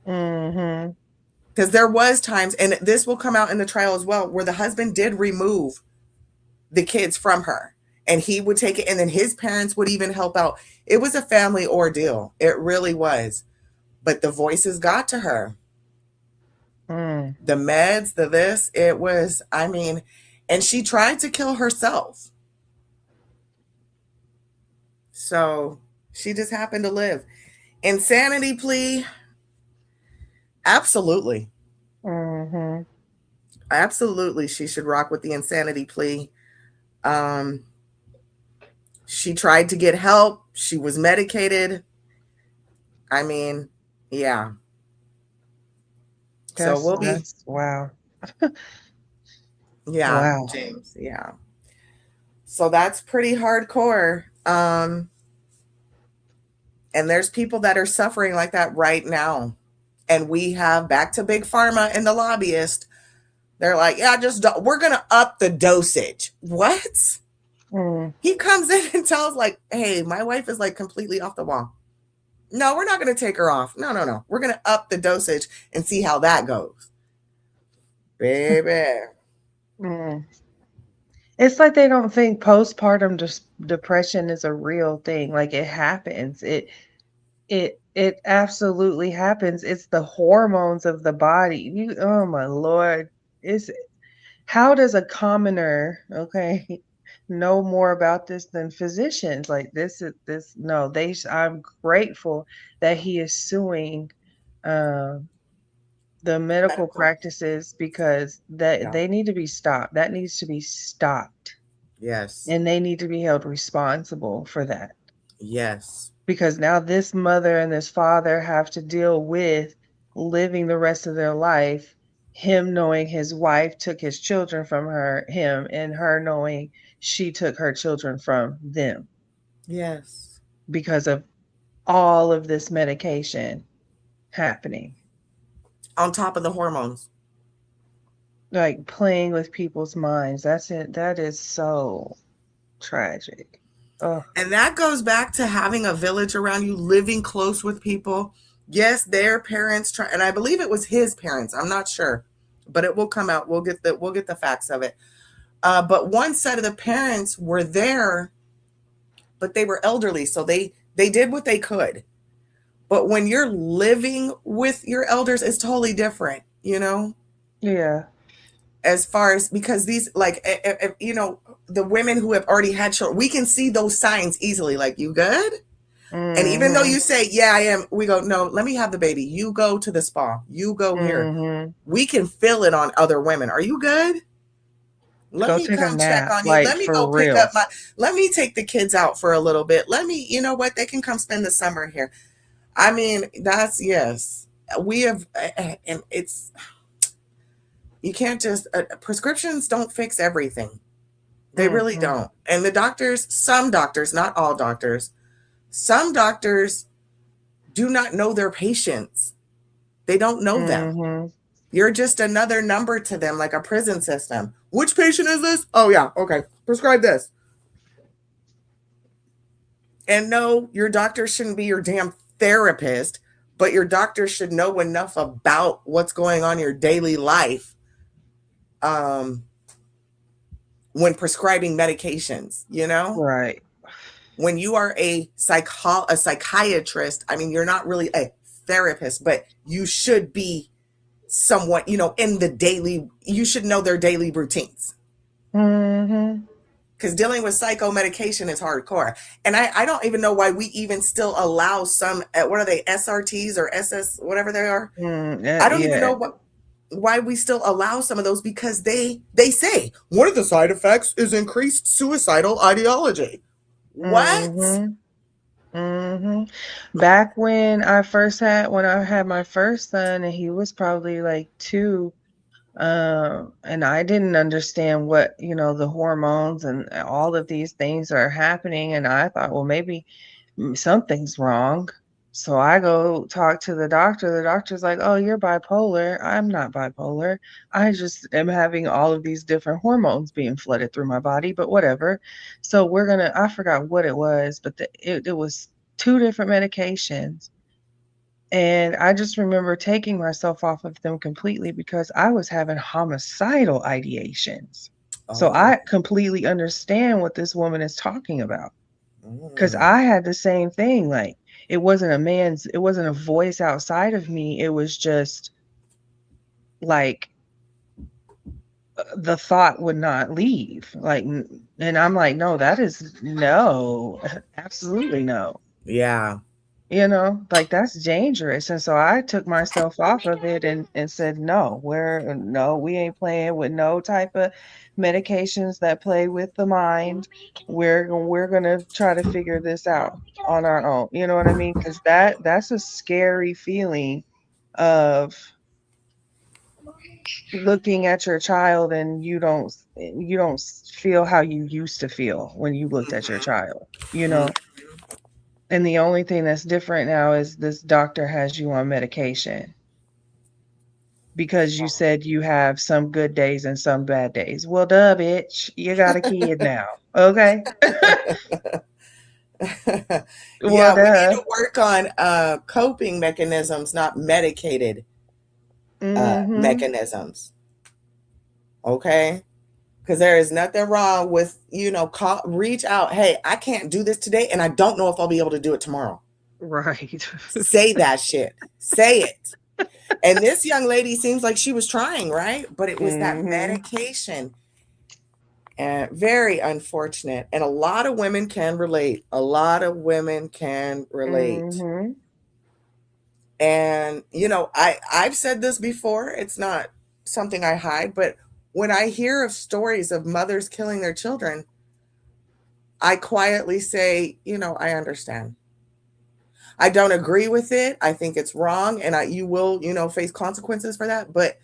Mm-hmm. Because there was times, and this will come out in the trial as well, where the husband did remove the kids from her and he would take it, and then his parents would even help out. It was a family ordeal. It really was. But the voices got to her. The meds, the this, it was, I mean, and she tried to kill herself. So she just happened to live. Insanity plea, absolutely. Mm-hmm. Absolutely, she should rock with the insanity plea. She tried to get help. She was medicated. I mean, yeah. So we'll be, That's wow. yeah, Wow. James, yeah. So that's pretty hardcore. And there's people that are suffering like that right now. And we have back to big pharma and the lobbyist. They're like, yeah, we're going to up the dosage. What? He comes in and tells like, hey, my wife is like completely off the wall. No, we're not going to take her off. No. We're going to up the dosage and see how that goes. Baby. It's like they don't think postpartum depression is a real thing. Like it happens. It absolutely happens. It's the hormones of the body. Oh my Lord. How does a commoner, okay, know more about this than physicians? Like no, I'm grateful that he is suing the medical practices because they need to be stopped. That needs to be stopped. Yes. And they need to be held responsible for that. Yes. Because now this mother and this father have to deal with living the rest of their life, him knowing his wife took his children from him, and her knowing she took her children from them. Yes. Because of all of this medication happening. On top of the hormones. Like playing with people's minds. That's it. That is so tragic. Ugh. And that goes back to having a village around you, living close with people. Yes, their parents and I believe it was his parents. I'm not sure, but it will come out. We'll get the facts of it. But one set of the parents were there, but they were elderly, so they did what they could. But when you're living with your elders, it's totally different, you know? Yeah. As far as, because these, like, you know, the women who have already had children, we can see those signs easily. Like, you good? And even though you say, yeah, I am, we go, no, let me have the baby. You go to the spa. You go here. We can feel it on other women. Are you good? Let me come check on you. Let me go pick up let me take the kids out for a little bit. Let me, you know what? They can come spend the summer here. I mean, that's, yes. We have, and it's, you can't just, prescriptions don't fix everything. They really don't. And the doctors, some doctors, not all doctors, some doctors do not know their patients. They don't know them. You're just another number to them, like a prison system. Which patient is this? Oh, yeah. Okay. Prescribe this. And no, your doctor shouldn't be your damn therapist, but your doctor should know enough about what's going on in your daily life when prescribing medications, you know? Right. When you are a psychiatrist, I mean, you're not really a therapist, but you should be somewhat, you know, in the daily, you should know their daily routines. because dealing with psycho medication is hardcore. And I don't even know why we even still allow some, what are they, SRTs or SS, whatever they are. I don't even know why we still allow some of those, because they say one of the side effects is increased suicidal ideology. What? Back when I had my first son, and he was probably like 2, and I didn't understand what, the hormones and all of these things are happening, and I thought, well, maybe something's wrong. So I go talk to the doctor. The doctor's like, "Oh, you're bipolar." I'm not bipolar. I just am having all of these different hormones being flooded through my body, but whatever. So I forgot what it was, but it was 2 different medications. And I just remember taking myself off of them completely because I was having homicidal ideations. So Oh. I completely understand what this woman is talking about. Because Mm. I had the same thing. Like, it wasn't a voice outside of me. It was just like the thought would not leave. And I'm like, no, that is no, absolutely no. Yeah. Like, that's dangerous. And so I took myself off of it and said, no, we ain't playing with no type of medications that play with the mind. We're gonna try to figure this out on our own. You know what I mean? Because that's a scary feeling of looking at your child and you don't feel how you used to feel when you looked at your child, you know? And the only thing that's different now is this doctor has you on medication because you said you have some good days and some bad days. Well, duh, bitch, you got a kid now. Okay. Well, Yeah, we need duh. to work on coping mechanisms, not medicated mechanisms. Okay? Because there is nothing wrong with, reach out. Hey, I can't do this today, and I don't know if I'll be able to do it tomorrow. Right. Say that shit. Say it. And this young lady seems like she was trying, right? But it was that medication. And very unfortunate. And a lot of women can relate. A lot of women can relate. And, I've said this before. It's not something I hide, but when I hear of stories of mothers killing their children, I quietly say, I understand. I don't agree with it. I think it's wrong, and you will, face consequences for that. But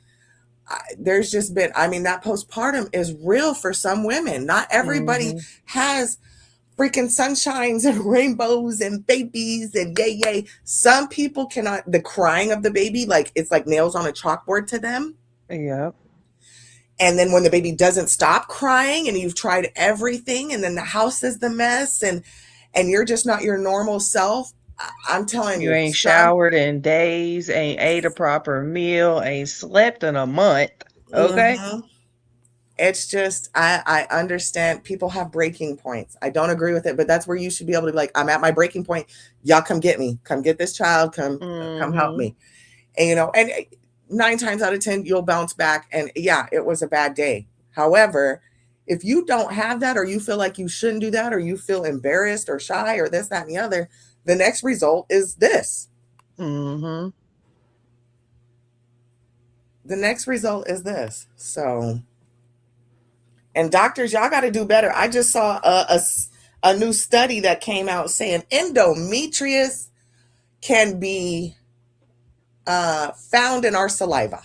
there's just been, that postpartum is real for some women. Not everybody has freaking sunshines and rainbows and babies and yay. Some people cannot, the crying of the baby, like it's like nails on a chalkboard to them. Yep. And then when the baby doesn't stop crying and you've tried everything, and then the house is the mess, and you're just not your normal self, I'm telling You you, ain't showered in days, ain't ate a proper meal, ain't slept in a month. Okay. It's just, I understand people have breaking points. I don't agree with it, but that's where you should be able to be like, I'm at my breaking point. Y'all come get me. Come get this child. Come help me. And, and 9 times out of 10, you'll bounce back. And yeah, it was a bad day. However, if you don't have that, or you feel like you shouldn't do that, or you feel embarrassed or shy or this, that, and the other, the next result is this. The next result is this. So, and doctors, y'all got to do better. I just saw a new study that came out saying endometrius can be found in our saliva.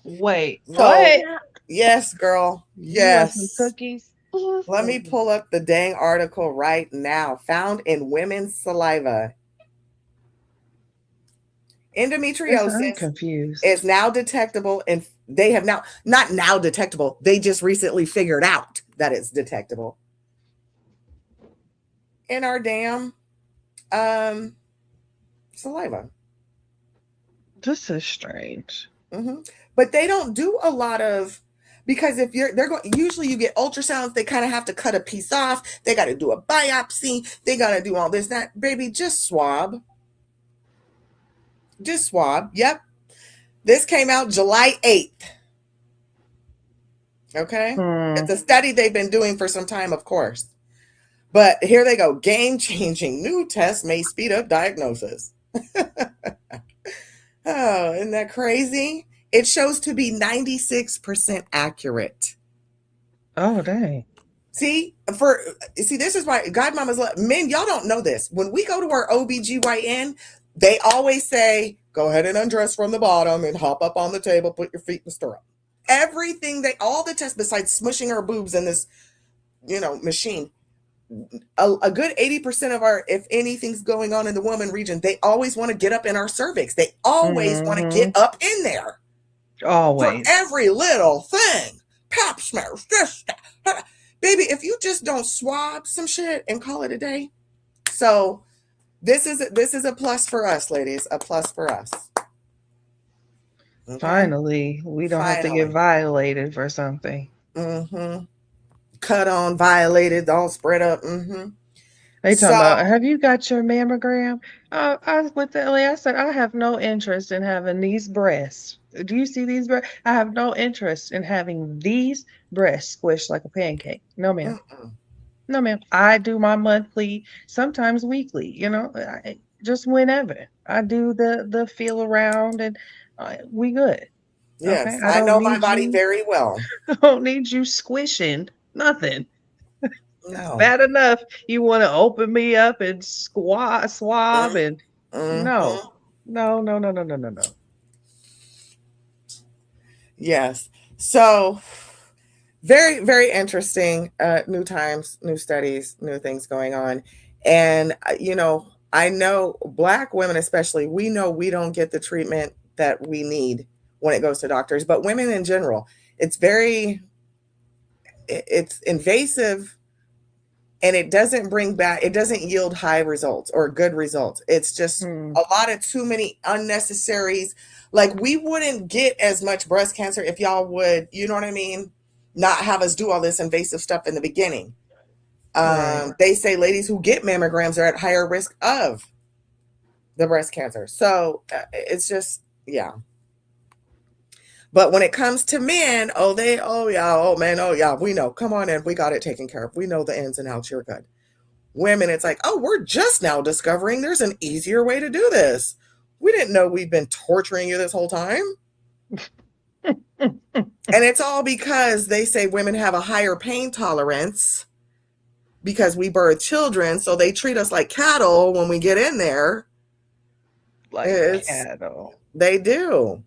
Wait, So, what? Yes, girl. You want some Yes. cookies? Let me pull up the dang article right now. Found in women's saliva. I'm Endometriosis confused. is now detectable, and they have not now detectable. They just recently figured out that it's detectable in our damn saliva. This is strange. But they don't do a lot of, because if they're going, usually you get ultrasounds, they kind of have to cut a piece off. They got to do a biopsy. They got to do all this, that. Baby, just swab. Just swab. Yep. This came out July 8th. Okay. It's a study they've been doing for some time, of course. But here they go. Game-changing new tests may speed up diagnosis. Oh, isn't that crazy? It shows to be 96% accurate. Oh, dang. See, this is why godmamas, men, y'all don't know this. When we go to our OBGYN, they always say, go ahead and undress from the bottom and hop up on the table, put your feet in the stirrup. Everything, all the tests besides smushing our boobs in this, machine, a good 80% of if anything's going on in the woman region, they always want to get up in our cervix. They always want to get up in there. Always. For every little thing. Pap smears, this, that. Baby, if you just don't swab some shit and call it a day. So this is a plus for us, ladies. A plus for us. Okay? Finally, we don't have to get violated for something. Cut on, violated, all spread up. They talking about, have you got your mammogram? I went to LA. I said, I have no interest in having these breasts. Do you see these breasts? I have no interest in having these breasts squished like a pancake. No, ma'am. No, ma'am. I do my monthly, sometimes weekly, just whenever. I do the feel around and we good. Yes, okay? I know my body very well. I don't need you squishing nothing. No. Bad enough you want to open me up and swab and no. Yes. So very, very interesting. New times, new studies, new things going on. And, I know Black women, especially, we know we don't get the treatment that we need when it goes to doctors, but women in general, it's invasive. And it doesn't yield high results or good results. It's just a lot of too many unnecessaries. Like, we wouldn't get as much breast cancer if y'all would, you know what I mean? Not have us do all this invasive stuff in the beginning. Right. They say ladies who get mammograms are at higher risk of the breast cancer. So it's just, yeah. But when it comes to men, we know. Come on in. We got it taken care of. We know the ins and outs. You're good. Women, it's like, oh, we're just now discovering there's an easier way to do this. We didn't know we've been torturing you this whole time. And it's all because they say women have a higher pain tolerance because we birth children. So they treat us like cattle when we get in there. Like cattle. They do.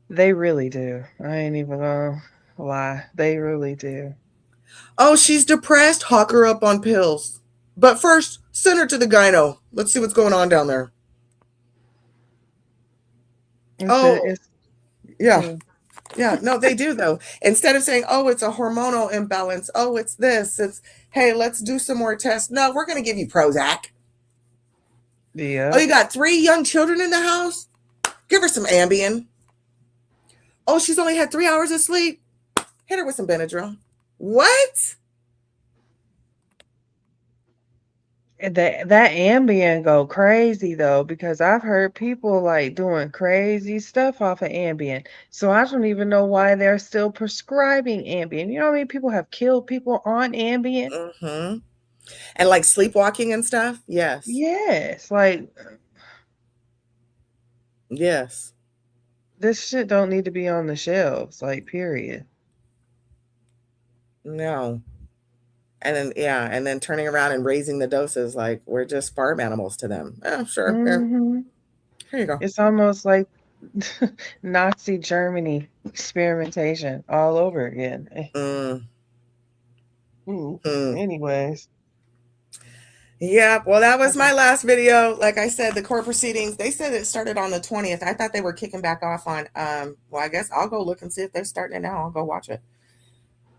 They really do. I ain't even gonna lie. They really do. Oh, she's depressed. Hawk her up on pills. But first, send her to the gyno. Let's see what's going on down there. Yeah, no, they do though. Instead of saying, oh, it's a hormonal imbalance. Oh, it's this. It's, hey, let's do some more tests. No, we're going to give you Prozac. Yeah. Oh, you got 3 young children in the house? Give her some Ambien. Oh, she's only had 3 hours of sleep. Hit her with some Benadryl. What? That Ambien go crazy though, because I've heard people like doing crazy stuff off of Ambien. So I don't even know why they're still prescribing Ambien. You know how many people have killed people on Ambien? Mm-hmm. And like sleepwalking and stuff? Yes. Yes. Yes. This shit don't need to be on the shelves, period. No. And then turning around and raising the doses like we're just farm animals to them. Oh, sure. Mm-hmm. Here you go. It's almost like Nazi Germany experimentation all over again. Anyways. Yeah, well, that was my last video. Like I said, the court proceedings, they said it started on the 20th. I thought they were kicking back off on, well, I guess I'll go look and see if they're starting it now. I'll go watch it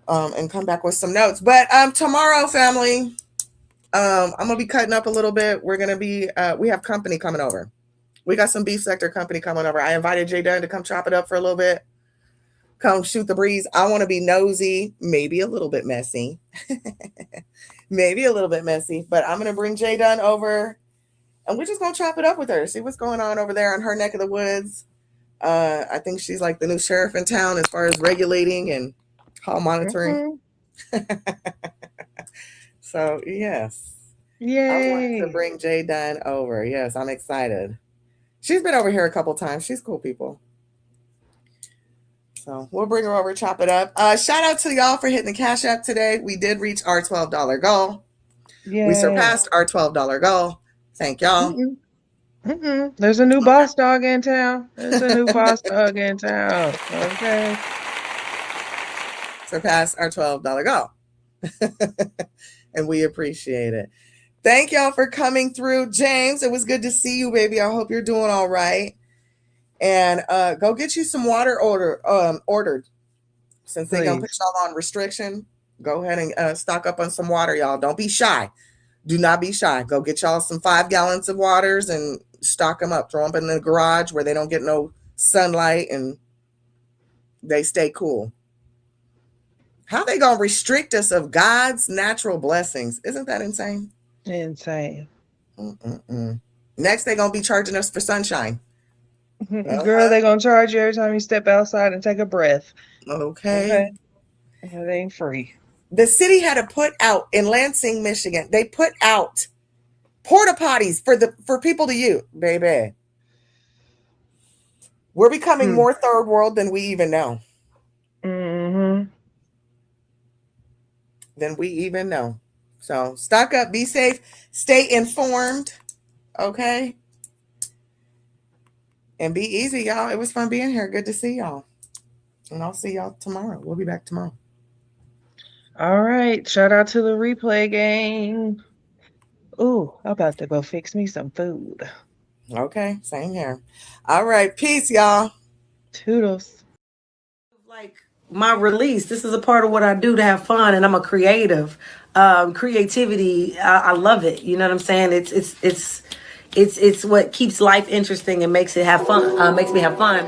and come back with some notes. But tomorrow, family, I'm going to be cutting up a little bit. We're going to be, we have company coming over. We got some beef sector company coming over. I invited Jay Dunn to come chop it up for a little bit. Come shoot the breeze. I want to be nosy, maybe a little bit messy. Maybe a little bit messy, but I'm going to bring Jay Dunn over and we're just going to chop it up with her. See what's going on over there in her neck of the woods. I think she's like the new sheriff in town as far as regulating and Hall monitoring. So yes. I want to bring Jay Dunn over. Yes, I'm excited. She's been over here a couple times. She's cool people. So we'll bring her over, chop it up. Shout out to y'all for hitting the Cash App today. We did reach our $12 goal. We surpassed our $12 goal. Thank y'all. There's a new boss dog in town. There's a new boss dog in town. Okay. Surpassed our $12 goal. And we appreciate it. Thank y'all for coming through. James, it was good to see you, baby. I hope you're doing all right. And go get you some water ordered. Since they're going to put y'all on restriction, go ahead and stock up on some water, y'all. Don't be shy. Do not be shy. Go get y'all some 5 gallons of waters and stock them up. Throw them in the garage where they don't get no sunlight and they stay cool. How they going to restrict us of God's natural blessings? Isn't that insane? Insane. Next, they're going to be charging us for sunshine. Girl, they're going to charge you every time you step outside and take a breath. Okay. It ain't free. The city had to put out in Lansing, Michigan. They put out porta potties for people to use, baby. We're becoming more third world than we even know. Than we even know. So stock up, be safe, stay informed, okay? And be easy, y'all. It was fun being here. Good to see y'all. And I'll see y'all tomorrow. We'll be back tomorrow. All right. Shout out to the replay gang. Ooh, I'm about to go fix me some food. Okay, same here. All right, peace, y'all. Toodles. Like my release, this is a part of what I do to have fun, and I'm a creative. Creativity, I love it. You know what I'm saying? It's what keeps life interesting and makes it have fun. Makes me have fun.